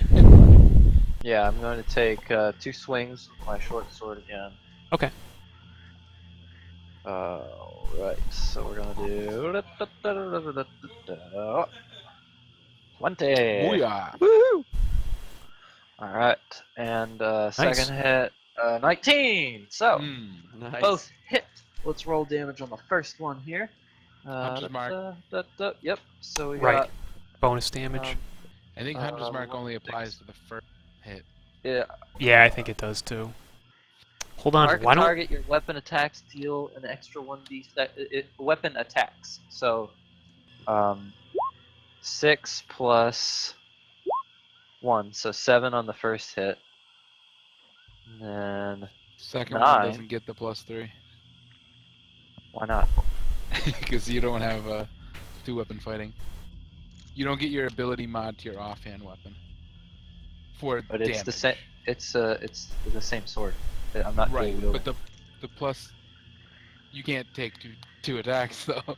S4: Yeah, I'm going to take 2 swings with my short sword again.
S1: Okay.
S4: Right, so we're gonna do 20.
S3: Booyah!
S2: Woohoo!
S4: Alright, and second hit 19. So
S2: Nice.
S4: both hit. Let's roll damage on the first one here.
S3: Hunter's mark.
S4: Yep. So we
S1: Right.
S4: got
S1: Bonus damage.
S3: I think Hunter's Mark only
S4: 1d6.
S3: applies to the first hit.
S4: yeah.
S1: Yeah, I think it does too. Hold on,
S4: Mark
S1: why
S4: a
S1: don't...
S4: target. Your weapon attacks deal an extra 1d. Weapon attacks. So 6 plus 1, so 7 on the first hit. And then
S3: Second
S4: 9.
S3: one doesn't get the +3.
S4: Why not?
S3: Because you don't have 2-weapon fighting. You don't get your ability mod to your offhand weapon. For
S4: But
S3: damage.
S4: it's the same. It's the same sword. I'm not
S3: Right,
S4: dual
S3: but
S4: wielding.
S3: the plus, you can't take two attacks though.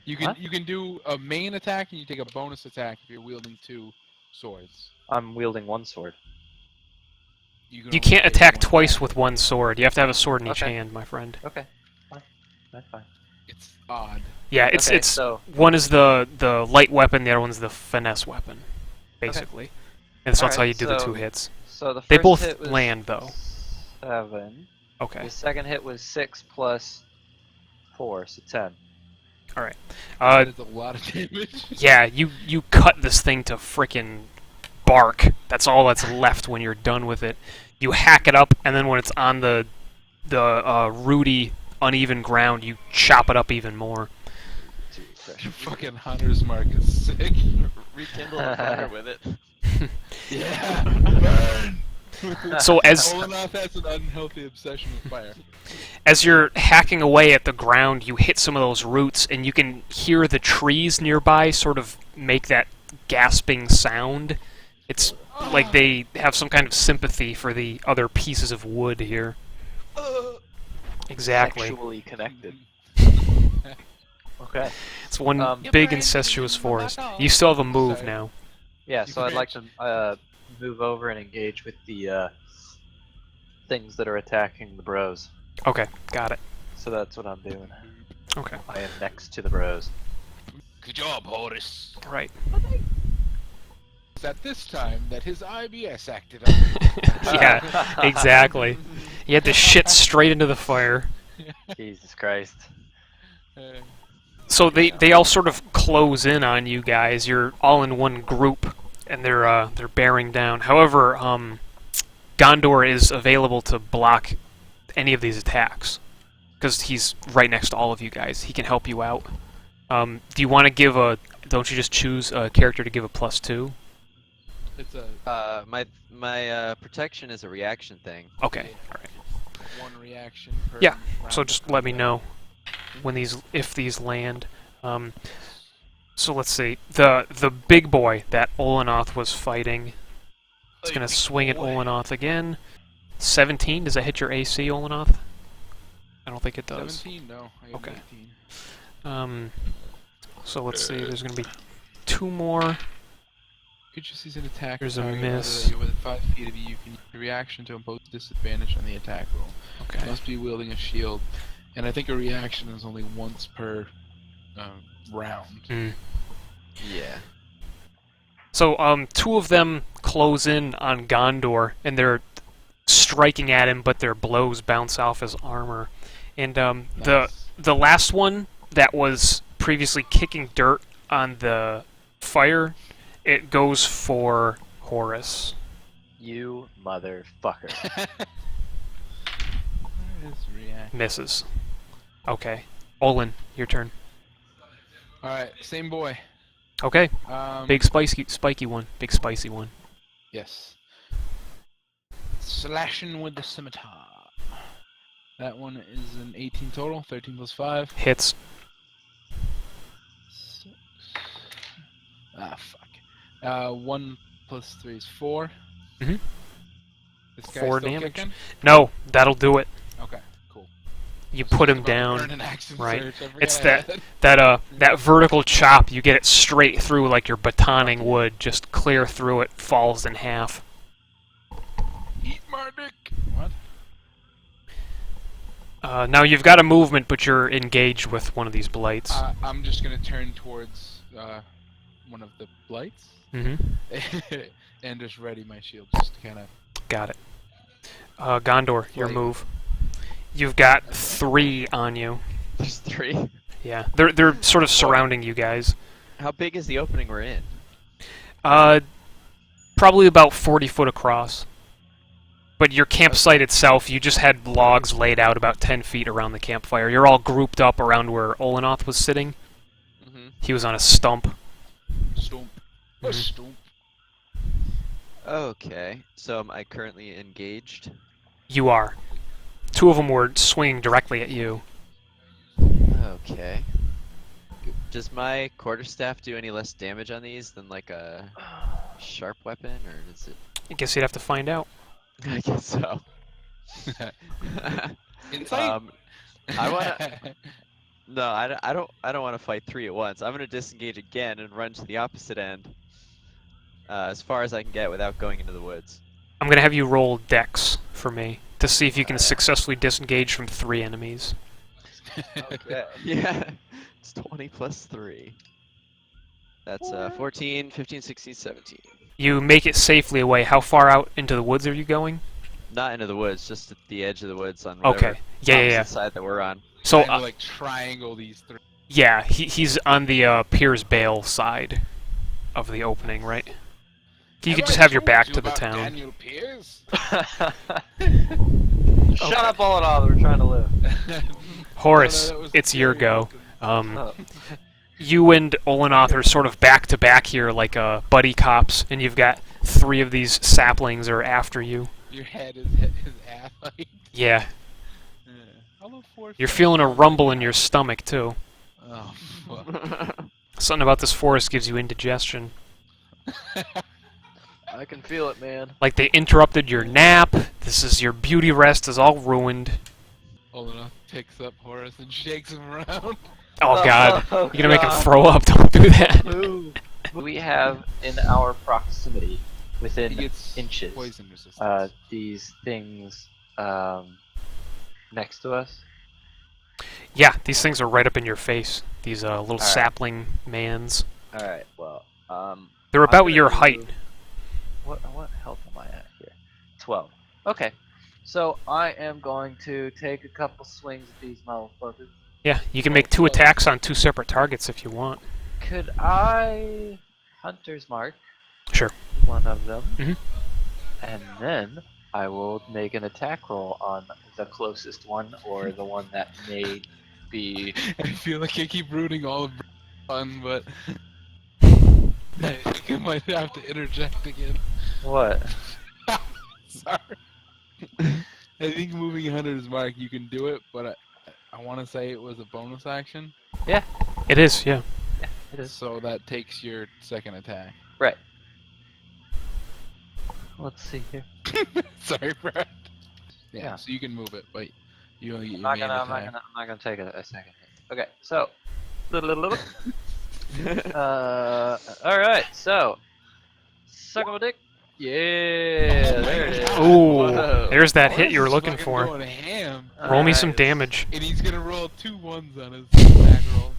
S3: You can
S4: Huh?
S3: you can do a main attack and you take a bonus attack if you're wielding 2 swords.
S4: I'm wielding 1 sword.
S3: can
S1: You
S3: only
S1: can't
S3: take
S1: attack
S3: one
S1: twice
S3: attack.
S1: with one sword. You have to have a sword in each
S4: Okay.
S1: hand, my friend.
S4: Okay, fine. That's fine.
S3: It's odd.
S1: Yeah, it's
S4: Okay,
S1: it's
S4: so
S1: one is the light weapon, the other one's the finesse weapon, basically. And so that's how
S4: Alright,
S1: you do the
S4: so-
S1: 2 hits.
S4: So the first
S1: They both
S4: hit was
S1: land, though.
S4: 7.
S1: Okay.
S4: The second hit was 6 plus 4, so 10.
S1: All right.
S3: That is a lot of damage.
S1: Yeah, you cut this thing to frickin' bark. That's all that's left when you're done with it. You hack it up, and then when it's on the rooty, uneven ground, you chop it up even more.
S3: Fucking Hunter's Mark is sick.
S2: Rekindle a fire with it.
S3: Yeah. Burn.
S1: So as
S3: Olenoth has an unhealthy obsession with fire.
S1: as you're hacking away at the ground, you hit some of those roots, and you can hear the trees nearby sort of make that gasping sound. It's like they have some kind of sympathy for the other pieces of wood here. Exactly.
S4: Sexually connected. Okay.
S1: It's one
S4: Your
S1: big
S3: brain's
S1: incestuous
S3: in my
S1: forest.
S3: dog.
S1: You still have a move
S3: Sorry.
S1: now.
S4: Yeah,
S3: You
S4: so I'd
S3: can
S4: like to move over and engage with the things that are attacking the bros.
S1: Okay, got it.
S4: So that's what I'm doing.
S1: Okay,
S4: I am next to the bros.
S3: Good job, Horris.
S1: right.
S3: It's at this time that his IBS acted up.
S1: Yeah, exactly. You had to shit straight into the fire.
S4: Jesus Christ.
S1: So they all sort of close in on you guys. You're all in one group, and they're bearing down. However, Gondor is available to block any of these attacks because he's right next to all of you guys. He can help you out. Do you want to give a? Don't you just choose a character to give a +2?
S3: It's a
S2: My protection is a reaction thing.
S1: Okay, all right.
S3: one reaction per
S1: Yeah,
S3: round
S1: so
S3: of
S1: just let me
S3: combat.
S1: know when if these land. So let's see. The big boy that Olenoth was fighting. It's
S3: Hey,
S1: gonna
S3: big
S1: swing at
S3: boy.
S1: Olenoth again. 17. Does that hit your AC, Olenoth? I don't think it does.
S3: 17? No, I got
S1: Okay.
S3: 18.
S1: So let's see. There's gonna be 2 more.
S3: Could you use an attack?
S1: There's a
S3: target
S1: miss.
S3: that you're within 5 feet of you? You can use a reaction to impose disadvantage on the attack roll. You
S1: Okay.
S3: must be wielding a shield, and I think a reaction is only once per round.
S1: Mm.
S2: Yeah.
S1: So 2 of them close in on Gondor, and they're striking at him, but their blows bounce off his armor. And
S3: Nice.
S1: the last one that was previously kicking dirt on the fire, it goes for Horris.
S4: You motherfucker.
S3: Where is reaction?
S1: Misses. Okay. Olin, your turn.
S3: All right, same boy.
S1: Okay.
S3: Um,
S1: Big spiky one. Big spicy one.
S3: Yes. Slashing with the scimitar. That one is an 18 total. 13 plus 5.
S1: Hits.
S3: 6. Ah, fuck. 1 plus 3 is 4.
S1: Mhm.
S3: This guy's
S1: 4
S3: still
S1: damage.
S3: kicking?
S1: No, that'll do it.
S3: Okay, cool.
S1: You put him
S3: About to burn
S1: down.
S3: an action
S1: Right.
S3: surge, I
S1: It's
S3: forgot
S1: that vertical chop. You get it straight through like you're batoning wood. Just clear through it. Falls in half.
S3: Eat my dick. What?
S1: Now you've got a movement, but you're engaged with one of these blights.
S3: I'm just gonna turn towards one of the blights
S1: Mm-hmm.
S3: and just ready my shield, just to kind of.
S1: Got it. Gondor, your
S3: Blight.
S1: move. You've got 3 on you.
S2: There's 3.
S1: Yeah, they're sort of surrounding you guys.
S2: How big is the opening we're in?
S1: Probably about 40 foot across. But your campsite itself, you just had logs laid out about 10 feet around the campfire. You're all grouped up around where Olenoth was sitting.
S2: Mm-hmm.
S1: He was on a stump.
S3: Stomp. A
S1: Mhm.
S3: stomp.
S2: Okay. So am I currently engaged?
S1: You are. 2 of them were swinging directly at you.
S2: Okay. Does my quarterstaff do any less damage on these than like a sharp weapon, or does it?
S1: I guess you'd have to find out.
S2: I guess so.
S3: Insight.
S2: I wanna. No, I don't want to fight 3 at once. I'm gonna disengage again and run to the opposite end, as far as I can get without going into the woods.
S1: I'm going to have you roll dex for me to see if you can successfully disengage from 3 enemies.
S4: Okay.
S2: Yeah, it's 20 plus 3. That's 14, 15, 16, 17.
S1: You make it safely away. How far out into the woods are you going?
S2: Not into the woods, just at the edge of the woods on whatever
S1: Okay. Yeah, yeah, yeah.
S2: opposite side that we're on.
S1: So,
S3: Kinda like triangle these 3.
S1: yeah, he's on the Piers Bale side of the opening, right? You could just have your back to the town.
S3: Daniel Pierce?
S4: Shut up, Olenoth. We're trying to live.
S1: Horris,
S3: that was
S1: it's your
S3: very
S1: go.
S3: welcome.
S4: Oh.
S1: You and Olenoth are sort of back to back here, like buddy cops, and you've got 3 of these saplings are after you.
S3: Your head is athlete.
S1: Yeah,
S3: Hello, 4.
S1: you're feeling a rumble in your stomach too.
S3: Oh, fuck.
S1: Something about this forest gives you indigestion.
S4: I can feel it, man.
S1: Like they interrupted your nap. This is your beauty rest is all ruined.
S3: Olenoth picks up Horris and shakes him around.
S1: Oh god,
S4: Oh,
S1: you're gonna make him
S4: God.
S1: throw up. Don't do that.
S4: Move. We have in our proximity,
S3: He
S4: within
S3: gets
S4: inches,
S3: poison resistance.
S4: these things next to us.
S1: Yeah, these things are right up in your face. These little
S4: Alright.
S1: sapling mans.
S4: All right. Well,
S1: They're
S4: I'm
S1: about
S4: gonna
S1: your
S4: do-
S1: height.
S4: What health am I at here? 12. Okay. So I am going to take a couple swings at these motherfuckers.
S1: Yeah, you can make 2 attacks on 2 separate targets if you want.
S4: Could I Hunter's Mark
S1: Sure.
S4: one of them?
S1: Mhm.
S4: And then I will make an attack roll on the closest one or the one that may be.
S3: I feel like I keep rooting all of fun, but I think I might have to interject again.
S4: What?
S3: Sorry. I think moving Hunter's Mark, you can do it, but I want to say it was a bonus action,
S1: It is, yeah.
S4: Yeah, it is.
S3: so that takes your second attack.
S4: Right. Let's see here.
S3: Sorry, Brad.
S4: Yeah.
S3: So you can move it, but you only get
S4: I'm
S3: your
S4: not
S3: main
S4: gonna,
S3: attack.
S4: I'm not gonna take a second hit. Okay, so. All right, so. Suck on my dick. Yeah, there it is.
S1: Ooh,
S4: Whoa.
S1: there's that hit you were
S3: Horris is
S1: looking
S3: fucking
S1: for.
S3: Going ham,
S1: Roll me some
S4: Alright.
S1: damage.
S3: and he's gonna roll 2 1s on his attack roll.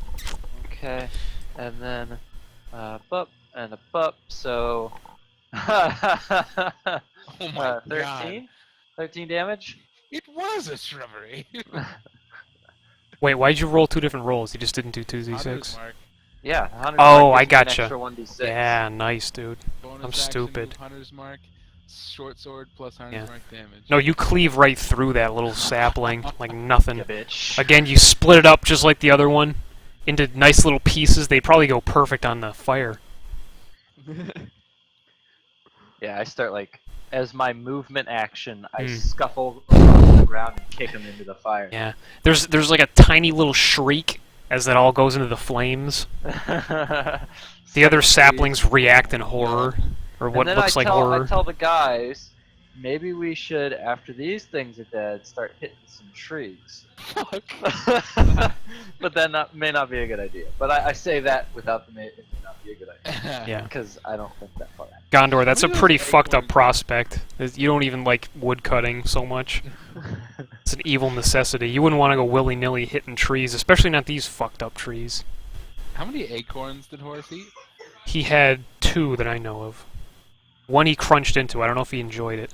S4: Okay, and then bup and a bup. So. 13.
S3: Oh my god!
S4: 13 damage.
S3: It was a shrubbery.
S1: Wait, why'd you roll 2 different rolls? You just didn't do
S3: Hunter's
S1: 2d6?
S3: Mark.
S4: Yeah. 100
S1: Oh,
S4: mark
S1: I
S4: gives me an
S1: gotcha.
S4: extra 1d6.
S1: Yeah, nice, dude.
S3: Bonus
S1: I'm
S3: action,
S1: stupid.
S3: move Hunter's Mark, short sword plus Hunter's
S1: Yeah.
S3: Mark damage.
S1: No, you cleave right through that little sapling like nothing.
S4: You bitch.
S1: Again, you split it up just like the other one into nice little pieces. They'd probably go perfect on the fire.
S4: Yeah, I start like as my movement action, I
S1: Hmm.
S4: scuffle across the ground and kick him into the fire.
S1: Yeah. There's like a tiny little shriek as that all goes into the flames. The other saplings react in horror, or what
S4: and then
S1: looks
S4: I
S1: like
S4: tell,
S1: horror.
S4: I tell the guys, maybe we should, after these things are dead, start hitting some trees.
S3: Fuck.
S4: But then that may not be a good idea. But I say that without the may it may not be a good idea.
S1: Yeah.
S4: Because I don't think that far.
S1: Gondor, that's a
S3: Look at
S1: pretty
S3: those
S1: fucked up
S3: acorns.
S1: prospect. You don't even like wood cutting so much. It's an evil necessity. You wouldn't want to go willy-nilly hitting trees, especially not these fucked up trees.
S3: How many acorns did Horris eat?
S1: He had 2 that I know of. One he crunched into. I don't know if he enjoyed it.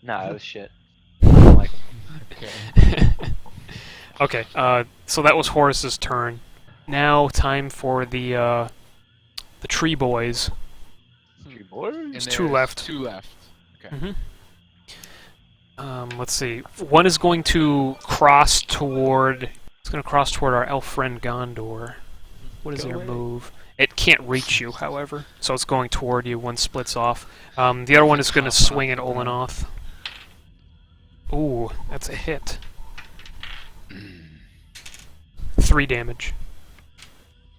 S4: Nah, it was shit. I don't like it.
S3: Okay.
S1: Okay, so that was Horris's turn. Now time for the tree boys.
S4: Tree boys?
S3: And
S1: There's 2
S3: there's
S1: left.
S3: 2 left. Okay.
S1: Let's see. One is going to cross toward. It's going to cross toward our elf friend Gondor. What is
S3: Go
S1: their
S3: away.
S1: move? It can't reach you, however, so it's going toward you. One splits off. The other one is going to swing at Olenoth. Ooh, that's a hit. 3 damage.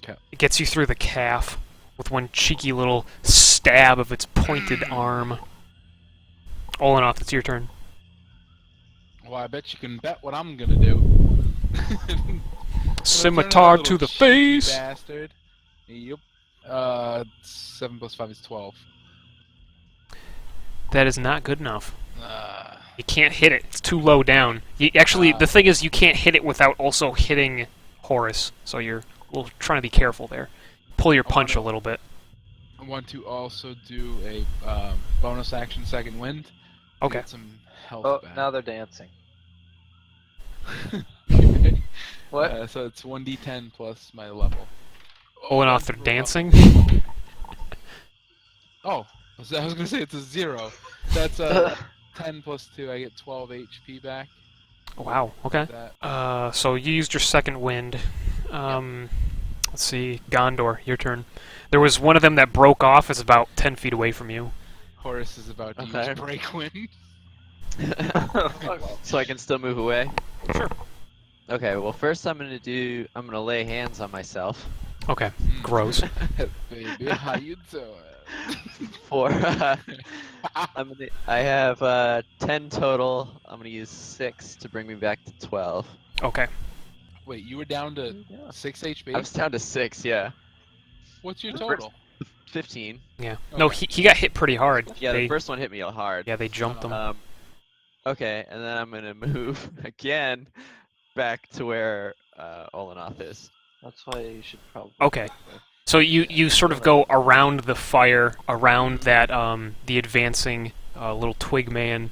S3: 'Kay.
S1: It gets you through the calf with one cheeky little stab of its pointed arm. Olenoth, it's your turn.
S3: Well, I bet you can bet what I'm gonna do.
S1: Scimitar to the face!
S3: Bastard. Yep. 7 plus 5 is 12.
S1: That is not good enough.
S3: Uh,
S1: You can't hit it. It's too low down. Actually, the thing is, you can't hit it without also hitting Horris. So you're trying to be careful there. Pull your punch a little bit.
S3: I want to also do a bonus action second wind. to
S1: Okay.
S3: Get some health
S4: Oh,
S3: back.
S4: now they're dancing.
S3: Okay.
S4: What?
S3: So it's 1d10 plus my level.
S1: Olenoth,
S3: that's
S1: they're
S3: rough.
S1: dancing.
S3: Oh, I was gonna say it's a 0. That's 10 plus 2. I get 12 HP back.
S1: Wow. Okay.
S3: That.
S1: So you used your second wind. Let's see, Gondor, your turn. There was one of them that broke off. It's about 10 feet away from you.
S3: Horris is about to
S2: Okay.
S3: use break wind.
S2: So I can still move away?
S1: Sure.
S2: Okay, well first I'm gonna lay hands on myself.
S1: Okay. Gross.
S3: Baby, how you doing?
S2: For I have 10 total. I'm gonna use 6 to bring me back to 12.
S1: Okay.
S3: Wait, you were down to
S4: Yeah.
S3: 6 HP?
S2: I was down to 6. Yeah,
S3: What's your
S2: The
S3: total?
S2: 15.
S1: Yeah. No,
S3: Okay.
S1: he got hit pretty hard.
S2: Yeah,
S1: they,
S2: the first one hit me hard.
S1: Yeah, they jumped him.
S2: Okay, and then I'm gonna move again back to where Olenoth is.
S4: That's why you should probably.
S1: Okay. So you sort of go around the fire, around that the advancing little twig man,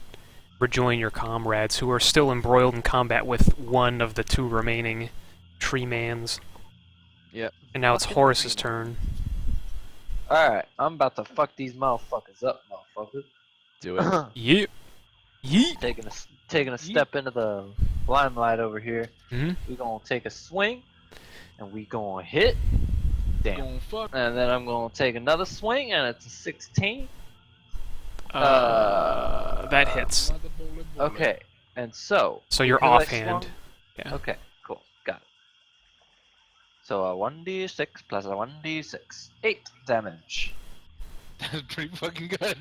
S1: rejoin your comrades who are still embroiled in combat with one of the 2 remaining tree mans.
S2: Yep.
S1: And now it's
S4: Fucking
S1: Horris's
S4: tree man.
S1: turn.
S4: Alright, I'm about to fuck these motherfuckers up, motherfucker.
S2: Do it.
S1: Yep. Yeet.
S4: taking a step into the limelight over here.
S1: Mhm.
S4: We gonna take a swing, and we gonna hit. Damn.
S3: Gonna fuck.
S4: And then I'm gonna take another swing, and it's a 16.
S1: That hits.
S4: Okay, and so.
S1: So you're
S4: because I
S1: offhand.
S4: swung-
S1: Yeah.
S4: Okay, cool, got it. So a 1d6 plus a 1d6, 8 damage.
S3: That's pretty fucking good.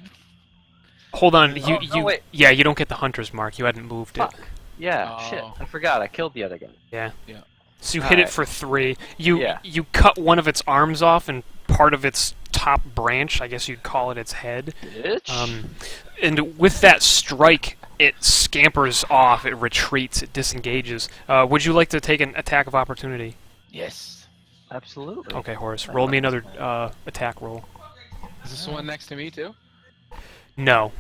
S1: Hold on,
S4: Oh, no, wait.
S1: yeah, you don't get the hunter's mark. You hadn't moved
S4: Fuck.
S1: it.
S4: Yeah,
S3: Oh.
S4: shit. I forgot. I killed the other guy.
S1: So you hit it
S4: Alright.
S1: for 3. You
S4: Yeah.
S1: you cut one of its arms off and part of its top branch. I guess you'd call it its head.
S4: Bitch.
S1: And with that strike, it scampers off. It retreats. It disengages. Would you like to take an attack of opportunity?
S3: Yes.
S4: Absolutely.
S1: Okay, Horris, roll me another attack roll.
S3: Is this the one next to me too?
S1: No,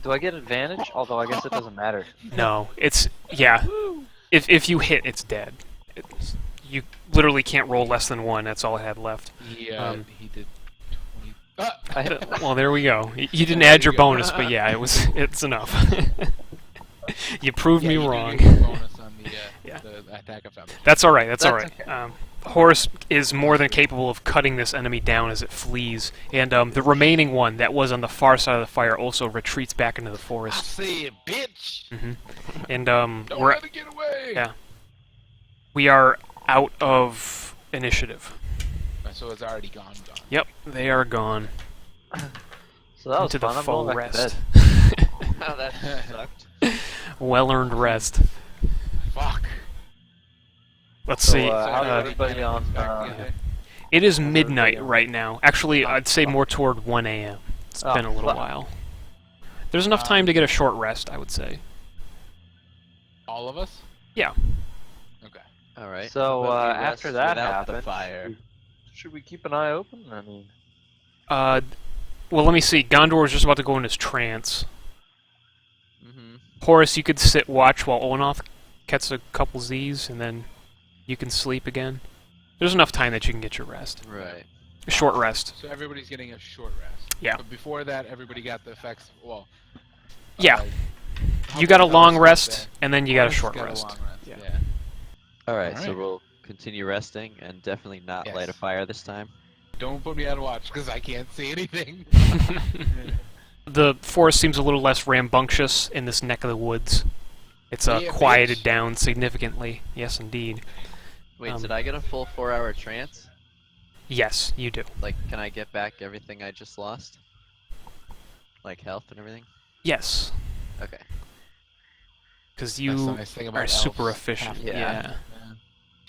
S4: Do I get advantage? Although I guess it doesn't matter.
S1: no. It's yeah. If you hit, it's dead. You literally can't roll less than 1. That's all I had left.
S3: He he did 20. Ah!
S4: I hit,
S1: Well, there we go. You didn't add your bonus, but yeah, it's enough. You proved
S3: Yeah,
S1: me
S3: you do
S1: wrong.
S3: get a bonus on the,
S1: Yeah.
S3: the attack of opportunity.
S1: That's all right. That's all
S4: That's
S1: right. Horris is more than capable of cutting this enemy down as it flees, and the remaining one that was on the far side of the fire also retreats back into the
S3: I
S1: forest.
S3: see it, bitch.
S1: And
S3: Don't
S1: we're
S3: let it get away.
S1: Yeah. we are out of initiative.
S3: So it's already gone.
S1: Yep, they are gone
S4: so that was
S1: into the
S4: fun. I'm
S1: full
S4: going back to
S1: rest.
S4: bed.
S2: Oh, that sucked.
S1: Well-earned rest.
S3: Fuck.
S1: Let's
S4: So,
S1: see.
S4: how's
S1: uh,
S4: everybody on?
S1: It is
S4: how's
S1: midnight
S4: everybody on?
S1: right now. Actually, I'd say more toward 1 a.m. It's
S4: Oh,
S1: been a little
S4: fuck.
S1: while. There's enough time to get a short rest, I would say.
S3: All of us?
S1: Yeah.
S3: Okay.
S2: All right.
S4: So,
S2: but we rest
S4: after that
S2: without the
S4: happened,
S2: fire.
S4: Should we keep an eye open? I mean,
S1: Well, let me see. Gondor is just about to go in his trance.
S2: Mm-hmm.
S1: Horris, you could sit watch while Olenoth gets a couple Z's, and then you can sleep again. There's enough time that you can get your rest.
S2: Right.
S1: A short rest.
S3: So everybody's getting a short rest.
S1: Yeah.
S3: But before that, everybody got the effects. Well.
S1: Yeah.
S3: how
S1: You got a
S3: many
S1: long
S3: hours
S1: rest,
S3: was
S1: and then you got a
S3: Horris
S1: short
S3: got
S1: rest.
S3: long rest.
S1: Yeah.
S3: Yeah.
S2: All right. So
S3: Alright.
S2: we'll continue resting and definitely not light a
S3: Yes.
S2: fire this time.
S3: Don't put me on watch because I can't see anything.
S1: The forest seems a little less rambunctious in this neck of the woods. It's
S3: Yeah,
S1: quieted
S3: bitch.
S1: down significantly. Yes, indeed.
S2: Wait, did I get a full 4-hour trance?
S1: Yes, you do.
S2: Like, can I get back everything I just lost? Like health and everything?
S1: Yes,
S2: Okay.
S1: because
S3: That's
S1: you
S3: the nice thing about
S1: are super
S3: elves.
S1: efficient.
S2: Yeah.
S1: Yeah.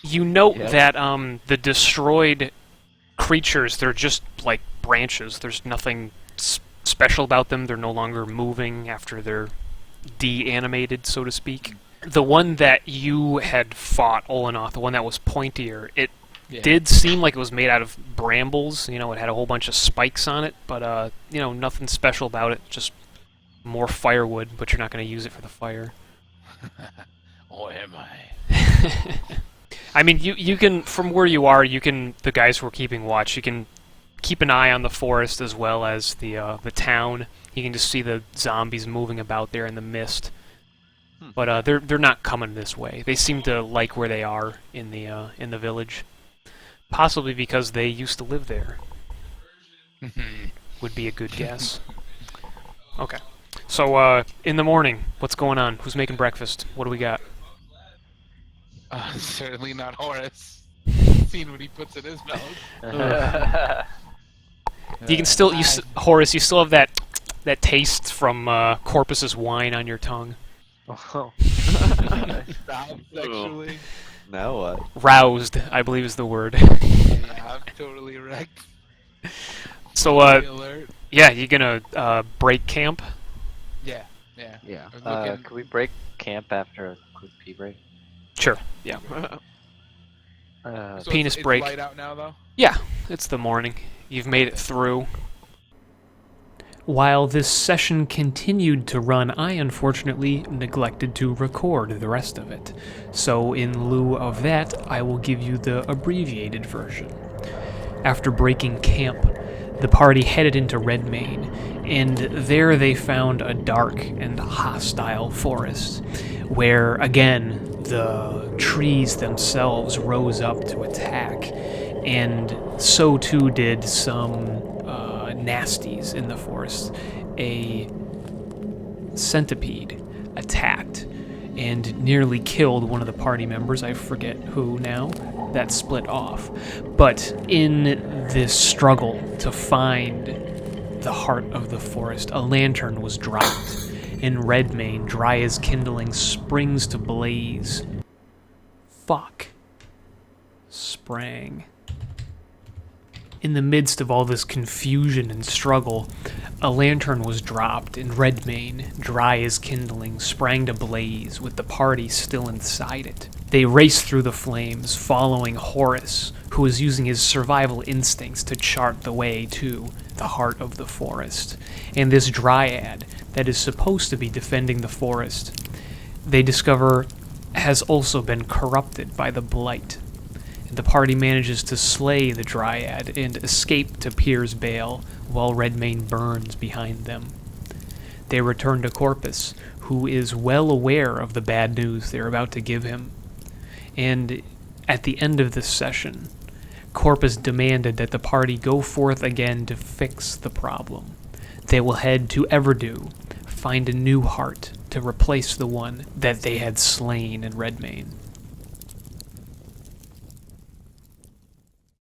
S1: You note
S2: Yep.
S1: that the destroyed creatures, they're just like branches. There's nothing special about them. They're no longer moving after they're de-animated, so to speak. The one that you had fought, Olenoth, the one that was pointier, it
S3: Yeah.
S1: did seem like it was made out of brambles. You know, it had a whole bunch of spikes on it, but you know, nothing special about it. Just more firewood, but you're not going to use it for the fire.
S3: Or am I?
S1: I mean, you can, from where you are, you can, the guys who are keeping watch, you can keep an eye on the forest as well as the town. You can just see the zombies moving about there in the mist. But they're not coming this way. They seem to like where they are in the village. Possibly because they used to live there. Would be a good guess. Okay. So, in the morning, what's going on? Who's making breakfast? What do we got?
S3: Certainly not Horris. Seen what he puts in his mouth.
S1: You can still, Horris, you still have that taste from Corpus's wine on your tongue.
S4: Oh.
S3: Stop sexually.
S2: Now what?
S1: Roused, I believe is the word.
S3: Yeah, I'm totally wrecked.
S1: So,
S3: Totally alert.
S1: yeah, you gonna break camp?
S3: Yeah, yeah.
S4: Yeah.
S3: I was looking.
S4: Could we break camp after a quick pee break?
S1: Sure. Yeah.
S3: So
S1: Penis
S3: it's
S1: break.
S3: light out now, though.
S1: Yeah, it's the morning. You've made it through. While this session continued to run, I unfortunately neglected to record the rest of it. So in lieu of that, I will give you the abbreviated version. After breaking camp, the party headed into Redmane, and there they found a dark and hostile forest, where, again, the trees themselves rose up to attack, and so too did some nasties in the forest. A centipede attacked and nearly killed one of the party members, I forget who now, that split off. But in this struggle to find the heart of the forest, a lantern was dropped, and Redmane, dry as kindling, springs to blaze. Fuck. Sprang. In the midst of all this confusion and struggle, a lantern was dropped, and Redmane, dry as kindling, sprang to blaze, with the party still inside it. They raced through the flames, following Horris, who was using his survival instincts to chart the way to the heart of the forest. And this dryad, that is supposed to be defending the forest, they discover has also been corrupted by the blight. The party manages to slay the dryad and escape to Pere's Bale while Redmane burns behind them. They return to Corpus, who is well aware of the bad news they're about to give him. And at the end of this session, Corpus demanded that the party go forth again to fix the problem. They will head to Everdew, find a new heart to replace the one that they had slain in Redmane.